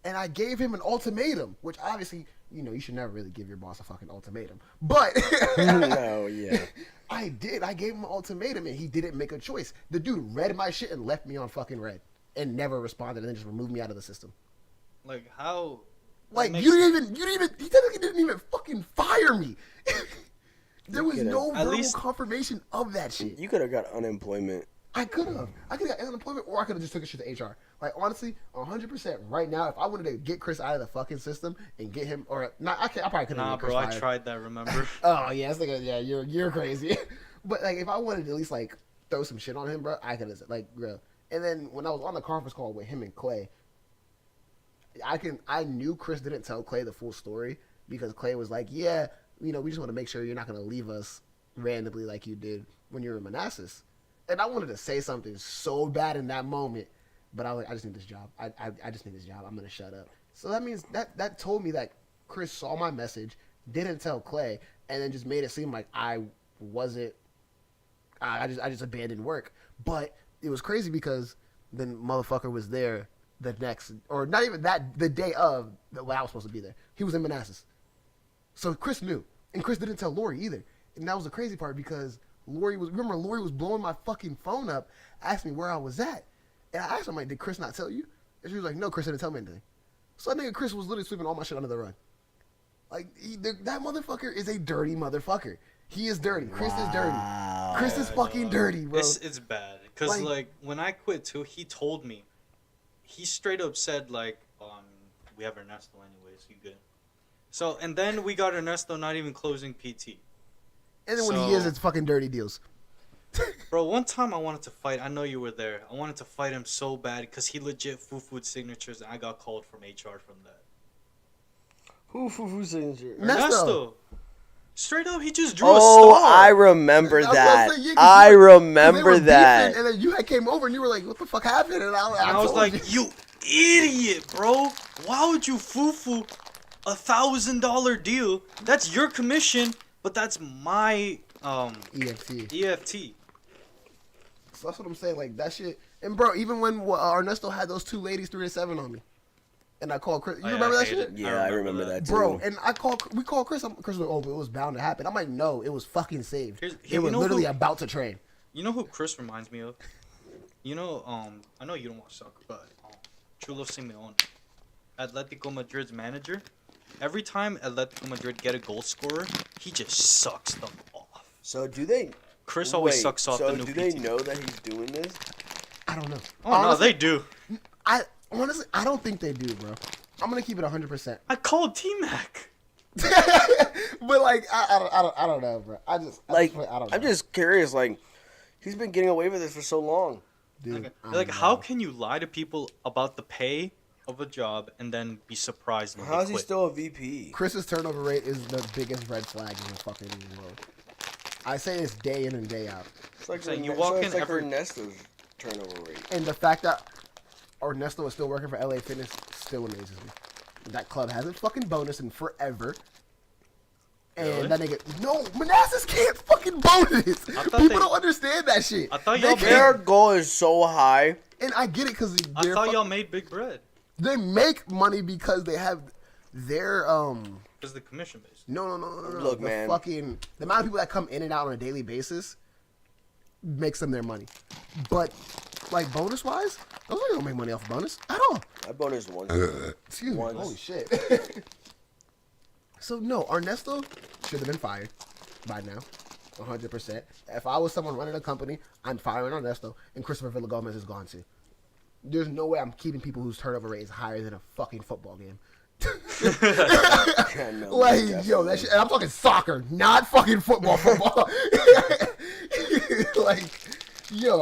And I gave him an ultimatum, which obviously, you know, you should never really give your boss a fucking ultimatum. But No, yeah. I did. I gave him an ultimatum and he didn't make a choice. The dude read my shit and left me on fucking red and never responded and then just removed me out of the system. Like, how? Like, makes- he technically didn't even fucking fire me. There was could've- no At verbal least- confirmation of that shit. You could have got unemployment. I could have got unemployment, or I could have just took a shit to HR. Like, honestly, 100% right now, if I wanted to get Chris out of the fucking system and get him, or not, I probably couldn't. Nah, get Chris bro, I fired. tried that. Remember? Oh yeah, it's like yeah, you're crazy. But like, if I wanted to at least like throw some shit on him, bro, I could have like, bro. And then when I was on the conference call with him and Clay, I knew Chris didn't tell Clay the full story because Clay was like, yeah, you know, we just want to make sure you're not gonna leave us randomly like you did when you were in Manassas. And I wanted to say something so bad in that moment, but I was like, I just need this job. I just need this job. I'm gonna shut up. So that means that told me that Chris saw my message, didn't tell Clay, and then just made it seem like I wasn't I just abandoned work. But it was crazy because the motherfucker was there the next, or not even that, the day of when I was supposed to be there. He was in Manassas. So Chris knew. And Chris didn't tell Lori either. And that was the crazy part because Lori was blowing my fucking phone up, asking me where I was at. And I asked her, I'm like, did Chris not tell you? And she was like, no, Chris didn't tell me anything. So I think Chris was literally sweeping all my shit under the rug. Like, that motherfucker is a dirty motherfucker. He is dirty. Chris is dirty. Chris is fucking dirty, bro. It's bad. Because, like, when I quit, too, he told me. He straight up said, like, we have Ernesto anyways. You good? So, and then we got Ernesto not even closing PT. And then when he is, it's fucking dirty deals. Bro, one time I wanted to fight. I know you were there. I wanted to fight him so bad because he legit foo-fooed signatures, and I got called from HR from that. Who foo-fooed signature? Ernesto. Straight up, he just drew a Oh, star. I remember that. Say, yeah, I remember that. Beefing, and then you came over and you were like, what the fuck happened? And I was like, you idiot, bro. Why would you foo-foo $1,000 deal? That's your commission, but that's my EFT. So that's what I'm saying. Like, that shit. And, bro, even when Ernesto had those two ladies 3 to 7 on me, and I called Chris. You remember that shit? Yeah, I remember that too. Bro, and we called Chris. Chris was like, oh, it was bound to happen. I'm like, no, it was fucking saved. They were literally about to train. You know who Chris reminds me of? You know, I know you don't watch soccer, but Chulo Simeone, Atletico Madrid's manager. Every time Atletico Madrid get a goal scorer, he just sucks them off. So do they? Chris always sucks off the new So do PT. they know that he's doing this? I don't know. Oh, honestly, no, they do. Honestly, I don't think they do, bro. I'm gonna keep it 100%. I called T-Mac. But like, I don't know, bro. I don't know. I'm just curious. Like, he's been getting away with this for so long, dude. Okay. Like, how can you lie to people about the pay of a job and then be surprised when how is they he quit? still a VP? Chris's turnover rate is the biggest red flag in the fucking world. I say this day in and day out. It's like you walk in every Ernesto's turnover rate. And the fact that Ernesto is still working for LA Fitness still amazes me. That club hasn't fucking bonus in forever. And Really? that nigga, no, Manassas can't fucking bonus. People don't understand that shit. I thought y'all Their goal is so high. And I get it because I thought y'all made big bread. They make money because they have their Because the commission based. No. Look, man. The amount of people that come in and out on a daily basis makes them their money. But like bonus wise, those niggas don't make money off bonus at all. I bonused once. Excuse me. Once. Holy shit. So no, Ernesto should have been fired by now. 100%. If I was someone running a company, I'm firing Ernesto, and Christopher Villagomez is gone too. There's no way I'm keeping people whose turnover rate is higher than a fucking football game. Yeah, no, Like, yo, that shit, and I'm talking soccer, not fucking football. Like, yo,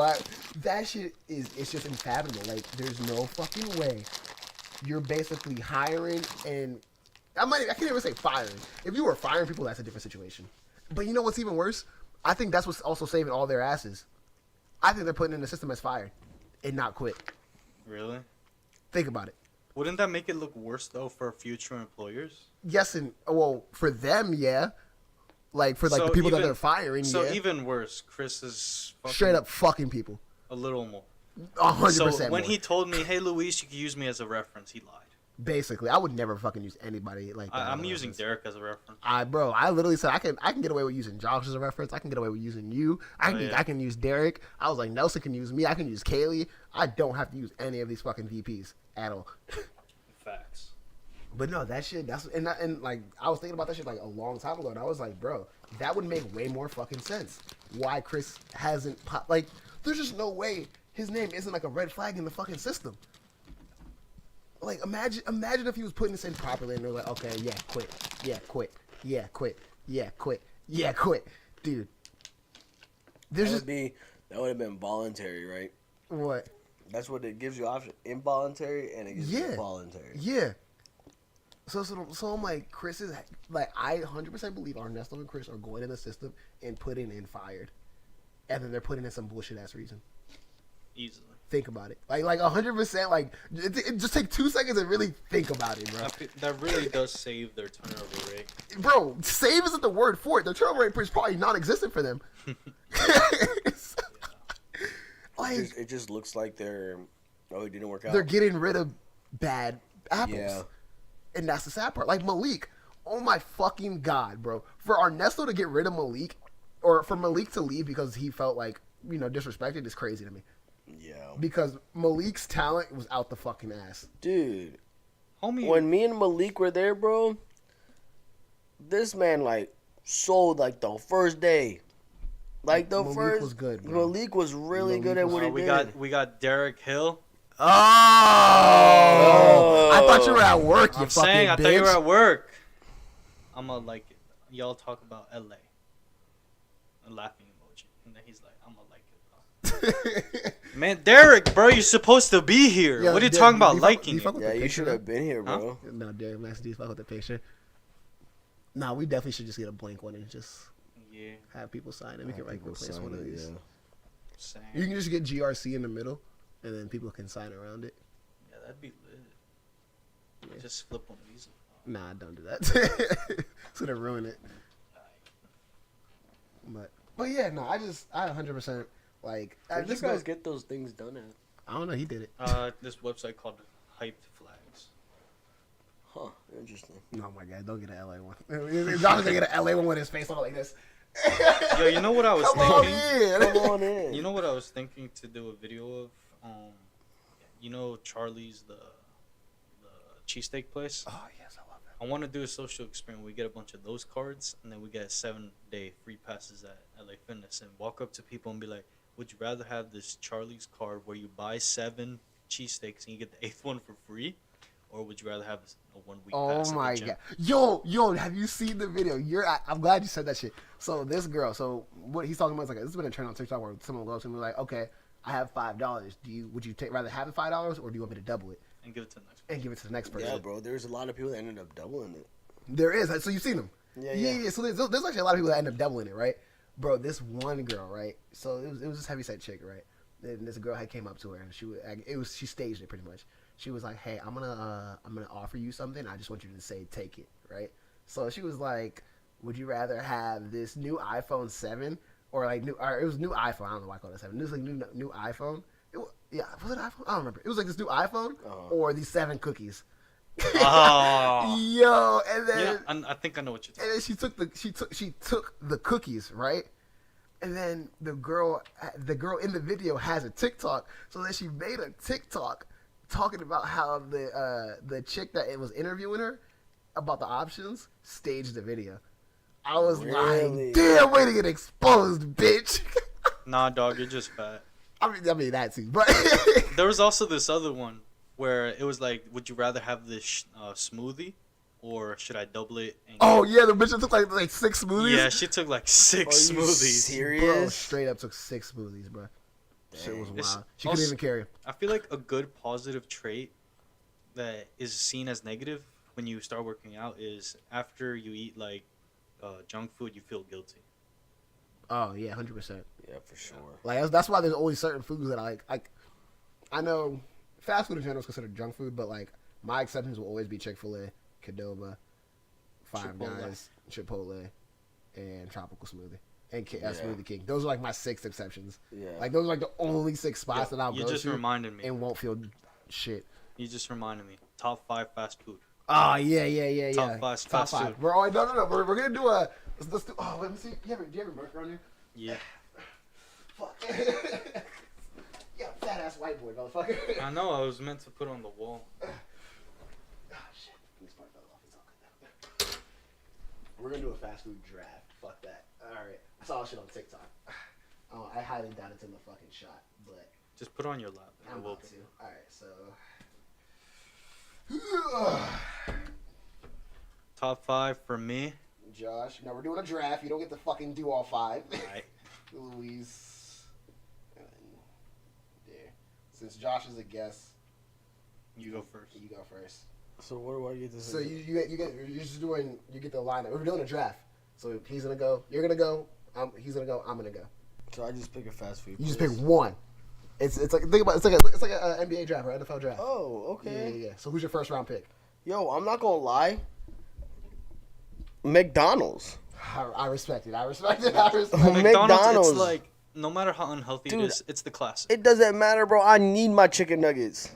that shit it's just unfathomable. Like, there's no fucking way you're basically hiring and I can't even say firing. If you were firing people, that's a different situation. But you know what's even worse? I think that's what's also saving all their asses. I think they're putting in the system as fired and not quit. Really? Think about it. Wouldn't that make it look worse though for future employers? Yes, and well, for them, yeah. Like for the people that they're firing, so yeah. even worse, Chris is Straight up fucking people. a little more. 100%. So when more. he told me, "Hey, Luis, you can use me as a reference," he lied. Basically, I would never fucking use anybody like that. I'm using Derek as a reference. I literally said I can get away with using Josh as a reference. I can get away with using you. I can use Derek. I was like, Nelson can use me. I can use Kaylee. I don't have to use any of these fucking VPs at all. Facts. But no, that shit. And like I was thinking about that shit like a long time ago, and I was like, bro, that would make way more fucking sense. Why Chris hasn't like? There's just no way his name isn't like a red flag in the fucking system. Like imagine if he was putting this in properly and they're like, okay, yeah, quit, dude. That would have been voluntary, right? What? That's what it gives you option: involuntary and it gives you voluntary. Yeah. So I'm like, Chris is like, I 100% believe Ernesto and Chris are going in the system and putting in fired, and then they're putting in some bullshit ass reason. Easily. Think about it, like 100%. Like, it just take 2 seconds and really think about it, bro. That really does save their turnover rate. bro, save isn't the word for it. The turnover rate is probably non-existent for them. Like, it just looks like they're. Oh, it didn't work out. they're getting rid of bad apples. Yeah. And that's the sad part. Like Malik, oh my fucking god, bro. For Ernesto to get rid of Malik, or for Malik to leave because he felt like, disrespected is crazy to me. Yeah. Because Malik's talent was out the fucking ass. Dude. Homie. When me and Malik were there, bro, this man, sold, the first day. Malik was good, bro. Malik was really good at what he did. We got Derek Hill. Oh! I thought you were at work, you I'm fucking saying, I bitch. thought you were at work. I'm gonna like it. Y'all talk about LA. A laughing emoji. And then he's like, I'm gonna like it. Man, Derek, bro, you're supposed to be here. Yeah, what are you Derek, talking do about you fuck- liking do you fuck it? with Yeah, the you picture, should have been here, bro. No, Derek Max, do you fuck with the picture? Nah, we definitely should just get a blank one and just Yeah, have people sign it. We can replace Sign one of it, these. yeah. same. You can just get GRC in the middle, and then people can sign around it. Yeah, that'd be lit. Yeah. Just flip on these. Nah, don't do that. It's gonna ruin it. But yeah, no, I 100% like. Where'd you guys get those things done at? I don't know. He did it. This website called Hyped Flags. Huh, interesting. Oh my god, don't get an LA one. John's gonna get an LA one with his face all like this. Yo, you know what I was Come on thinking? in. Come on in. You know what I was thinking to do a video of? Charlie's the cheesesteak place. Oh yes, I love that. I want to do a social experiment. We get a bunch of those cards, and then we get 7-day free passes at LA Fitness, and walk up to people and be like, "Would you rather have this Charlie's card where you buy 7 cheesesteaks and you get the 8th one for free, or would you rather have a 1-week pass?" Oh at my the gym?" god, yo, have you seen the video? I'm glad you said that shit. So this girl, what he's talking about is this has been a trend on TikTok where someone goes and be like, "Okay, I have $5. Would you rather have the $5 or do you want me to double it And give it to the next person. and give it to the next person?" Yeah, bro. There's a lot of people that ended up doubling it. There is. So you've seen them. Yeah. So there's actually a lot of people that end up doubling it, right? Bro, this one girl, right? So it was this heavyset chick, right? And this girl had came up to her and she staged it pretty much. She was like, "Hey, I'm gonna offer you something. I just want you to say take it, right?" So she was like, "Would you rather have this new iPhone 7 or it was new iPhone? I don't know why I called it 7. It was like new iPhone. Was it iPhone? I don't remember. It was like this new iPhone or these 7 cookies." Oh. Yo, and then I think I know what you're talking and then she took the cookies, right? And then the girl in the video has a TikTok, so then she made a TikTok talking about how the chick that it was interviewing her about the options staged the video. I was Really? like, damn, way to get exposed, bitch. Nah, dog, you're just fat. I mean that too, but There was also this other one where it was like, would you rather have this smoothie, or should I double it? And oh yeah, the bitch that took like 6 smoothies. yeah, she took like 6 Are you smoothies. serious? Bro, straight up took 6 smoothies, bro. Shit was It's wild. She also- couldn't even carry. I feel like a good positive trait that is seen as negative when you start working out is after you eat junk food, you feel guilty. Oh yeah, 100%. Yeah, for sure. Like that's why there's always certain foods that I like. I know fast food in general is considered junk food, but like my exceptions will always be Chick-fil-A, Qdoba, Five Guys, Chipotle, and Tropical Smoothie and Smoothie King. Those are like my 6 exceptions. Yeah. Like those are like the only 6 spots that I'll You go just to reminded me. and won't feel shit. You just reminded me. Top 5 fast food. Oh yeah. Top 5 fast food. We're always no. We're gonna do a. Let's do. Oh, let me see. Do you have a marker on here? Yeah. Fuck. Yeah, fat ass white boy, motherfucker. I know. I was meant to put on the wall. Oh shit. This part fell off. It's all good now. We're gonna do a fast food draft. Fuck that. Alright. I saw that shit on TikTok. Oh, I highly doubt it's in the fucking shot, but Just put it on your lap. I'm It will about be. to. Alright, so Top 5 for me. Josh. Now we're doing a draft. You don't get to fucking do all 5. Alright. Louise. And there. Since Josh is a guest, You go first. you go first. So what do I get to say? So you're get the lineup. We're doing a draft. So he's gonna go. You're gonna go. He's gonna go. I'm gonna go. So I just pick a fast food. You just place? pick one. It's like think about it's like a NBA draft or NFL draft. Oh, okay. Yeah. So who's your first round pick? Yo, I'm not gonna lie. McDonald's. I respect it. I respect it. I respect it. McDonald's. It's like no matter how unhealthy Dude, it is, it's the classic. It doesn't matter, bro. I need my chicken nuggets.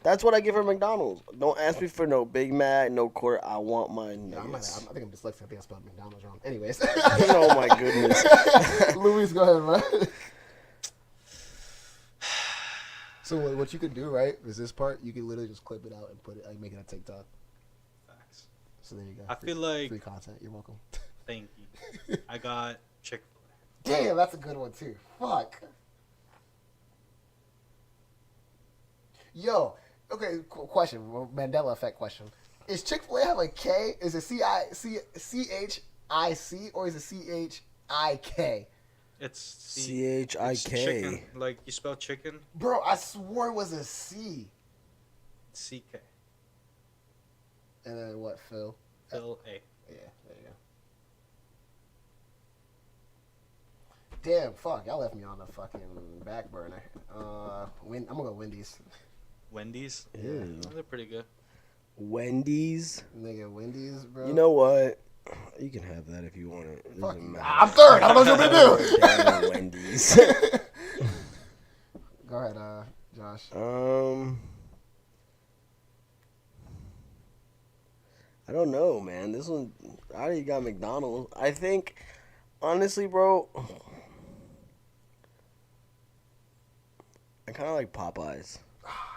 That's what I get from McDonald's. Don't ask me for no Big Mac, no quarter. I want my nuggets. I think I'm dyslexic. I think I spelled McDonald's wrong. Anyways. Oh my goodness. Luis, go ahead, man. So what you could do, right, is this part, you could literally just clip it out and put it, like, make it a TikTok. Facts. So there you go. I feel like free content. You're welcome. Thank you. I got Chick-fil-A. Damn, that's a good one too. Fuck. Yo, okay, question, Mandela effect question. Is Chick-fil-A have a K? Is it C-H-I-C or is it C-H-I-K? It's C-H-I-K. It's chicken. Like you spell chicken? Bro, I swore it was a C. C-K. And then what, Phil? Phil-A. Yeah, there you go. Damn, fuck, y'all left me on the fucking back burner. I'm gonna go Wendy's. Wendy's? Yeah. They're pretty good. Wendy's. Nigga, Wendy's, bro. You know what? You can have that if you want it. It Fuck doesn't you. matter. I'm third. I don't know what to do. Damn Wendy's. Go ahead, Josh. I don't know, man. This one, I already got McDonald's. I think, honestly, bro, I kind of like Popeyes.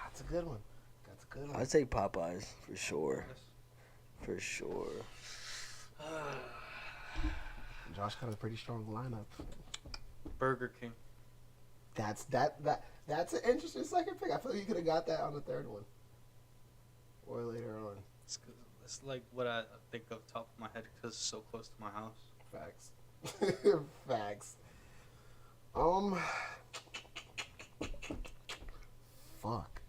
That's a good one. That's a good one. I'd say Popeyes for sure. For sure. Josh got a pretty strong lineup. Burger King. That's an interesting second pick. I feel like you could have got that on the third one. Or later on. It's like what I think of top of my head because it's so close to my house. Facts. Facts. Fuck.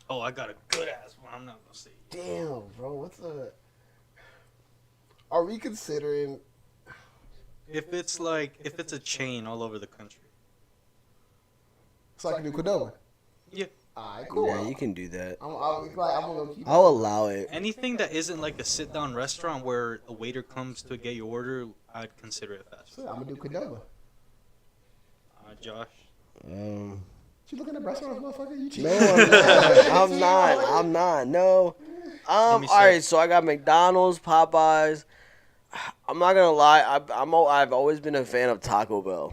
Oh, I got a good ass one. I'm not gonna say. Damn, bro. What's a... Are we considering... If it's a chain all over the country. So I can do Qdoba? Yeah. Alright, cool. Yeah, you can do that. I'm gonna keep I'll allow it. Anything that isn't like a sit-down restaurant where a waiter comes to get your order, I'd consider it fast food. I'm gonna do Qdoba. Josh. You looking at restaurants, motherfucker? You cheating? No, I'm not. No. All right. So I got McDonald's, Popeyes. I'm not gonna lie. I've always been a fan of Taco Bell.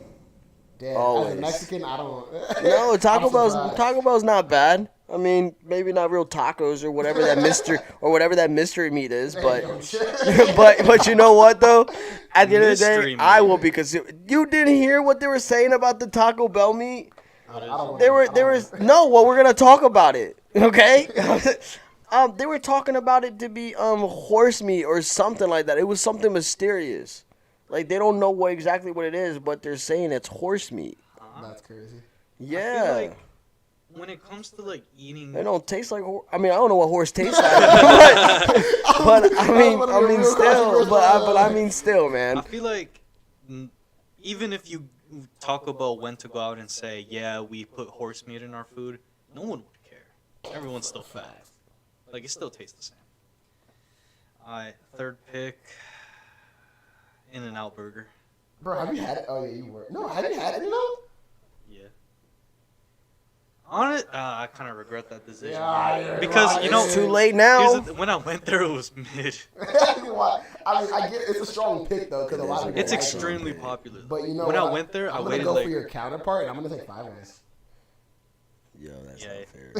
Damn, always. as a Mexican, I don't. No, Taco surprised. Bell's not bad. I mean, maybe not real tacos or whatever that mystery meat is, but but you know what though? At the end of the day, Mystery I meat. will because you didn't hear what they were saying about the Taco Bell meat. Well, we're gonna talk about it, okay? They were talking about it to be horse meat or something like that. It was something mysterious. Like they don't know exactly what it is, but they're saying it's horse meat. That's crazy. Yeah. I feel like when it comes to like eating, It don't taste like horse. I mean, I don't know what horse tastes like, but I mean, still, man. I feel like even if you Taco Bell went to go out and say, yeah, we put horse meat in our food, no one would care. Everyone's still fat. Like, it still tastes the same. Alright, third pick, In-N-Out Burger. Bro, have you had it? Oh yeah, you were. No, have you had it? No. Yeah. On it, I kind of regret that decision. Yeah, because, you know, It's too late now. when I went there, it was mid. Why? I mean, I get it's a strong pick though, because a lot of people It's like it. extremely popular. But you know, when what? I went there, I I'm waited gonna go like. for your counterpart, and I'm gonna take 5 Eyes. Yo, that's Yeah. not fair.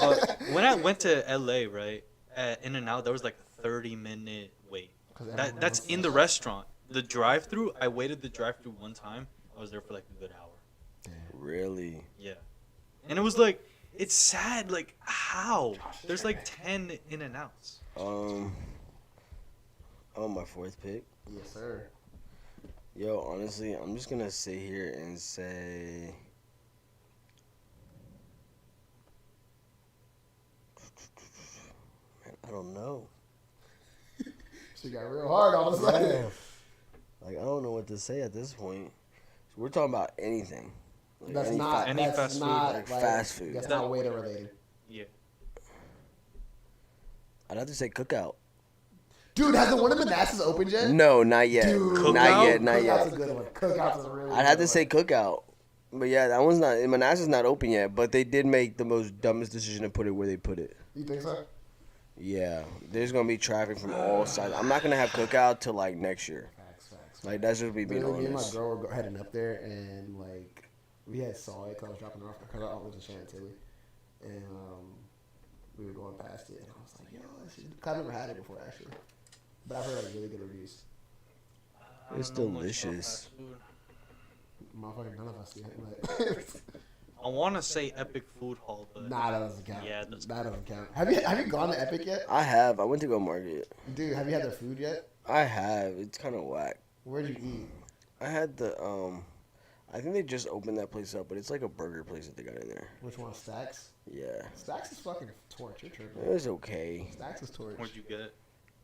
But when I went to LA, right, at In-N-Out, there was like a 30-minute wait. That's in the restaurant. The drive-through, I waited the drive-through one time. I was there for like a good hour. Really? Yeah. And it was like, it's sad. Like, how? There's like 10 In-N-Outs. On my fourth pick. Yes, sir. Yo, honestly, I'm just gonna sit here and say. Man, I don't know. She got real hard all of a sudden. Like, I don't know what to say at this point. We're talking about anything. Like, That's any not. any That's fast food, not like like, fast food. That's not waiter related. Yeah. I'd have to say Cookout. Dude, has the one in Manassas opened yet? No, not yet. Dude, Not yet. Cookout's a good one. Cookout's a really I'd have good to say Cookout. But yeah, that one's not. Manassas not open yet. But they did make the most dumbest decision to put it where they put it. You think so? Yeah, there's gonna be traffic from all sides. I'm not gonna have Cookout till like next year. Facts. Like that's just me being Literally, me and my honest. girl were heading up there, and like we had saw it because I was dropping her off because I was in Chantilly, and we were going past it, and I was like, "Yo, I've never had it before actually, but I've heard like really good reviews." It's delicious. Motherfucker, none of us did, but I want to say Epic Food Hall, but nah, that doesn't count. Yeah, it doesn't that doesn't count. Have you gone to Epic yet? I have. I went to go market. Dude, have you had their food yet? I have. It's kind of whack. Where'd you eat? I had the I think they just opened that place up, but it's like a burger place that they got in there. Which one? Stacks? Yeah. Stacks is fucking torch. You're It tripping. was okay. Stacks is torch. what'd you get?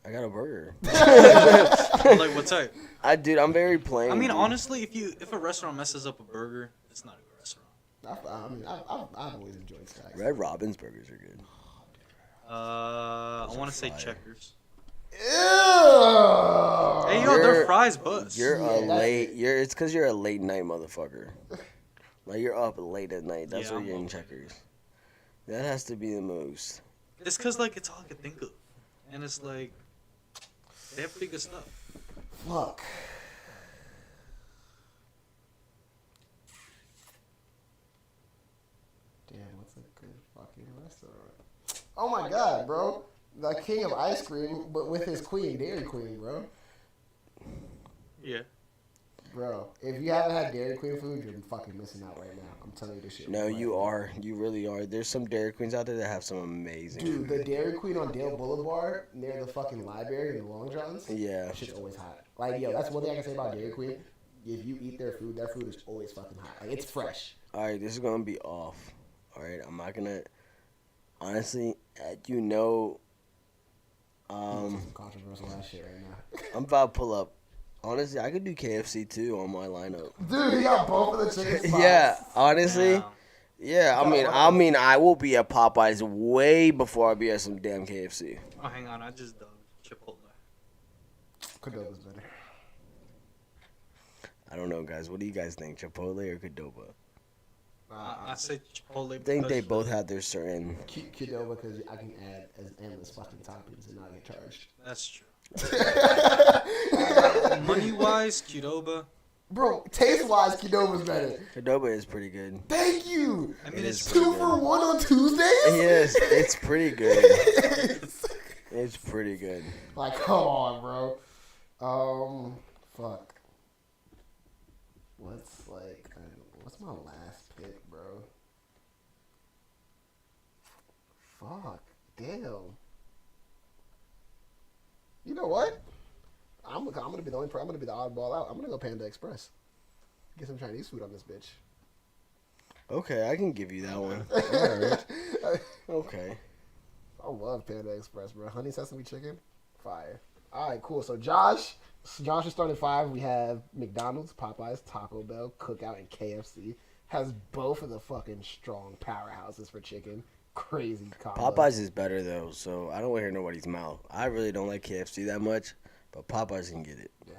I got a burger. Like what type? Dude, I'm very plain. I mean, dude. honestly, if a restaurant messes up a burger, it's not a good restaurant. I've always enjoyed Stacks. Red Robin's burgers are good. I want to say fire. Checkers. Ew! Hey yo, their You're- fries bust. You're Yeah, a that's late. It's because you're a late night motherfucker. Like you're up late at night. That's Yeah, why I'm you're in up. Checkers. That has to be the most. It's cause like it's all I could think of, and it's like they have pretty good stuff. Fuck. Damn, what's a good fucking restaurant? Oh my god, bro. The king of ice cream, but with his queen, Dairy Queen, bro. Yeah. Bro, if you haven't had Dairy Queen food, you're fucking missing out right now. I'm telling you this shit. No, right you now. are. You really are. There's some Dairy Queens out there that have some amazing. Dude, the Dairy Queen on Dale Boulevard near the fucking library in the Long Johns. Yeah. That shit's always hot. Like, yo, that's one thing I can say about Dairy Queen. If you eat their food is always fucking hot. Like, it's fresh. All right, this is gonna be off. All right, I'm not gonna. Honestly, you know. Some controversial ass shit right now. I'm about to pull up. Honestly, I could do KFC too on my lineup. Dude, he got both of the chicken spots. Yeah, honestly. Damn. Yeah, I will be at Popeyes way before I be at some damn KFC. Oh, hang on, I just dubbed Chipotle. Cadoba's better. I don't know, guys. What do you guys think, Chipotle or Qdoba? I say Chipotle. I think they because- both have their certain. Qdoba because I can add as endless fucking toppings and not get charged. That's true. Money wise, Qdoba. Bro, taste wise, Qdoba's better. Qdoba is pretty good. Thank you. I mean, It it's is Two pretty for good. one on Tuesdays? Yes, it's pretty good. It's pretty good. Like, come on, bro. Fuck. What's my last pick, bro? Fuck. Damn. You know what? I'm gonna be the only. I'm gonna be the oddball out. I'm gonna go Panda Express. Get some Chinese food on this bitch. Okay, I can give you that one. Alright. Okay. I love Panda Express, bro. Honey sesame chicken, fire. All right, cool. So Josh is starting 5. We have McDonald's, Popeyes, Taco Bell, Cookout, and KFC. Has both of the fucking strong powerhouses for chicken. Crazy combo. Popeyes is better though, so I don't want to hear nobody's mouth. I really don't like KFC that much, but Popeyes can get it. Yeah,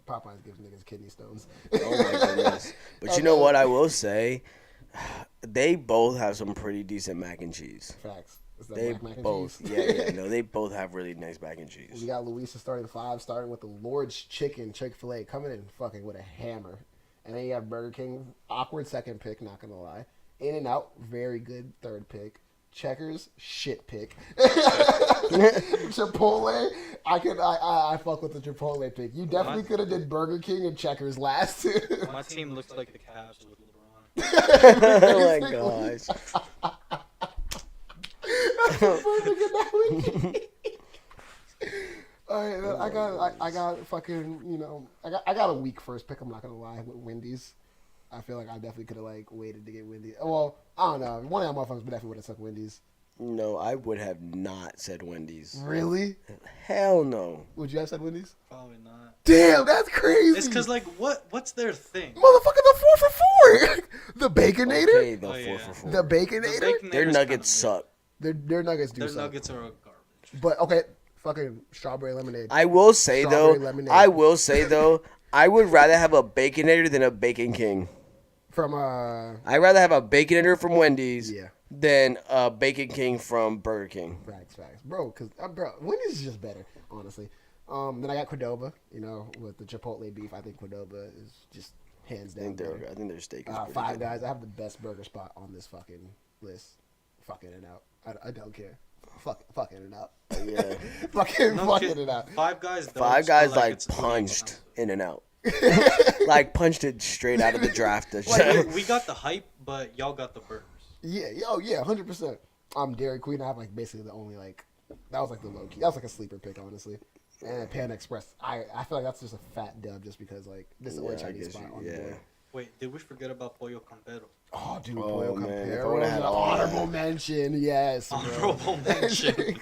Popeyes gives niggas kidney stones. Oh my goodness. But you know what I will say? They both have some pretty decent mac and cheese. Facts. Is that They black mac and both, cheese? yeah, no, they both have really nice mac and We cheese. got Luisa starting 5, starting with the Lord's Chicken, Chick-fil-A, coming in fucking with a hammer. And then you have Burger King, awkward second pick, not gonna lie. In-N-Out, very good third pick. Checkers, shit pick. Chipotle, I fuck with the Chipotle pick. You definitely could have did Burger King and Checkers last. My team looks like the Cavs with LeBron. Oh my gosh. Perfect analogy. All right, I got fucking, I got a weak first pick. I'm not gonna lie, with Wendy's. I feel like I definitely could have like waited to get Wendy's. Well, I don't know. One of y'all motherfuckers definitely would have took Wendy's. No, I would have not said Wendy's. Really? Hell no. Would you have said Wendy's? Probably not. Damn, that's crazy. It's because like what's their thing? Motherfucker, the 4 for 4. The Baconator. Okay, the Oh, 4 yeah. for 4. The Baconator. Baconator's Their kinda nuggets mid. suck. Their nuggets do Their suck. nuggets are garbage. But okay, fucking strawberry lemonade. I will say Strawberry though, lemonade. I would rather have a Baconator than a Bacon King. From I'd rather have a Baconator from Wendy's yeah, than a Bacon King from Burger King. facts, bro. Cause bro, Wendy's is just better, honestly. Then I got Qdoba, you know, with the Chipotle beef. I think Qdoba is just hands down. I think their steak is pretty Five good. Guys. I have the best burger spot on this fucking list. Fucking it out. I don't care. Fucking it out. Yeah. fucking kid. it out. Five Guys. Five Guys like punched In and Out. Like punched it straight out of the draft. We got the hype, but y'all got the burgers. Yeah, 100%. Dairy Queen. I have like basically the only like that was like the low key. That was like a sleeper pick, honestly. And Panda Express. I feel like that's just a fat dub, just because like this is the only Chinese spot on the board. Wait, did we forget about Pollo Campero? Oh, dude, Oh, Pollo man, if I Campero would've is had an all that. honorable mention. Yes, bro. Honorable mention.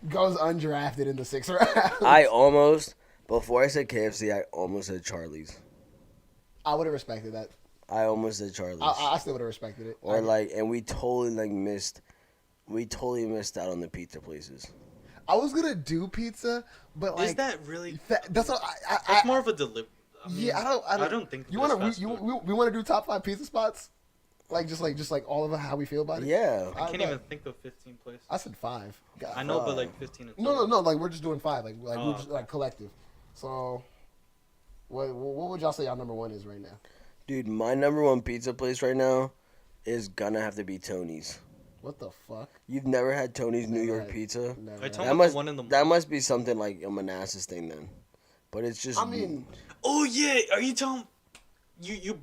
Goes undrafted in the 6th round. Before I said KFC, I almost said Charlie's. I would have respected that. I almost said Charlie's. I still would have respected it. And we totally missed out on the pizza places. I was gonna do pizza, but like Is that really? that's what That's more of a delivery. yeah. I don't think you there's want fast to food. we want to do top 5 pizza spots, just like all of how we feel about it. Yeah. I can't even think of 15 places. I said 5. God. I know, but like 15. And No. Like we're just doing 5. Like Oh, we're just like collective. So, what would y'all say y'all number 1 is right now? Dude, my number 1 pizza place right now is gonna have to be Tony's. What the fuck? You've never had Tony's New Never York had- pizza? Never I had- told That the must one in the. that must be something like a Manassas thing then. But it's just I mean, Oh yeah, are you telling? You?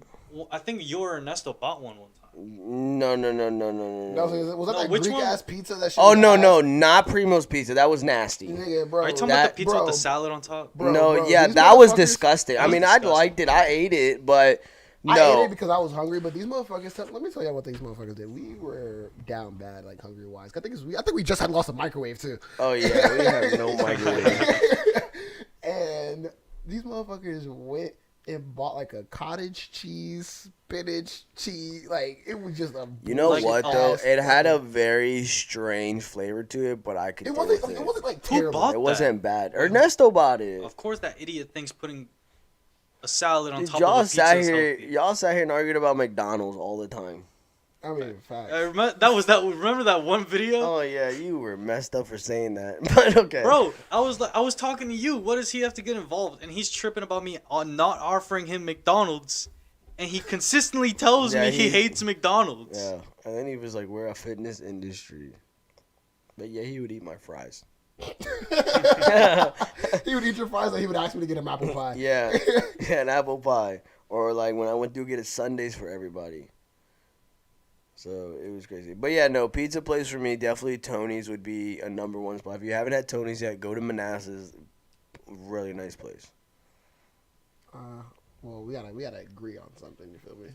I think you or Ernesto bought one time. no. was that No, that which Greek one? ass pizza that shit? Oh was no, ass? not Primo's pizza. That was nasty. Nigga, bro. Are you talking That- about the pizza bro, with the salad on top? bro, no, bro, yeah, these that was motherfuckers- disgusting. I That was mean, I disgusting. liked it. I ate it, but I ate no. it because I was hungry, but these motherfuckers. Let me tell you what these motherfuckers did. We were down bad, like hungry wise. I think we just had lost a microwave too. Oh yeah, we have no microwave. And these motherfuckers went and bought like a cottage cheese, spinach cheese. Like it was just a. You know Like, what oh, though? ass It had a fucking- very strange flavor to it, but I could. It deal wasn't. with It wasn't like Who terrible. bought It wasn't bad. Ernesto bought it. Of course, that idiot thinks putting a salad on Dude, top y'all of a pizza sat is here. healthy. Y'all sat here and argued about McDonald's all the time. I mean, facts. I remember that one video, Oh yeah, you were messed up for saying that. But okay, bro. I was talking to you. What does he have to get involved? And he's tripping about me on not offering him McDonald's, and he consistently tells Yeah, me he he- hates McDonald's. Yeah, and then he was like, "We're a fitness industry." But yeah, he would eat my fries. He would eat your fries, and he would ask me to get him apple pie. Yeah, yeah, an apple pie, or like when I went to get a Sundays for everybody. So it was crazy. But yeah, no, pizza place for me, definitely Tony's would be a number 1 spot. If you haven't had Tony's yet, go to Manassas. Really nice place. Well, we gotta agree on something. You feel me?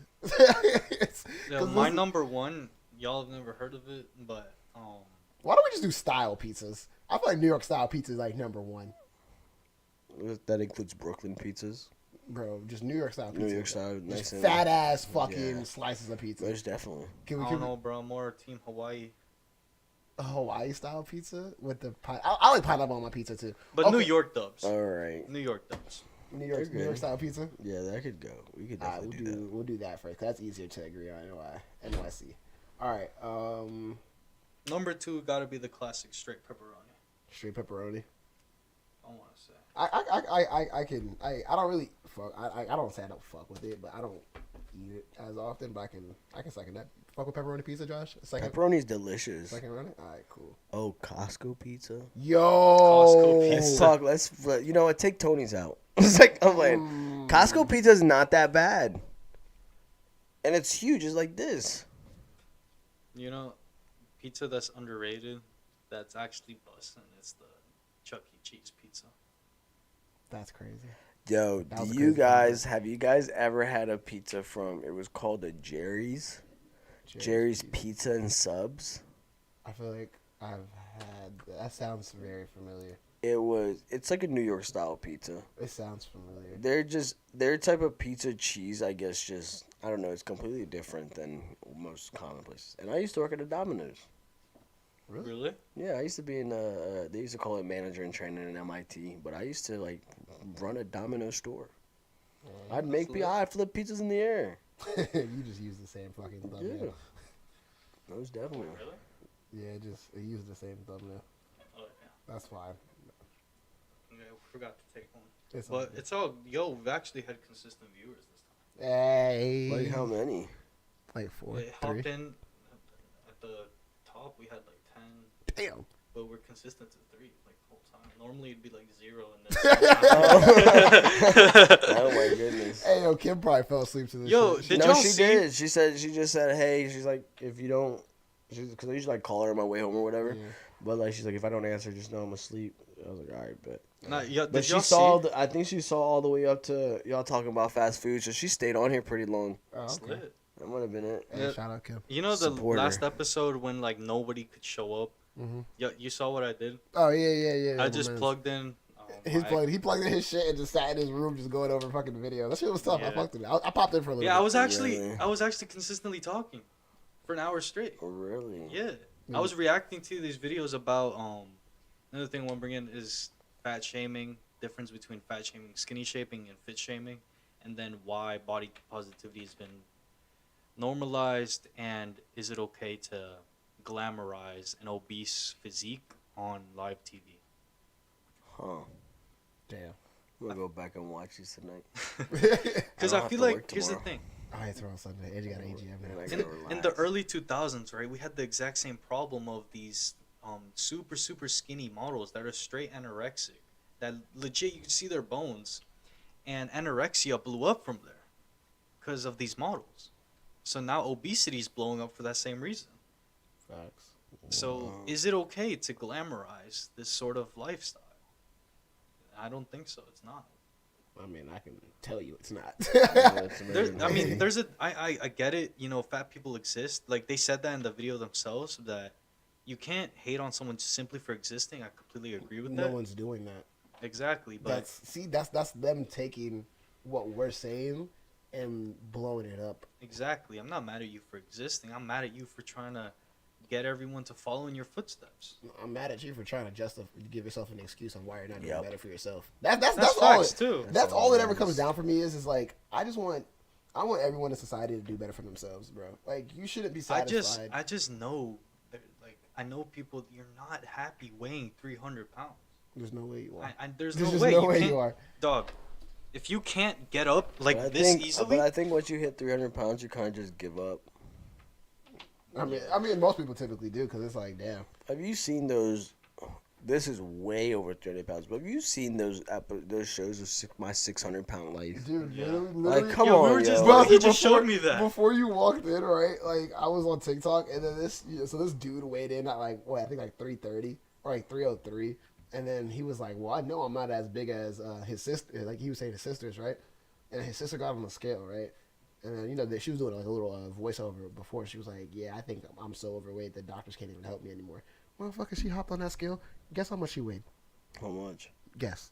Yeah, 'Cause my listen- number one, y'all have never heard of it, but Why don't we just do style pizzas? I feel like New York style pizza is like number 1, That includes Brooklyn pizzas. bro. Just New York style pizza. New York style, nice Just and fat ass fucking Yeah. slices of pizza. Most definitely. Can we I don't know, bro. More Team Hawaii, a Hawaii style pizza with the pine? I like pineapple on my pizza too. but Okay. New York dubs. All right. New York dubs. New York They're good. style pizza. Yeah, that could go. We could Alright, definitely do that. we'll do that first. 'Cause that's easier to agree on. NYC. All right. Number 2 got to be the classic straight pepperoni. Straight pepperoni. I want to say. I don't really fuck. I don't say I don't fuck with it, but I don't eat it as often. But I can second that. Fuck with pepperoni pizza, Josh. Second. Pepperoni's delicious. Second running. All right, cool. Oh, Costco pizza. Yo. Costco Let's pizza. talk. You know what? Take Tony's out. It's like I'm like, Costco pizza is not that bad, and it's huge. It's like this. You know, pizza that's underrated, that's actually busting. It's the Chuck E. Cheese pizza. That's crazy. Yo, That was a do you crazy guys have you guys ever had a pizza from? It was called a Jerry's. Jerry's Pizza and Subs. I feel like I've had that. Sounds very familiar. It's like a New York style pizza. It sounds familiar. Their type of pizza cheese, I guess, just I don't know. It's completely different than most common places. And I used to work at a Domino's. Really? Yeah, I used to be in they used to call it manager and training in MIT, but I used to like run a Domino store. I'd I'd flip pizzas in the air. You just use the same fucking Yeah, thumbnail. most definitely. Really? Yeah, it used the same thumbnail. Oh yeah. That's fine. Yeah, I forgot to take one. It's all But good. it's all we've actually had consistent viewers this time. Hey. Like how many? Like 4, We 3. hopped in at the top. We had like 10, Damn. but we're consistent to 3 like the whole time. Normally it'd be like 0 and then. Oh my goodness. Hey, yo, Kim probably fell asleep to this Yo, shit. did No, y'all she see? did. She just said, hey, she's like, if you don't, because I usually like call her on my way home or whatever. Yeah. But like, she's like, if I don't answer, just know I'm asleep. I was like, all right, bet. Nah, yeah, But did she y'all saw, see? I think she saw all the way up to y'all talking about fast food, so she stayed on here pretty long. Oh, It's okay. lit. That might have been it. Hey, Yeah. shout out Kim. You know the Supporter. last episode when like nobody could show up. Mm-hmm. Yeah, you saw what I did. Oh yeah. I just plugged in. He plugged in his shit and just sat in his room just going over fucking video. That shit was tough. I Yeah. fucked with it. I popped in for a little Yeah, bit. Really? I was actually consistently talking for an hour straight. Oh, really? Yeah, I was reacting to these videos about another thing I want to bring in is fat shaming, difference between fat shaming, skinny shaming, and fit shaming, and then why body positivity has been normalized, and is it okay to glamorize an obese physique on live TV? Huh. Damn. I'm gonna go back and watch these tonight. Because I I don't feel have to like work here's the tomorrow. thing. I ain't throwing Sunday. Eddie got AGM Man, now. I in, gotta in the relax. early 2000s, right, we had the exact same problem of these super skinny models that are straight anorexic, that legit you can see their bones, and anorexia blew up from there because of these models. So now obesity is blowing up for that same reason. Facts. So Wow. is it okay to glamorize this sort of lifestyle? I don't think so. It's not. I mean, I can tell you it's not. Yeah, it's There, amazing. I mean, there's a. I get it. You know, fat people exist. Like they said that in the video themselves that you can't hate on someone simply for existing. I completely agree with No that. one's doing that. Exactly, but That's them taking what we're saying and blowing it up. exactly. I'm not mad at you for existing. I'm mad at you for trying to get everyone to follow in your footsteps. I'm mad at you for trying to give yourself an excuse on why you're not doing Yep. better for yourself. That's That's all. facts too. That's all it ever it comes is. down for me is like I want everyone in society to do better for themselves, bro. Like you shouldn't be satisfied. I just know that, like I know people. You're not happy weighing 300 pounds. There's no way you are. There's There's no just way. no you way can't, you are. dog. If you can't get up like But I this think, easily, But I think once you hit 300 pounds, you kind of just give up. I mean, most people typically do because it's like, damn. Have you seen those? This is way over 300 pounds. But have you seen those shows of my 600-pound life? Dude, Yeah. literally, Like, come Yo, we on, were just yo. he just showed me that. Before you walked in, right? Like I was on TikTok, and then this dude weighed in at like I think like 330 or like 303, and then he was like, "Well, I know I'm not as big as his sister." Like he was saying his sisters, right? And his sister got on the scale, right? And then she was doing like a little voiceover before. She was like, "Yeah, I think I'm so overweight that doctors can't even help me anymore." Motherfucker, she hopped on that scale. Guess how much she weighed? How much? Guess.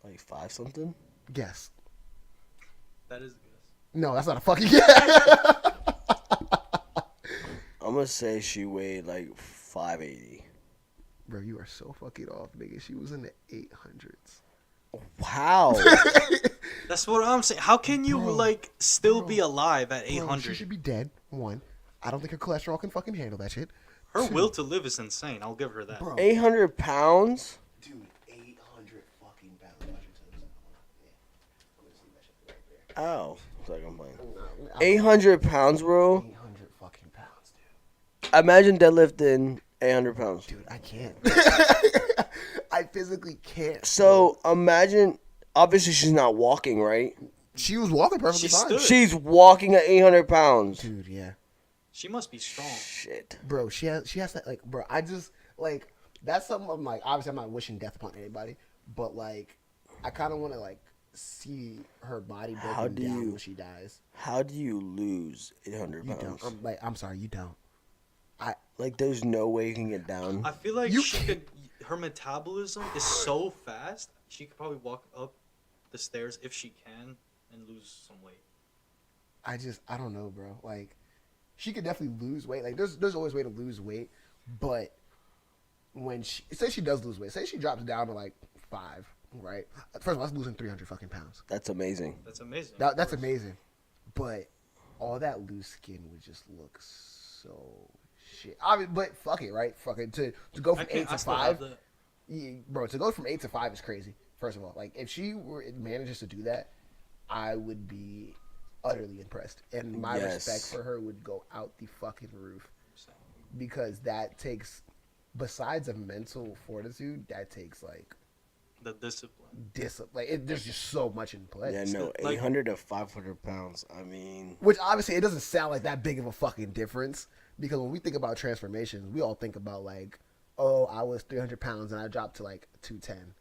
Like 5 something? Guess. that is a guess. No, that's not a fucking guess. I'm gonna say she weighed like 580. Bro, you are so fucking off, nigga. She was in the 800s. Wow. That's what I'm saying. How can you Bro, like still bro, be alive at Bro, she 800? should be dead. One, I don't think her cholesterol can fucking handle that shit. Her Two, will to live is insane. I'll give her that. Bro, 800 pounds? dude, 800 fucking pounds. Watch your toes. Yeah. I'm gonna see that shit right there. Ow. It's like I'm playing. 800 800 pounds, bro? fucking pounds, dude. Imagine deadlifting 800 pounds. Dude, I can't. I physically can't. So imagine, obviously she's not walking, right? She was walking perfectly She fine. stood. She's walking at 800 pounds. Dude, yeah. She must be strong. Shit. Bro, she has that, like, bro, I just, like, that's something I'm like, obviously I'm not wishing death upon anybody, but, like, I kind of want to, like, see her body How broken do down you- when she dies. How do you lose 800 You pounds? don't. I'm sorry, you don't. Like, there's no way you can get down. I feel like You she could. Her metabolism is so fast. She could probably walk up the stairs if she can and lose some weight. I don't know, bro. Like, she could definitely lose weight. Like, there's always way to lose weight, but when she does lose weight, say she drops down to like 5, right? First of all, that's losing 300 fucking pounds. That's amazing. That's amazing. That's amazing. But all that loose skin would just look so shit. I mean, but fuck it, right? Fuck it. To go from 8 to 5, yeah, bro. To go from 8 to 5 is crazy. First of all, like if she manages to do that, I would be utterly impressed, and my respect for her would go out the fucking roof, because that takes, besides of mental fortitude, that takes like the discipline. Like there's just so much in play. Yeah, no, 800 to 500 pounds. I mean, which obviously it doesn't sound like that big of a fucking difference, because when we think about transformations, we all think about like, oh, I was 300 pounds and I dropped to like 210.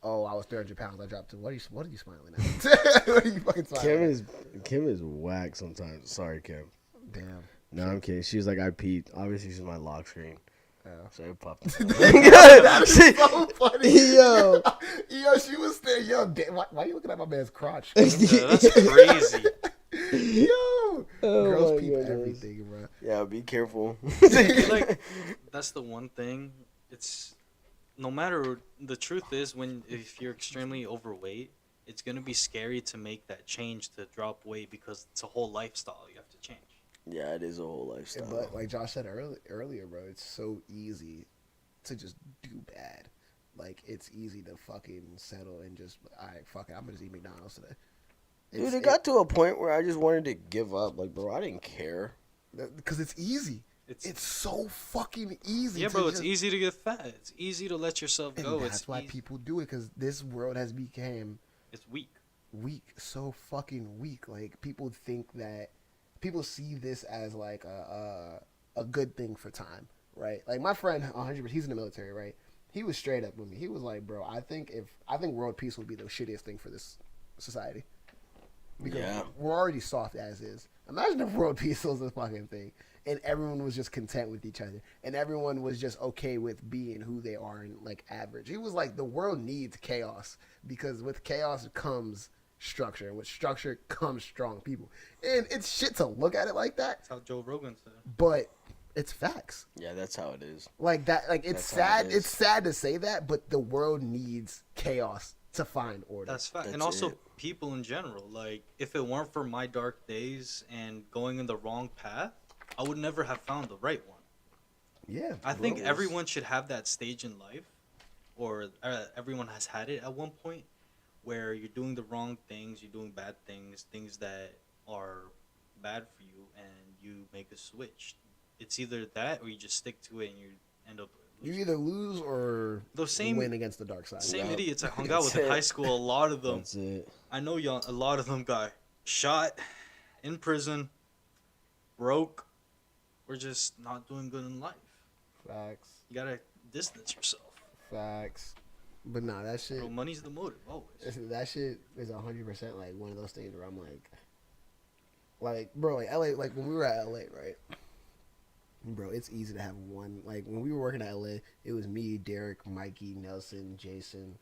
Oh, I was 300 pounds. I dropped to what are you smiling at? What are you fucking smiling at? Kim is whack sometimes. Sorry, Kim. Damn. No, I'm kidding. She was like, I peed. Obviously, she's my lock screen. Yeah. So it popped. That's so funny. Yo, she was there. Yo, why are you looking at my man's crotch? That's crazy. Yo, girls peep everything, bro. Yeah, be careful. Like, that's the one thing. It's no matter. The truth is, if you're extremely overweight, it's gonna be scary to make that change to drop weight, because it's a whole lifestyle you have to change. Yeah, it is a whole lifestyle. But like Josh said earlier, bro, it's so easy to just do bad. Like, it's easy to fucking settle and just, all right, fuck it, I'm gonna just eat McDonald's today. Dude, it got to a point where I just wanted to give up. Like, bro, I didn't care. Because it's easy. It's so fucking easy. Yeah, bro, it's easy to get fat. It's easy to let yourself go. And that's why people do it, because this world has become... It's weak. So fucking weak. Like, people think that... People see this as, like, a good thing for time, right? Like, my friend, 100%, he's in the military, right? He was straight up with me. He was like, bro, I think world peace would be the shittiest thing for this society. Because we're already soft as is. Imagine if world peace was a fucking thing, and everyone was just content with each other, and everyone was just okay with being who they are and, like, average. He was like, the world needs chaos, because with chaos comes structure, and with structure comes strong people. And it's shit to look at it like that. That's how Joe Rogan said. But it's facts. Yeah, that's how it is. Like that. Like, it's sad. It's sad to say that, but the world needs chaos to find order. That's fact. And also people in general. Like, if it weren't for my dark days and going in the wrong path, I would never have found the right one. Yeah. I think everyone should have that stage in life, or everyone has had it at one point, where you're doing the wrong things, you're doing bad things, things that are bad for you, and you make a switch. It's either that, or you just stick to it and you end up losing. You either lose or win against the dark side. Same idiots I hung out with in high school, a lot of them. That's it. I know a lot of them got shot, in prison, broke, or just not doing good in life. Facts. You gotta distance yourself. Facts. But nah, that shit. Bro, money's the motive, always. That shit is 100% like one of those things where I'm like, bro, like LA, like when we were at LA, right? Bro, it's easy to have one. Like when we were working at LA, it was me, Derek, Mikey, Nelson, Jason,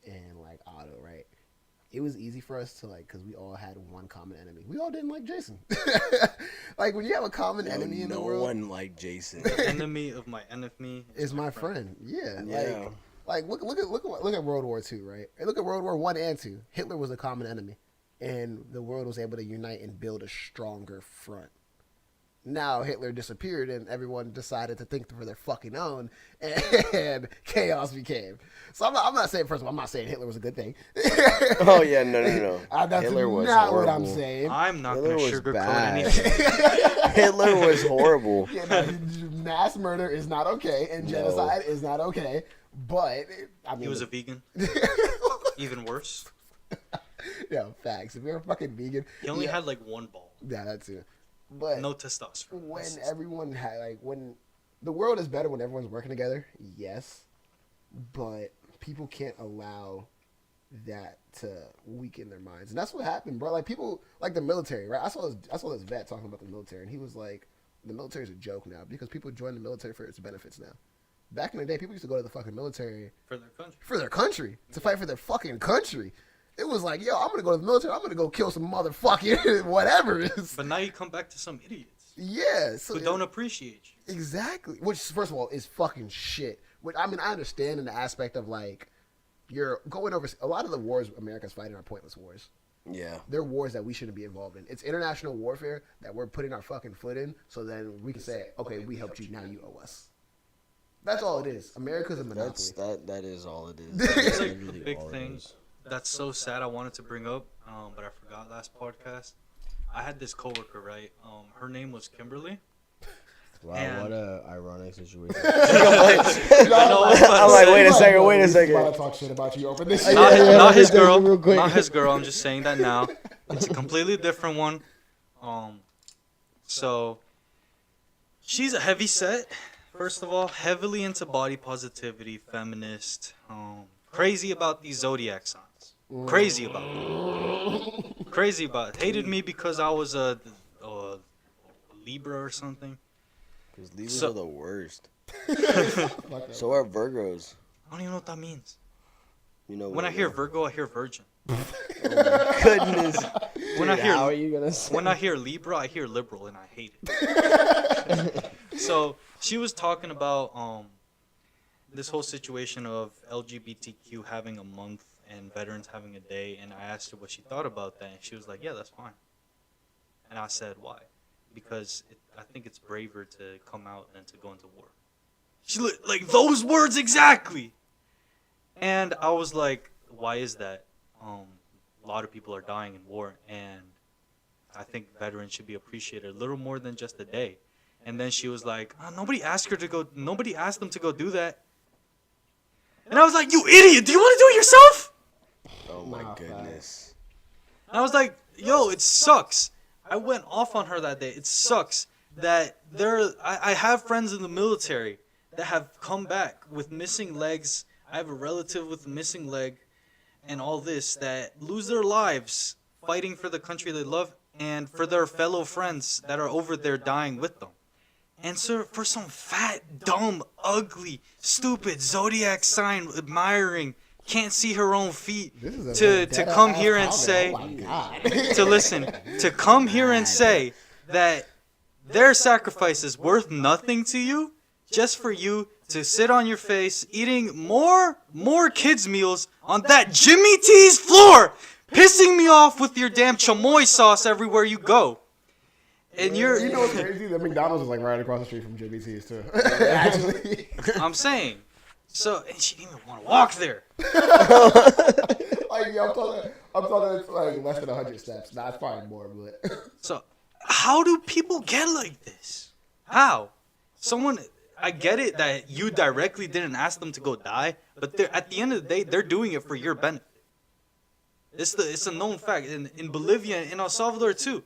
and like Otto, right? It was easy for us to like, because we all had one common enemy. We all didn't like Jason. Like when you have a common enemy in the world, no one liked Jason. The enemy of my enemy is my friend. Yeah. Yeah. Like look at World War II, right? And look at World War I and II. Hitler was a common enemy, and the world was able to unite and build a stronger front. Now Hitler disappeared, and everyone decided to think for their fucking own, and chaos became. So I'm not saying, first of all, I'm not saying Hitler was a good thing. Oh yeah, no. That's Hitler was not horrible. what I'm saying. I'm not Hitler gonna was sugarcoat bad. anything. Hitler was horrible. Yeah, no, mass murder is not okay, and genocide is not okay. But I mean, He was a vegan. Even worse. Yeah, facts. If you're a fucking vegan, He only had like one ball. yeah, that's it. But No testosterone. when everyone had when the world is better when everyone's working together, yes, but people can't allow that to weaken their minds, and that's what happened, bro. Like people, like the military, right? I saw this vet talking about the military, and he was like, the military is a joke now because people join the military for its benefits now. Back in the day, people used to go to the fucking military For their country. to fight for their fucking country. It was like, yo, I'm gonna go to the military. I'm gonna go kill some motherfucking whatever it is. But now you come back to some idiots Yeah, so who don't appreciate you. exactly. Which, first of all, is fucking shit. Which, I mean, I understand in the aspect of, like, you're going over... A lot of the wars America's fighting are pointless wars. Yeah. They're wars that we shouldn't be involved in. It's international warfare that we're putting our fucking foot in so then we can say, okay, we helped you, now you owe us. That's all it is. America's a monopoly. That is all it is. It's like literally the big all it thing is. that's so sad I wanted to bring up, but I forgot last podcast. I had this coworker, right? Her name was Kimberly. Wow, And- what a ironic situation. I'm like, wait a second. About to talk shit about you over this. Not his girl. real quick. Not his girl. I'm just saying that now. It's a completely different one. So she's a heavy set. First of all, heavily into body positivity, feminist, crazy about these zodiac signs. Crazy about it. Crazy about it. Hated me because I was a Libra or something. Because Libras So- are the worst. Fuck that. So are Virgos. I don't even know what that means. You know When I hear Virgo, I hear Virgin. goodness. When I How are hear you gonna say? when I hear Libra, I hear liberal, and I hate it. So she was talking about this whole situation of LGBTQ having a month and veterans having a day, and I asked her what she thought about that, and she was like, "Yeah, that's fine." And I said, "Why?" Because I think it's braver to come out than to go into war. She like those words exactly. And I was like, "Why is that?" A lot of people are dying in war, and I think veterans should be appreciated a little more than just a day. And then she was like, nobody asked them to go do that. And I was like, you idiot, do you want to do it yourself? Oh my Nah, goodness. And I was like, yo, it sucks. I went off on her that day. It sucks that I have friends in the military that have come back with missing legs. I have a relative with a missing leg and all this that lose their lives fighting for the country they love and for their fellow friends that are over there dying with them. And so for some fat, dumb, ugly, stupid zodiac sign admiring, can't see her own feet This is a to vendetta come ass here and comment. say Oh my God. to listen, to come here and say that their sacrifice is worth nothing to you just for you to sit on your face eating more kids' meals on that Jimmy T's floor, pissing me off with your damn chamoy sauce everywhere you go. And You know what's crazy? The McDonald's is like right across the street from Jimmy T's too. Actually. I'm saying. So, and she didn't even want to walk there. Like, yeah, I'm talking it's like less than 100 steps. Nah, it's probably more, but So, how do people get like this? How? I get it that you directly didn't ask them to go die, but at the end of the day, they're doing it for your benefit. It's a known fact. In Bolivia and in El Salvador too,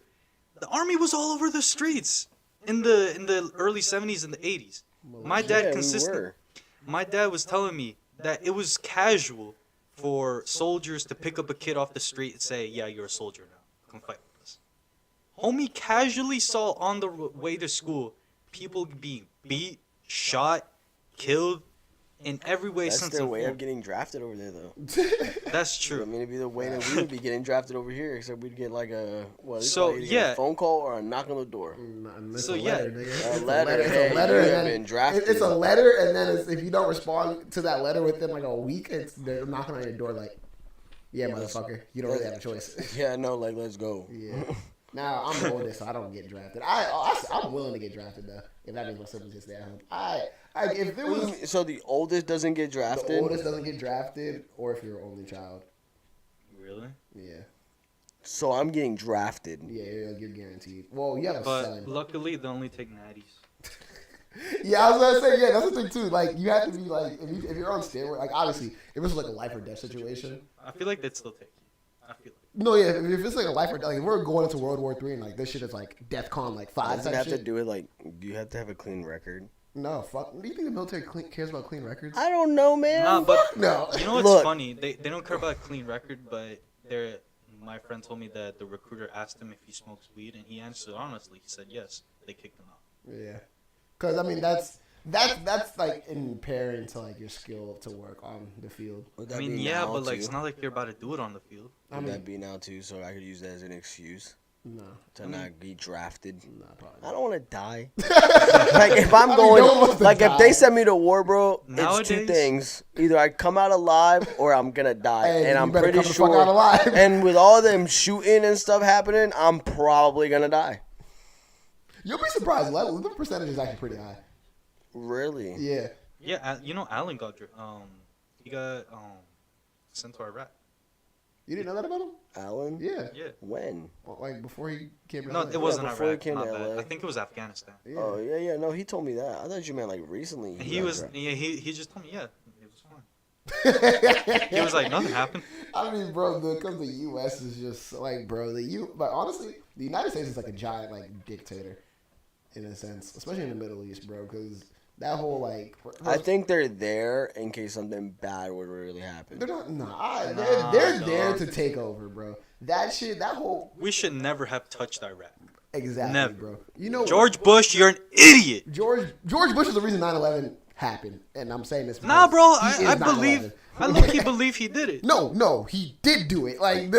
the army was all over the streets in the early 70s and the 80s. My dad My dad was telling me that it was casual for soldiers to pick up a kid off the street and say, "Yeah, you're a soldier now. Come fight with us." Homie casually saw on the way to school people being beat, shot, killed in every way That's since their the way war. of getting drafted over there, though. That's I true. mean, it'd be the way that we would be getting drafted over here, except we'd get like a Yeah. a phone call or a knock on the door. it's So, a yeah. letter, nigga. A letter. It's Hey, a letter, you and have then been drafted. It's a letter, and then if you don't respond to that letter within like a week, they're knocking on your door like, "Yeah, motherfucker, you don't really have a choice." Yeah, no, like let's go. Yeah. Now I'm the oldest, so I don't get drafted. I'm willing to get drafted though, if that means my siblings can stay at home. If there was So the oldest doesn't get the drafted. oldest doesn't get drafted, or if you're an only child, Really? yeah, So I'm getting drafted. you're guaranteed. Well, you have a But son. luckily, they only take natties. Yeah, I was gonna say, yeah, that's the thing too. Like, you have to be like, if you're on steroids, like obviously, if it's like a life or death situation. I feel like they'd still take you. I feel like. No, yeah, if it's like a life or death, like if we're going into World War III and like this shit is like DEFCON like 5 Doesn't type have to shit. do it like. Do you have to have a clean record? No, fuck. Do you think the military cares about clean records? I don't know, man. Nah, but No. you know what's Look. funny? They don't care about a clean record, but my friend told me that the recruiter asked him if he smokes weed, and he answered honestly. He said yes. They kicked him out. Yeah, because I mean that's like impairing to like your skill to work on the field. Would I that mean, be yeah, now, but like too? it's not like you're about to do it on the field. I Would mean, that be now too? So I could use that as an excuse. No. To not be drafted. Nah, probably I not. don't want to die. Like if I'm going, no one wants to like if they die. send me to war, bro, it's two Nowadays- things: either I come out alive or I'm gonna die. Hey, and you I'm better pretty come the fuck sure. out alive. And with all them shooting and stuff happening, I'm probably gonna die. You'll be surprised. The percentage is actually pretty high. Really? Yeah. Yeah, you know, Allen got he got sent to Iraq. You didn't know that about him? Alan? Yeah. Yeah. When? Well, like before he came to No, LA. it wasn't before he Iraq. came My to bad. LA. I think it was Afghanistan. Yeah. Oh yeah. No, he told me that. I thought you meant like recently. He got was drafted. he just told me it was fine. He was like nothing happened. I mean, bro, because the U.S. is just like, bro, but honestly, the United States is like a giant like dictator, in a sense, especially in the Middle East, bro, because that whole like. I think they're there in case something bad would really happen. they're not. Nah, They're dog. there to take over, bro. That shit, that whole We should never have touched Iraq. exactly, Never. bro. You know, George Bush, you're an idiot. George Bush is the reason 9/11 happened, and I'm saying this. Nah, bro, because he I is believe. 9/11. I low-key believe he did it. No, he did do it. Like,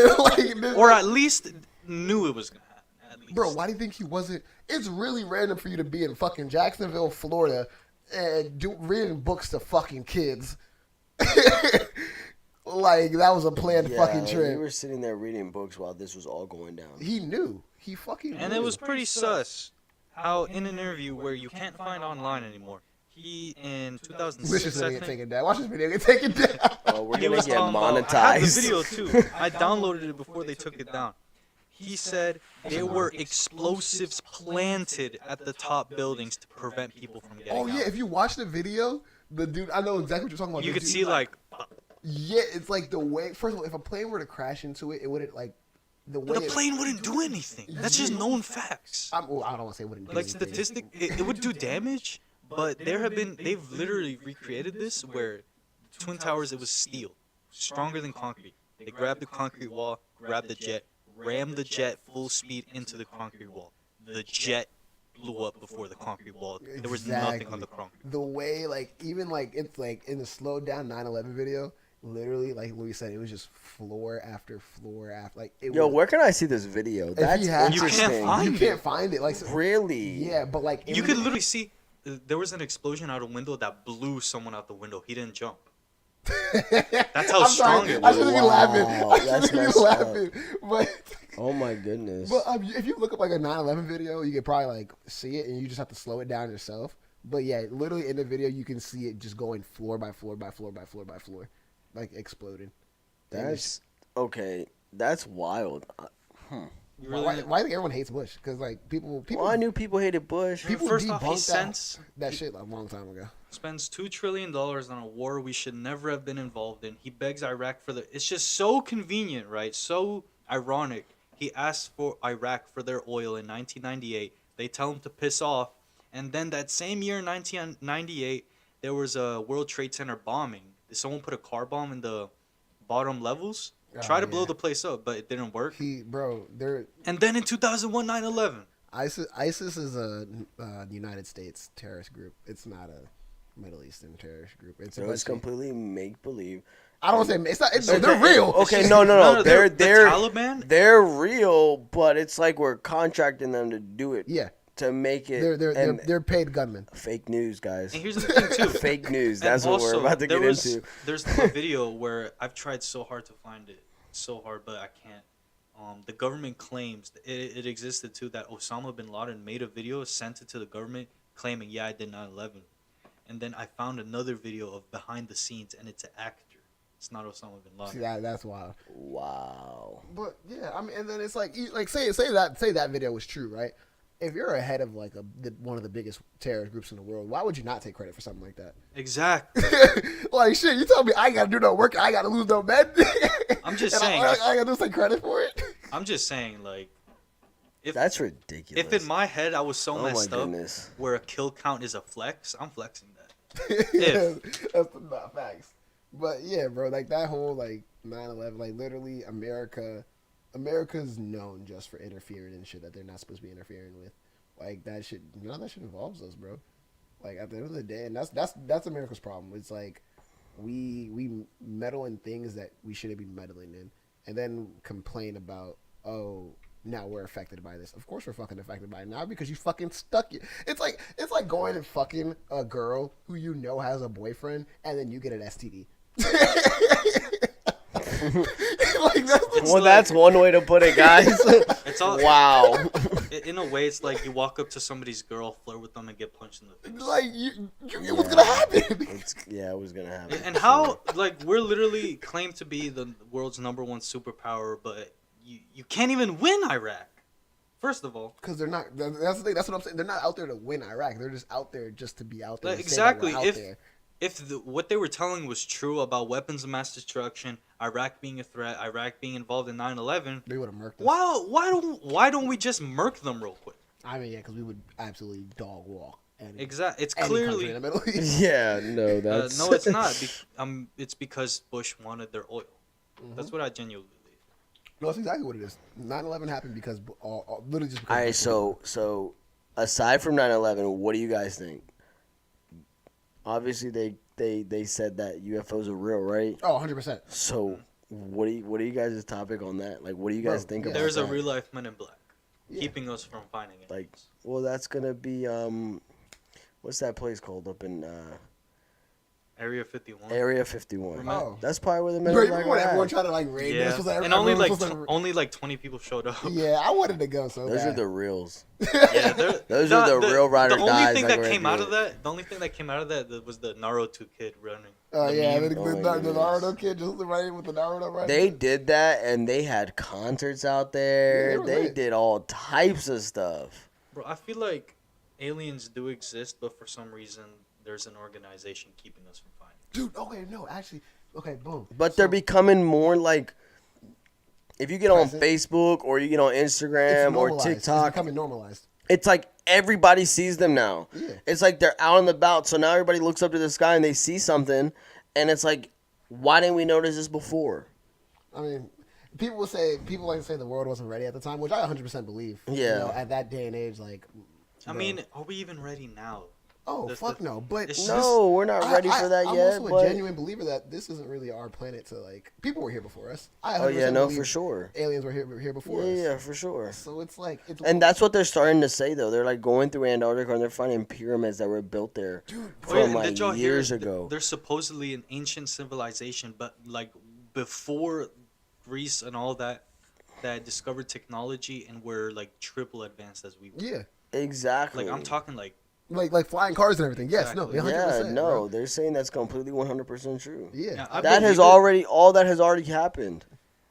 Or at least knew it was gonna happen. At least. bro, why do you think he wasn't? It's really random for you to be in fucking Jacksonville, Florida, and reading books to fucking kids. Like that was a planned fucking We trip. were sitting there reading books while this was all going down. He knew. He fucking. And knew. it was pretty sus how in an interview where you can't find online anymore, he in 2006 Wish this I video get think, taken down. Watch this video get taken down. Oh, we're he gonna was get talking about, monetized. I had the video too. I downloaded it before they took it down. He said there were explosives planted at the top buildings to prevent people from getting Oh yeah, out. if you watch the video, the dude, I know exactly what you're talking about. You The could dude- see like Yeah, it's like the way. First of all, if a plane were to crash into it, it wouldn't like the way. the plane wouldn't do anything. That's just known facts. I don't want to say wouldn't. Do Like anything. statistic, it would do damage, but they've literally recreated this where Twin Towers, it was steel, stronger than concrete. They grabbed the concrete wall, grabbed the jet, rammed the jet full speed into the concrete wall. The jet blew up before the concrete wall. There was nothing on the concrete. The way, like, even like it's like in the slowed down 9/11 video, literally, like Louis said, it was just floor after floor after. Like, it Yo, was, where can I see this video? That's you have- You can't interesting. find you it. can't find it. Like, so- Really? yeah, but like You could literally see there was an explosion out a window that blew someone out the window. He didn't jump. That's how I'm strong sorry, it I was. shouldn't be Wow, laughing. I that's shouldn't be messed up. laughing. But Oh my goodness. if you look up like a 9/11 video, you could probably like see it, and you just have to slow it down yourself. But yeah, literally in the video, you can see it just going floor by floor by floor by floor by floor, like exploding. That's okay. That's wild. You Why, really- why do you think everyone hates Bush? Because like people, Well, I knew people hated Bush. people First off, he debunked sends that shit like a long time ago. spends $2 trillion on a war we should never have been involved in. He begs Iraq for the. It's just so convenient, right? So ironic. He asks for Iraq for their oil in 1998. They tell him to piss off, and then that same year, in 1998, there was a World Trade Center bombing. Someone put a car bomb in the bottom levels, tried to blow the place up, but it didn't work. They're And then in 2001, 9/11. ISIS is a United States terrorist group. It's not a Middle Eastern terrorist group. It's a So bunch it's of- completely make believe. I don't want to say it's not. It's, Okay, they're real. Okay, no. They're the Taliban. they're real, but it's like we're contracting them to do it. Yeah, To make it. they're paid gunmen. Fake news, guys. And here's the thing too. Fake news. And That's what we're also, about to there get was- into. There's a video where I've tried so hard to find it, so hard, but I can't. The government claims it existed too, that Osama bin Laden made a video, sent it to the government, claiming, yeah, I did 9/11. And then I found another video of behind the scenes, and it's an actor. It's not Osama bin See, Laden. that's wild. Wow. But yeah, I mean, and then it's like say that video was true, right? If you're a head of like one of the biggest terrorist groups in the world, why would you not take credit for something like that? Exactly. Like shit, you tell me I ain't gotta do no work, I ain't gotta lose no men. I'm just And saying. I gotta just take credit for it. I'm just saying, like, if That's ridiculous. if in my head I was so Oh my messed up goodness. where a kill count is a flex, I'm flexing that. Yeah, that's not facts. But yeah, bro, like that whole like 9/11, like literally America's known just for interfering in shit that they're not supposed to be interfering with. Like that shit, none of that shit involves us, bro. Like at the end of the day, and that's America's problem. It's like we meddle in things that we shouldn't be meddling in, and then complain about now we're affected by this. Of course we're fucking affected by it now because you fucking stuck it. It's like going and fucking a girl who you know has a boyfriend and then you get an STD. That's one way to put it, guys. It's all wow. In a way, it's like you walk up to somebody's girl, flirt with them, and get punched in the face. Like it was gonna happen. It was gonna happen. And how like we're literally claimed to be the world's #1 superpower, but you can't even win Iraq. First of all, because they're not. That's the thing. That's what I'm saying. They're not out there to win Iraq. They're just out there just to be out there. Like, exactly. If what they were telling was true about weapons of mass destruction, Iraq being a threat, Iraq being involved in 9/11, they would have murked us. Why don't we just murk them real quick? I mean, yeah, because we would absolutely dog walk. Exactly. It's any clearly country in the Middle East. Yeah, no, that's no, it's not. It's because Bush wanted their oil. Mm-hmm. That's what I genuinely believe. No, that's exactly what it is. 9/11 happened because literally just. Because all right, so aside from 9/11, what do you guys think? Obviously, they said that UFOs are real, right? Oh, 100%. So, what do you guys' topic on that? Like, what do you guys think about There's that? a real life Men in Black keeping us from finding it. Like, well, that's gonna be what's that place called up in Area 51. Area 51. Oh. That's probably where the Men in Black are Everyone at. tried to like raid Yeah, this. and only like 20 people showed up. Yeah, I wanted to go so Those bad. are the reals. Yeah, Those are the real ride or The only dies thing that that we're came gonna out do of that, the only thing that came out of that was the Naruto kid running. Oh yeah, the goodness. Naruto kid just running with the Naruto right. They did that, and they had concerts out there. Yeah, they were they lit. did all types of stuff. Bro, I feel like aliens do exist, but for some reason there's an organization keeping us from finding it. Dude, okay, no, actually, okay, boom. But they're becoming more like, if you get on Present. Facebook or you get on Instagram or It's TikTok, becoming normalized. it's like everybody sees them now. Yeah. It's like they're out and about. So now everybody looks up to the sky and they see something, and it's like, why didn't we notice this before? I mean, people like to say the world wasn't ready at the time, which I 100% believe. Yeah. You know, at that day and age, like. I mean, are we even ready now? Oh, fuck no. But it's No, we're not ready for that I'm yet. also But a genuine believer that this isn't really our planet to, like. People were here before us. I 100% oh yeah, no, believe for sure. Aliens were here before us. Yeah, for sure. So it's like. And that's what they're starting to say though. They're like going through Antarctica and they're finding pyramids that were built there from like did y'all years hear, ago. There's supposedly an ancient civilization, but like before Greece and all that discovered technology and were like triple advanced as we were. Yeah. Exactly. Like I'm talking like Like flying cars and everything. Yes, no, 100%. Yeah, no, bro. they're saying that's completely 100% true. Yeah. I That has believe it. already all that has already happened.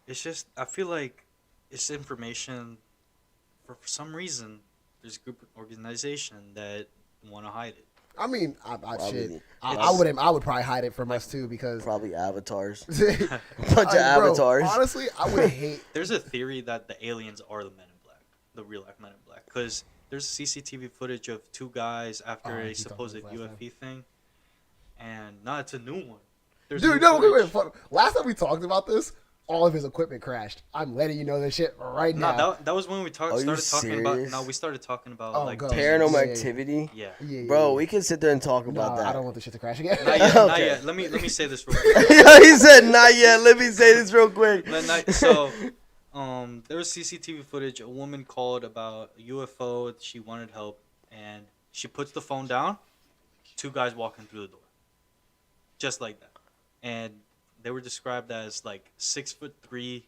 It's just I feel like it's information. For some reason, there's a group organization that want to hide it. I mean, I Probably. would probably hide it from us too because Probably avatars. bunch Bunch of avatars. Honestly, I would hate. There's a theory that the aliens are the Men in Black, the real life Men in Black, because there's CCTV footage of two guys after a you talked supposed about this last UFO thing, and now it's a new one. There's Dude, new no, wait. footage. Last time we talked about this, all of his equipment crashed. I'm letting you know this shit right now. No, that was when we Are you started talking about. serious? No, we started talking about Oh, like go. Paranormal Yeah, yeah. activity. Yeah. Yeah, Bro, we can sit there and talk no, about that. I don't want this shit to crash again. Not yet. Not Okay. yet. Let me say this real quick. He said, not yet. Let me say this real quick. So, there was CCTV footage. A woman called about a UFO. She wanted help, and she puts the phone down. Two guys walking through the door, just like that, and they were described as like 6'3",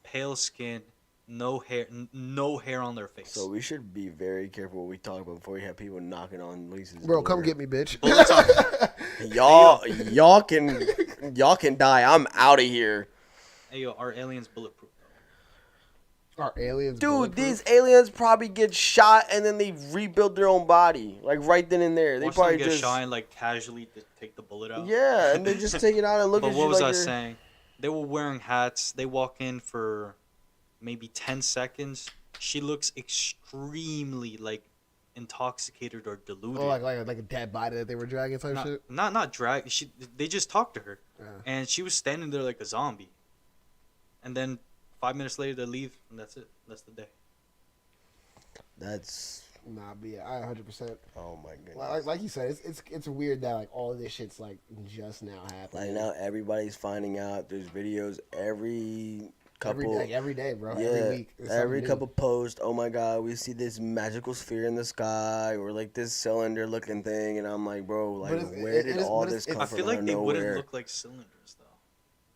pale skin, no hair on their face. So we should be very careful what we talk about before we have people knocking on Lisa's Bro, door. come get me, bitch. Bullets on- Y'all can die. I'm out of here. Hey yo, are aliens bulletproof? Are aliens? Dude, bulletproof? these aliens probably get shot and then they rebuild their own body. Like right then and there. They Watch probably them get just shot and like casually to take the bullet out. yeah, and they just take it out and look But at what you was like I you're- saying? They were wearing hats. They walk in for maybe 10 seconds. She looks extremely like intoxicated or deluded. Oh, like a dead body that they were dragging type shit. not drag. They just talked to her, Yeah. and she was standing there like a zombie. And then 5 minutes later they leave, and that's it. That's the day. That's Nah, but yeah, I 100%. oh my goodness. Like you said, it's weird that like all of this shit's like just now happening. Like now everybody's finding out. There's videos every day, bro. Yeah, Every week. every couple posts. Oh my God, we see this magical sphere in the sky, or like this cylinder-looking thing, and I'm like, bro, like where did all this come from? I feel out like of they nowhere? wouldn't look like cylinders though.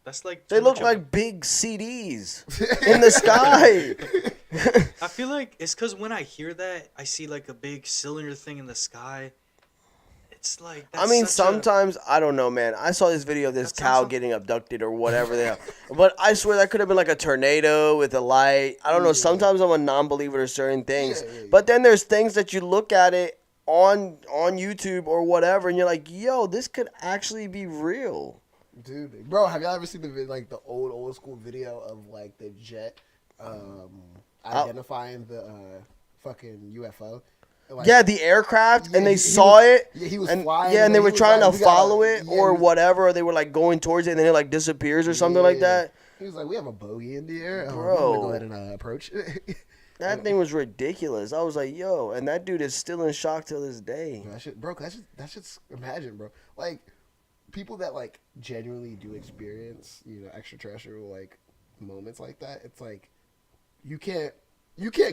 That's like They look like big CDs in the sky. I feel like it's because when I hear that, I see like a big cylinder thing in the sky. It's like I mean, sometimes I don't know, man. I saw this video of this cow getting abducted or whatever they have, but I swear that could have been like a tornado with a light. I don't know. Sometimes I'm a non-believer to certain things, but then there's things that you look at it on YouTube or whatever, and you're like, yo, this could actually be real. Dude, bro, have y'all ever seen the old school video of like the jet identifying the fucking UFO? Like, yeah, the aircraft, and they saw it. Yeah, he was and, flying. Yeah, and they were trying to follow it yeah, or whatever, or they were like going towards it, and then it like disappears or something like that. He was like, "We have a bogey in the air, bro. I'm gonna go ahead and approach." That thing was ridiculous. I was like, "Yo," and that dude is still in shock till this day. That's just imagine, bro. Like people that like genuinely do experience, extraterrestrial like moments like that. It's like you can't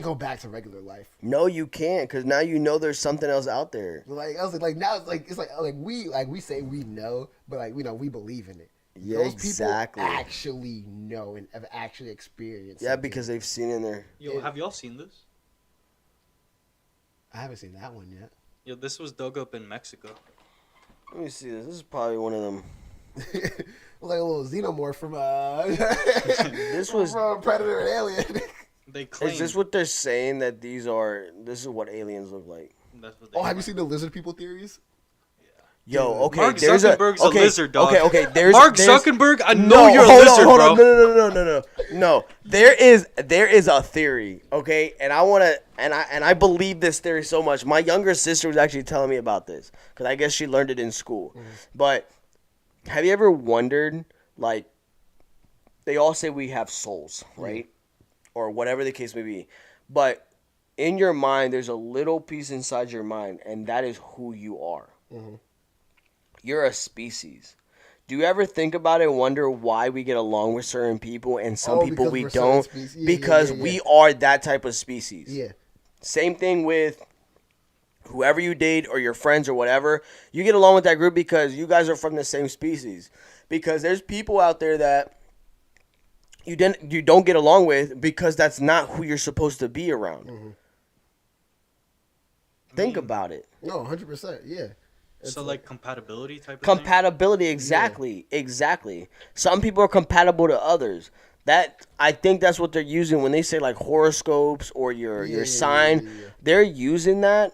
go back to regular life. No, you can't, because now you know there's something else out there. Like I was like now it's like we say we know, but like we believe in it. Yeah, Those exactly. people actually know and have actually experienced. Yeah, because they've seen it in there. Yo, have y'all seen this? I haven't seen that one yet. Yo, this was dug up in Mexico. Let me see this. This is probably one of them. Like a little xenomorph from This was from Predator and Alien. They claim. Is this what they're saying that these are? This is what aliens look like. That's what they have you seen the lizard people theories? Yo, okay, Mark there's Zuckerberg's a lizard, dog. Okay, Mark Zuckerberg, I know you're a lizard, bro. No. There is a theory, okay, and I believe this theory so much. My younger sister was actually telling me about this because I guess she learned it in school. But have you ever wondered, like, they all say we have souls, right, or whatever the case may be, but in your mind, there's a little piece inside your mind, and that is who you are. Mm-hmm. You're a species. Do you ever think about it and wonder why we get along with certain people and some people we don't? Because we are that type of species. Yeah. Same thing with whoever you date or your friends or whatever. You get along with that group because you guys are from the same species. Because there's people out there that you don't get along with because that's not who you're supposed to be around. Mm-hmm. Think about it. No, 100%. Yeah. So like compatibility type of compatibility, exactly. Some people are compatible to others. That I think that's what they're using when they say like horoscopes or your sign. Yeah. They're using that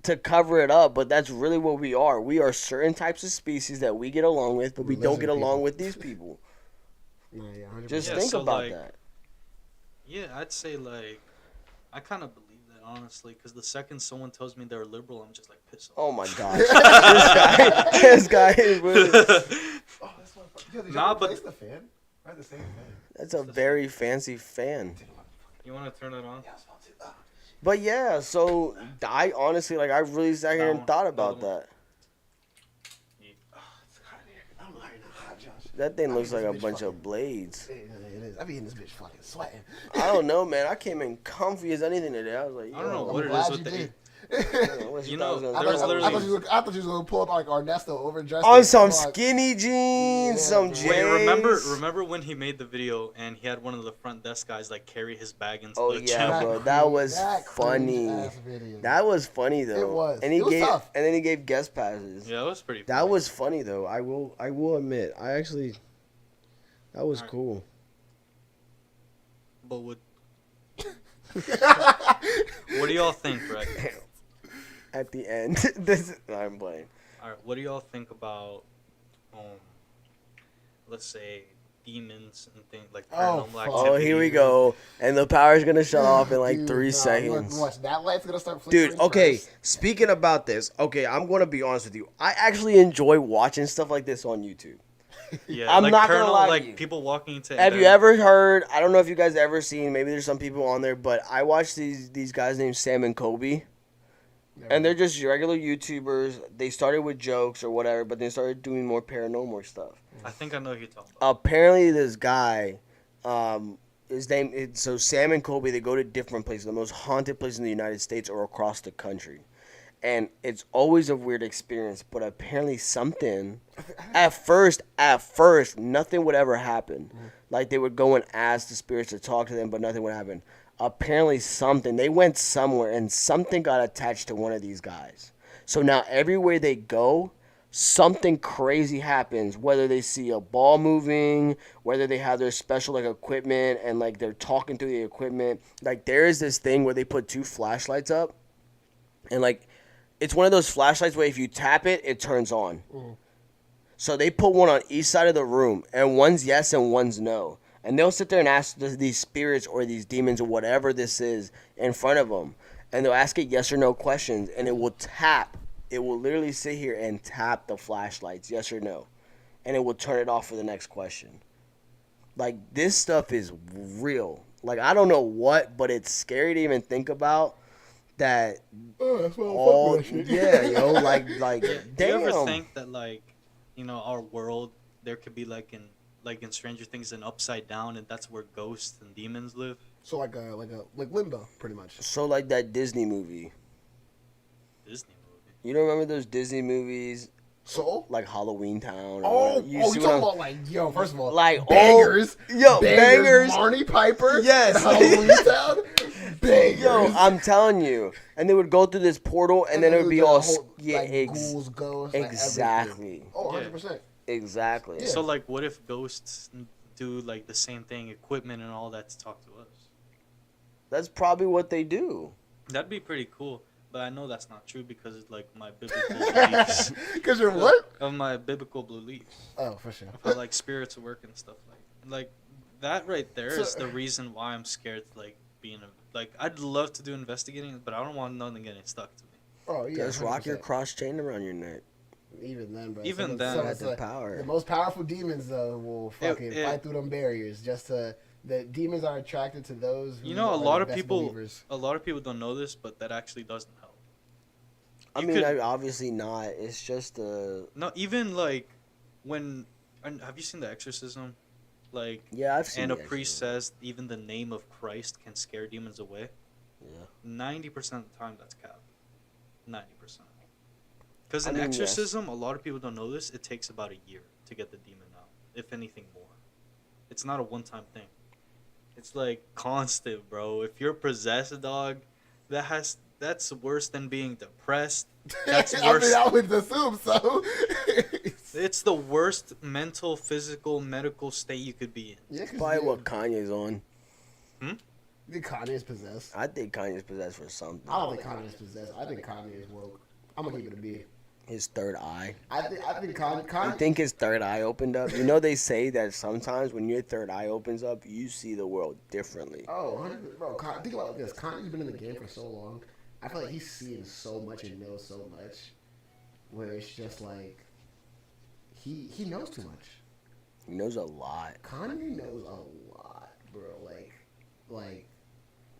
to cover it up, but that's really what we are. We are certain types of species that we get along with, but we don't get along with these people. Just think about that. Yeah, I'd say like I kind of believe that honestly, because the second someone tells me they're liberal, I'm just like pissed off. Oh my gosh, this guy is really. Oh, that's one. Nah, but the fan. Right, the same fan. That's a very fancy fan. You want to turn it on? But yeah, so I honestly I really sat here and thought about that. That thing looks like a bunch of blades. It is. I be in this bitch fucking sweating. I don't know, man. I came in comfy as anything today. I was like, yo, I don't know what it is with the. You know, there was literally. I thought you was gonna pull up like Ernesto overdressed on some skinny jeans, some J's. Wait, remember when he made the video and he had one of the front desk guys like carry his bag into the gym? Oh yeah, bro, that was funny. That was funny though. It was. And he was gave tough. and then he gave guest passes. Yeah, that was pretty. That was funny though. I will admit, that was cool. But what do y'all think, right? At the end, I'm playing. All right, what do y'all think about, let's say, demons and things like paranormal activity? Oh, here we go, and the power's gonna shut off in like 3 seconds. Watch, that light's gonna start flickering. Dude, okay. First. Speaking about this, okay, I'm gonna be honest with you. I actually enjoy watching stuff like this on YouTube. Yeah, I'm like not gonna lie to like you. people walking into. Have you ever heard? I don't know if you guys ever seen. Maybe there's some people on there, but I watch these guys named Sam and Kobe. And they're just regular YouTubers. They started with jokes or whatever, but they started doing more paranormal stuff. I think I know who you're talking about. Apparently, this guy, So Sam and Colby, they go to different places, the most haunted places in the United States or across the country. And it's always a weird experience, but apparently something, at first, nothing would ever happen. Like they would go and ask the spirits to talk to them, but nothing would happen. Apparently they went somewhere and something got attached to one of these guys. So now everywhere they go, something crazy happens, whether they see a ball moving, whether they have their special like equipment and like they're talking through the equipment. Like there is this thing where they put 2 flashlights up and like it's one of those flashlights where if you tap it, it turns on. So they put one on each side of the room and one's yes and one's no. And they'll sit there and ask these spirits or these demons or whatever this is in front of them. And they'll ask it yes or no questions and it will tap. It will literally sit here and tap the flashlights, yes or no. And it will turn it off for the next question. Like, this stuff is real. Like, I don't know what, but it's scary to even think about that. Oh, that's why I'm fucking with that shit. Yeah, yo, like, Do you ever damn. think that, like, you know, our world, there could be, like in Stranger Things, an upside down, and that's where ghosts and demons live? So like limbo, pretty much. So, like that Disney movie. Disney movie. You don't remember those Disney movies? So? Like Halloween Town. Oh, you you see talking what I'm- about like, yo, first of all, Like, bangers. bangers. Marnie Piper. Yes. Halloween Town. Bangers. Yo, I'm telling you. And they would go through this portal, and then it would be all... ghouls, ghosts, exactly. Like oh, 100%. Exactly. Yeah. So, like, what if ghosts do, like, the same thing, equipment and all that to talk to us? That's probably what they do. That'd be pretty cool. But I know that's not true because it's, like, my biblical beliefs. Because you're what? Of my biblical beliefs. Oh, for sure. How, like, spirits work and stuff like that right there is the reason why I'm scared to, like, being a... Like, I'd love to do investigating, but I don't want nothing getting stuck to me. Oh, yeah. Just rock your 100%. cross chain around your neck. Even then, bro. Even Some- then. some- That's the some- power. The most powerful demons, though, will fucking it- fight through them barriers just to... The demons are attracted to those who You know, are a lot the of best people... believers. A lot of people don't know this, but that actually doesn't help. I You mean, could- obviously not. It's just No, even, like, when... and have you seen The Exorcism? Like, Yeah, I've seen and a The priest Exorcism. says even the name of Christ can scare demons away. Yeah. 90% of the time, that's cap. 90%. Because I in mean, yes. exorcism, a lot of people don't know this. It takes about a year to get the demon out, if anything more. It's not a one-time thing. It's like constant, bro. If you're possessed, dog, that's worse than being depressed. That's I worse. mean, I would assume so. It's the worst mental, physical, medical state you could be in. Yeah, 'cause Probably yeah, what Kanye's on. you think Kanye's possessed. I think Kanye's possessed for something. I don't think Kanye's possessed. I think Kanye is woke. I'm gonna keep it a B. His third eye. I think I Kanye. think his third eye opened up. You know, they say that sometimes when your third eye opens up, you see the world differently. Oh, 100%, bro. Think about this. Kanye's been in the game for so long. I feel like he's seen so much and knows so much, where it's just like he knows too much. He knows a lot. Kanye knows a lot, bro. Like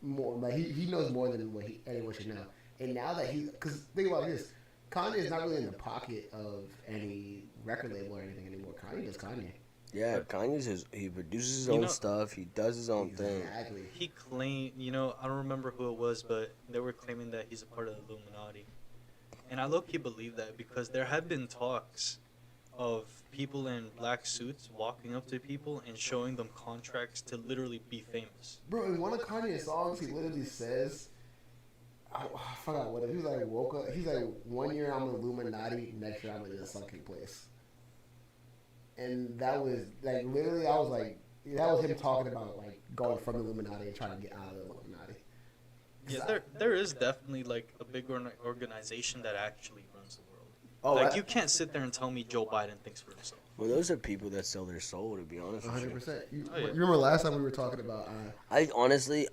more. Like he knows more than what anyone should know. And now that because think about this, Kanye is not really in the pocket of any record label or anything anymore. Kanye does Kanye. Yeah, Kanye's he produces his You own know- stuff. He does his own thing. Exactly. He claimed, I don't remember who it was, but they were claiming that he's a part of the Illuminati. And I low-key believe that because there have been talks of people in black suits walking up to people and showing them contracts to literally be famous. Bro, in one of Kanye's songs, he literally says, I forgot what it is. He's like, woke up. He's like, 1 year I'm an Illuminati, next year I'm in a sunken place. And that was, like, literally, I was like, that was him talking about, like, going from the Illuminati and trying to get out of the Illuminati. Yeah, there is definitely, like, a big organization that actually runs the world. Oh, Like, you can't sit there and tell me Joe Biden thinks for himself. Well, those are people that sell their soul, to be honest with you. 100%. You Oh, yeah. remember last time we were talking about, I honestly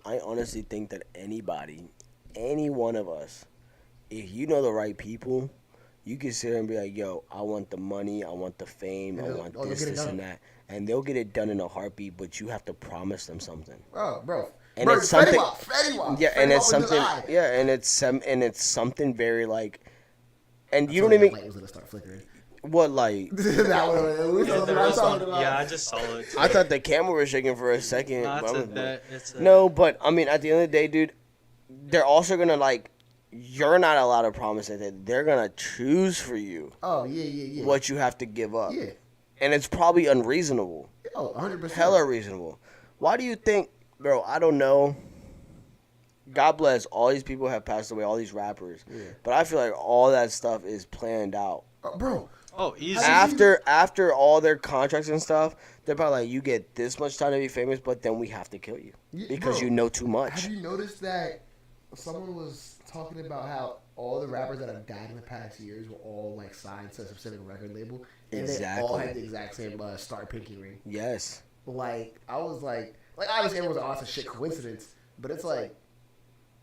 think that anybody, any one of us, if you know the right people, you can sit there and be like, yo, I want the money, I want the fame, Yeah, I want they'll this, get it this, done. and that. And they'll get it done in a heartbeat, but you have to promise them something. bro. And bro, it's something, Fetty Wap. yeah, and Fetty it's Wap with his something, eye. yeah, and it's something very like, and you I don't feel even, like that light was gonna start flickering. What, like? That one. Yeah, I just saw it. I thought the camera was shaking for a second. No, it's but a, I'm- that, it's a, No, but I mean, at the end of the day, dude, they're also gonna like. You're not allowed to promise that they're gonna choose for you Oh yeah. what you have to give up, Yeah. and it's probably unreasonable, Oh, 100%. hella reasonable. Why do you think, bro? I don't know. God bless all these people have passed away, all these rappers, but I feel like all that stuff is planned out. Bro. oh, easy. After all their contracts and stuff, they're probably like, you get this much time to be famous, but then we have to kill you because bro, you know too much. Have you noticed that someone was talking about how all the rappers that have died in the past years were all like signed to a specific record label, and they all Exactly. had the exact same star pinky ring. Yes. Like I was like obviously everyone's like, oh, it's a shit coincidence, but it's like,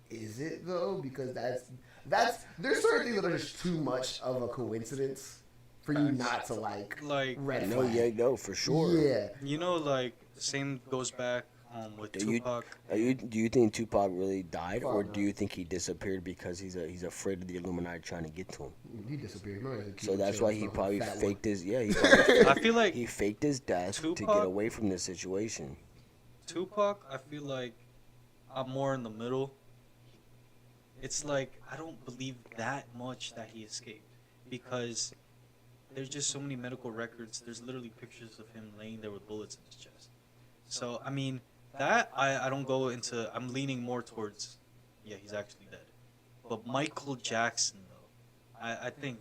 is it though? Because that's there's certain things that are just too much of a coincidence for you not to like red No, flag. yeah, no, for sure. Yeah. You know, like the same goes back with Tupac. Do you think Tupac really died, or Fuck do no. you think he disappeared because he's afraid of the Illuminati trying to get to him? He disappeared. Remember, he So was that's chilling why he with probably the fat faked one. his He probably I feel like he faked his death to Tupac- get away from this situation. Tupac, I feel like I'm more in the middle. It's like I don't believe that much that he escaped because there's just so many medical records. There's literally pictures of him laying there with bullets in his chest. So I mean that I don't go into. I'm leaning more towards yeah, he's actually dead. But Michael Jackson though, I think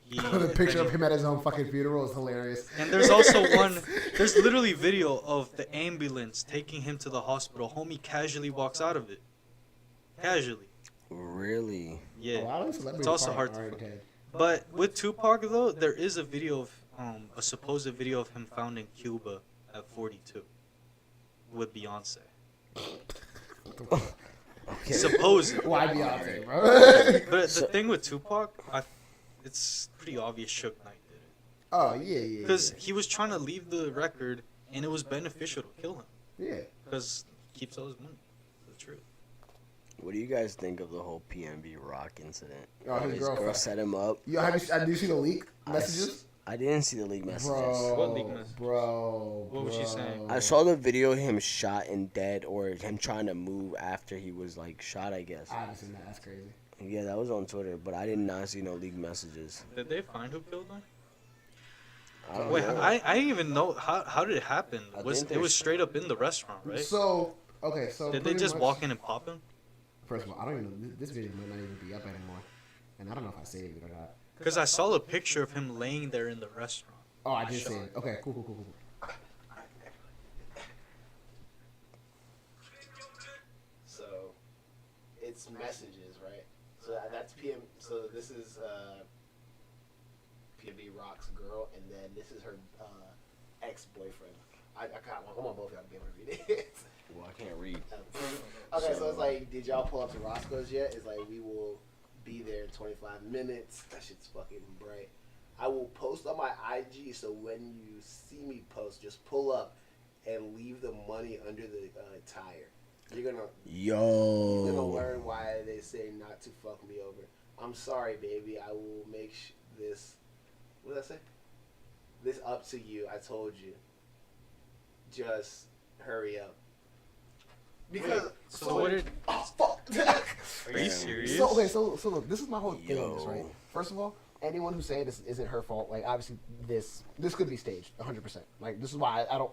he The picture of him at his own fucking funeral is hilarious. And there's also one. There's literally video of the ambulance taking him to the hospital. Homie casually walks out of it. Casually. Really? Yeah. A lot of celebrities It's also probably hard to aren't find. dead. But with Tupac though, there is a video of a supposed video of him found in Cuba at 42 with Beyonce. Okay. Supposedly. Why Beyonce, bro? But the thing with Tupac, it's pretty obvious Suge Knight did it. Oh yeah. Because he was trying to leave the record, and it was beneficial to kill him. Yeah. Because he keeps all his money. That's the truth. What do you guys think of the whole PNB Rock incident? Oh, his girl girlfriend. set him up. Yo, have you seen the leak messages? I didn't see the leak messages. Bro, What leak message? Bro, What was she saying? I saw the video of him shot and dead, or him trying to move after he was like shot, I guess. I haven't seen that. That's crazy. Yeah, that was on Twitter, but I did not see no leak messages. Did they find who killed him? I don't Wait, know. I didn't even know how did it happen? I Was think it was there's- straight up in the restaurant, right? So okay, so Did they pretty just much- walk in and pop him? First of all, I don't even know. This video might not even be up anymore, and I don't know if I saved it or not. Because I saw a picture of him laying there in the restaurant. Oh, I did save it. Okay, cool. So, it's messages, right? So that's PM. So this is PNB Rock's girl, and then this is her ex-boyfriend. I want both of y'all to be able to read it. Well, I can't read. Okay, so it's like, did y'all pull up to Roscoe's yet? It's like, we will be there in 25 minutes. That shit's fucking bright. I will post on my IG, so when you see me post, just pull up and leave the money under the tire. You're gonna learn why they say not to fuck me over. I'm sorry, baby. I will make this. What did I say? This up to you. I told you. Just hurry up. Because So what did? Oh fuck! Are you serious? So okay, so look, this is my whole thing on this, Yo. right? First of all, anyone who's saying this isn't her fault, like obviously this could be staged, 100%. Like this is why I don't.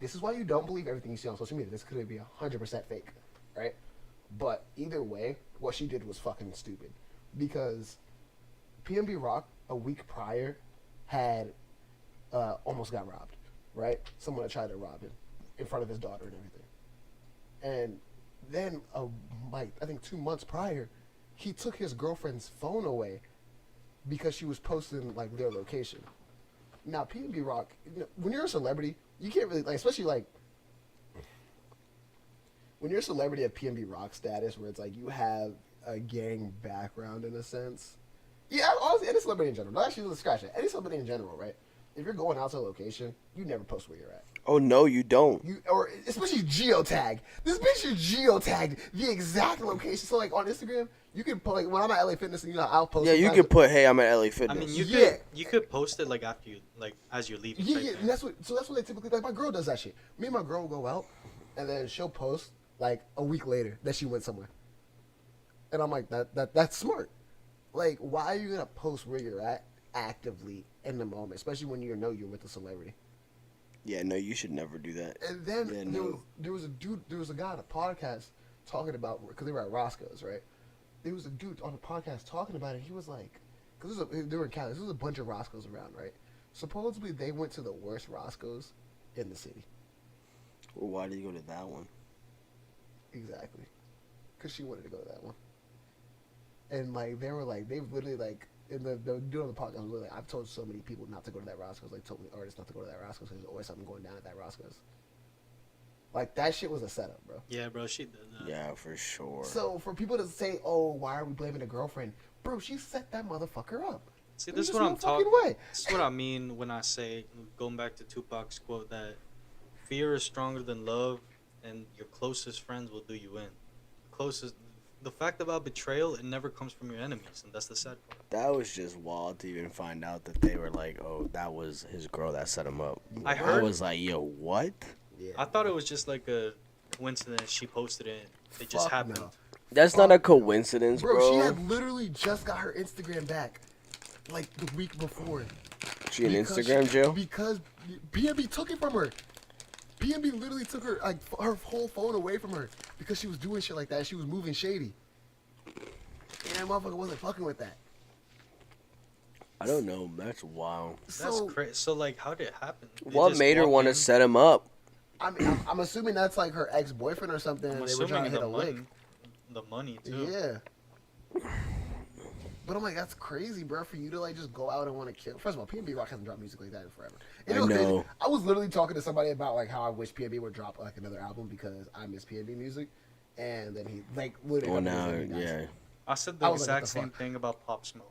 This is why you don't believe everything you see on social media. This could be 100% fake, right? But either way, what she did was fucking stupid, because PNB Rock a week prior had almost got robbed, right? Someone had tried to rob him in front of his daughter and everything. And then, I think 2 months prior, he took his girlfriend's phone away because she was posting like their location. Now, PNB Rock, when you're a celebrity, you can't really like, especially like when you're a celebrity of PNB Rock status, where it's like you have a gang background in a sense. Yeah, honestly, any celebrity in general. Not actually, let's scratch it. Any celebrity in general, right? If you're going out to a location, you never post where you're at. Oh no, you don't. Or especially geotag. This bitch is geotagged the exact location. So like on Instagram, You can put like when I'm at LA Fitness, and I'll post. Yeah, you sometimes. could put, "Hey, I'm at LA I Fitness." mean, Yeah. you could post it like after you like as you're leaving. Yeah, type yeah, thing. and that's what they typically like. My girl does that shit. Me and my girl will go out, and then she'll post like a week later that she went somewhere, and I'm like, that's smart. Like, why are you gonna post where you're at actively in the moment, especially when you know you're with a celebrity? Yeah, no, you should never do that. And then Yeah, no. there was a guy on a podcast talking about because they were at Roscoe's, right? There was a dude on a podcast talking about it. He was like, because they were in Cali. There was a bunch of Roscoe's around, right? Supposedly they went to the worst Roscoe's in the city. Well, why did you go to that one? Exactly, because she wanted to go to that one. And like they were like they've literally like in the dude on the podcast was like I've told so many people not to go to that Roscoe's, like told me artists not to go to that Roscoe's because there's always something going down at that Roscoe's. Like that shit was a setup, bro. Yeah, bro, she did that. Yeah, for sure. So for people to say, "Oh, why are we blaming the girlfriend?" Bro, she set that motherfucker up. See, There's this is just what no I'm fucking talking. way. This is what I mean when I say, going back to Tupac's quote, that fear is stronger than love, and your closest friends will do you in. The fact about betrayal, it never comes from your enemies, and that's the sad part. That was just wild to even find out that they were like, "Oh, that was his girl that set him up." I heard. I was like, "Yo, what?" Yeah, I thought it was just like a coincidence. She posted it. It just Fuck happened. no. That's not a coincidence, Bro, bro. she had literally just got her Instagram back, like the week before. She in Because Instagram jail? because PNB took it from her. PNB literally took her like her whole phone away from her because she was doing shit like that. She was moving shady, and that motherfucker wasn't fucking with that. I don't know. That's wild. That's So crazy. So, like, how did it happen? They What just made her walked want to in? set him up? I mean, I'm assuming that's like her ex-boyfriend or something. I'm And they were trying to assuming hit the a money. lick. The money, too. Yeah. But I'm like, that's crazy, bro, for you to like just go out and want to kill. First of all, PNB Rock hasn't dropped music like that in forever. And I it was crazy. know. I was literally talking to somebody about like how I wish PNB would drop like another album because I miss PNB music. And then he like literally. Well, now, he died. yeah. I said I the was like, what exact the same fuck? thing about Pop Smoke.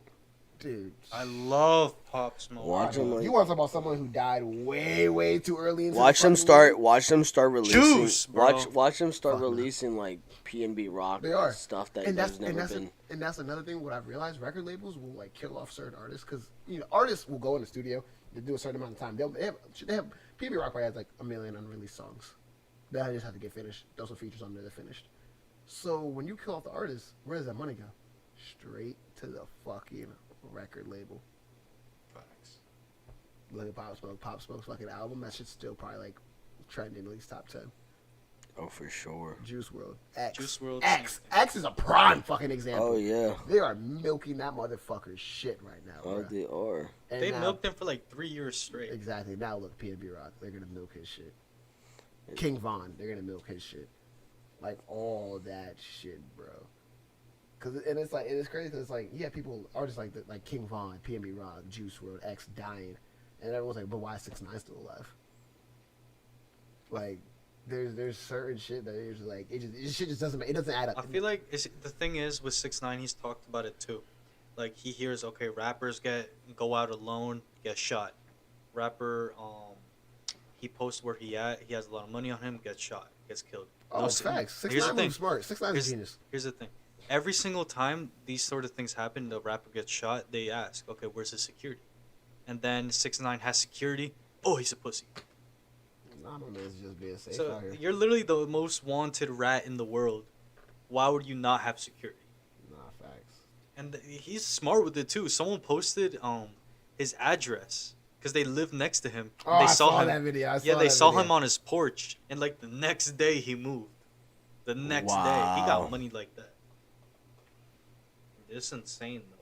Dude. I love Pop Smoke. Watch him, like- You want to talk about someone who died way too early into Watch the them fucking start. music? Watch them start releasing. Juice, bro. Watch them start Fuck no. releasing like PNB Rock. They are Stuff that and has that's never been. and that's another thing. What I've realized, record labels will like kill off certain artists because artists will go in the studio to do a certain amount of time. They have PNB Rock probably has like 1 million unreleased songs that just have to get finished. Those some features on there that finished. So when you kill off the artist, where does that money go? Straight to the fucking record label. Facts. Look at Pop Smoke. Pop Smoke's fucking album. That shit's still probably like trending at least top 10. Oh, for sure. Juice WRLD. X. Juice WRLD, X. X is a prime fucking example. Oh yeah. They are milking that motherfucker's shit right now. Oh, bruh. they are. And They now- milked him for like 3 years straight. Exactly. Now look, PNB Rock. They're gonna milk his shit. King Von. They're gonna milk his shit. Like all that shit, bro. And it's like it's crazy. 'Cause it's like people artists like King Von, PNB Rock, Juice WRLD, X dying, and everyone's like, but why is 6ix9ine still alive? Like, there's certain shit that is like shit just doesn't add up. I feel like the thing is with 6ix9ine, he's talked about it too. Like he hears, okay, rappers go out alone, get shot. Rapper, he posts where he at. He has a lot of money on him, gets shot, gets killed. Oh, Those- facts. here's the 6ix9ine thing. moves smart. 6ix9ine's a genius. Here's the thing. Every single time these sort of things happen, the rapper gets shot, they ask, okay, where's his security? And then 6ix9ine has security. Oh, he's a pussy. Nah, my man's just being safe So out here. you're literally the most wanted rat in the world. Why would you not have security? Nah, facts. And he's smart with it too. Someone posted his address because they live next to him. Oh, They I saw saw him. that video. Yeah, they saw him on his porch, and like the next day he moved. The next day he Wow. got money like that. It's insane though.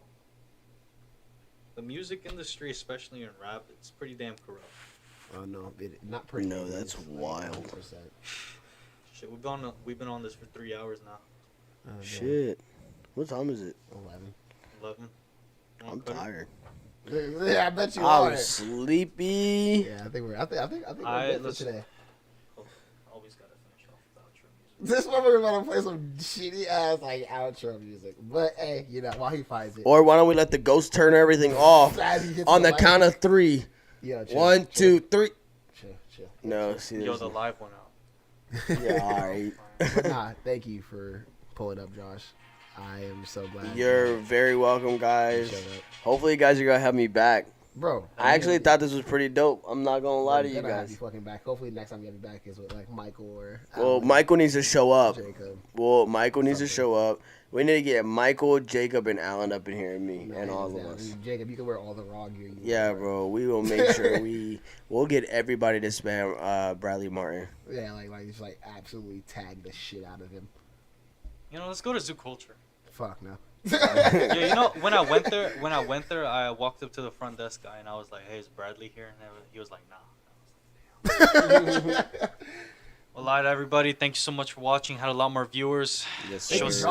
The music industry, especially in rap, it's pretty damn corrupt. Oh no, not pretty. No, it that's is, like, wild. 100%. Shit, we've been on this for 3 hours now. Oh, yeah. Shit. What time is it? 11. 11. I'm tired. Yeah, I bet you I'm are. sleepy. Yeah, I think we're we're Alright, good for let's- today. Always gotta finish off with outro music. This one we're about to play some shitty ass like outro music, but hey, while he finds it. Or why don't we let the ghost turn everything off As he hits on the light. count of 3? Yeah, chill, 1, chill, 2, 3. chill. No, see, Yo, there's the live one out. yeah, all right. But nah, thank you for pulling up, Josh. I am so glad. You're very welcome, guys. Showed up. Hopefully, you guys are gonna have me back. Bro, I actually thought this was pretty dope. I'm not gonna lie to you Have you guys. fucking back. Hopefully, next time you have me back is with like Michael or Well, Alan, Michael needs to show up. Jacob. Well, Michael needs to Something. show up. We need to get Michael, Jacob, and Alan up in here, and me, No, and hands all of down. us. Jacob, you can wear all the raw gear. Yeah, want. bro. We will make sure we'll get everybody to spam Bradley Martin. Yeah, like just like absolutely tag the shit out of him. You know, let's go to Zoo Culture. Fuck no. Yeah, you know, when I went there, I walked up to the front desk guy and I was like, "Hey, is Bradley here?" And he was like, "Nah." Well, lie to everybody. Thank you so much for watching. Had a lot more viewers. Yes, Thank you, sir. Josh.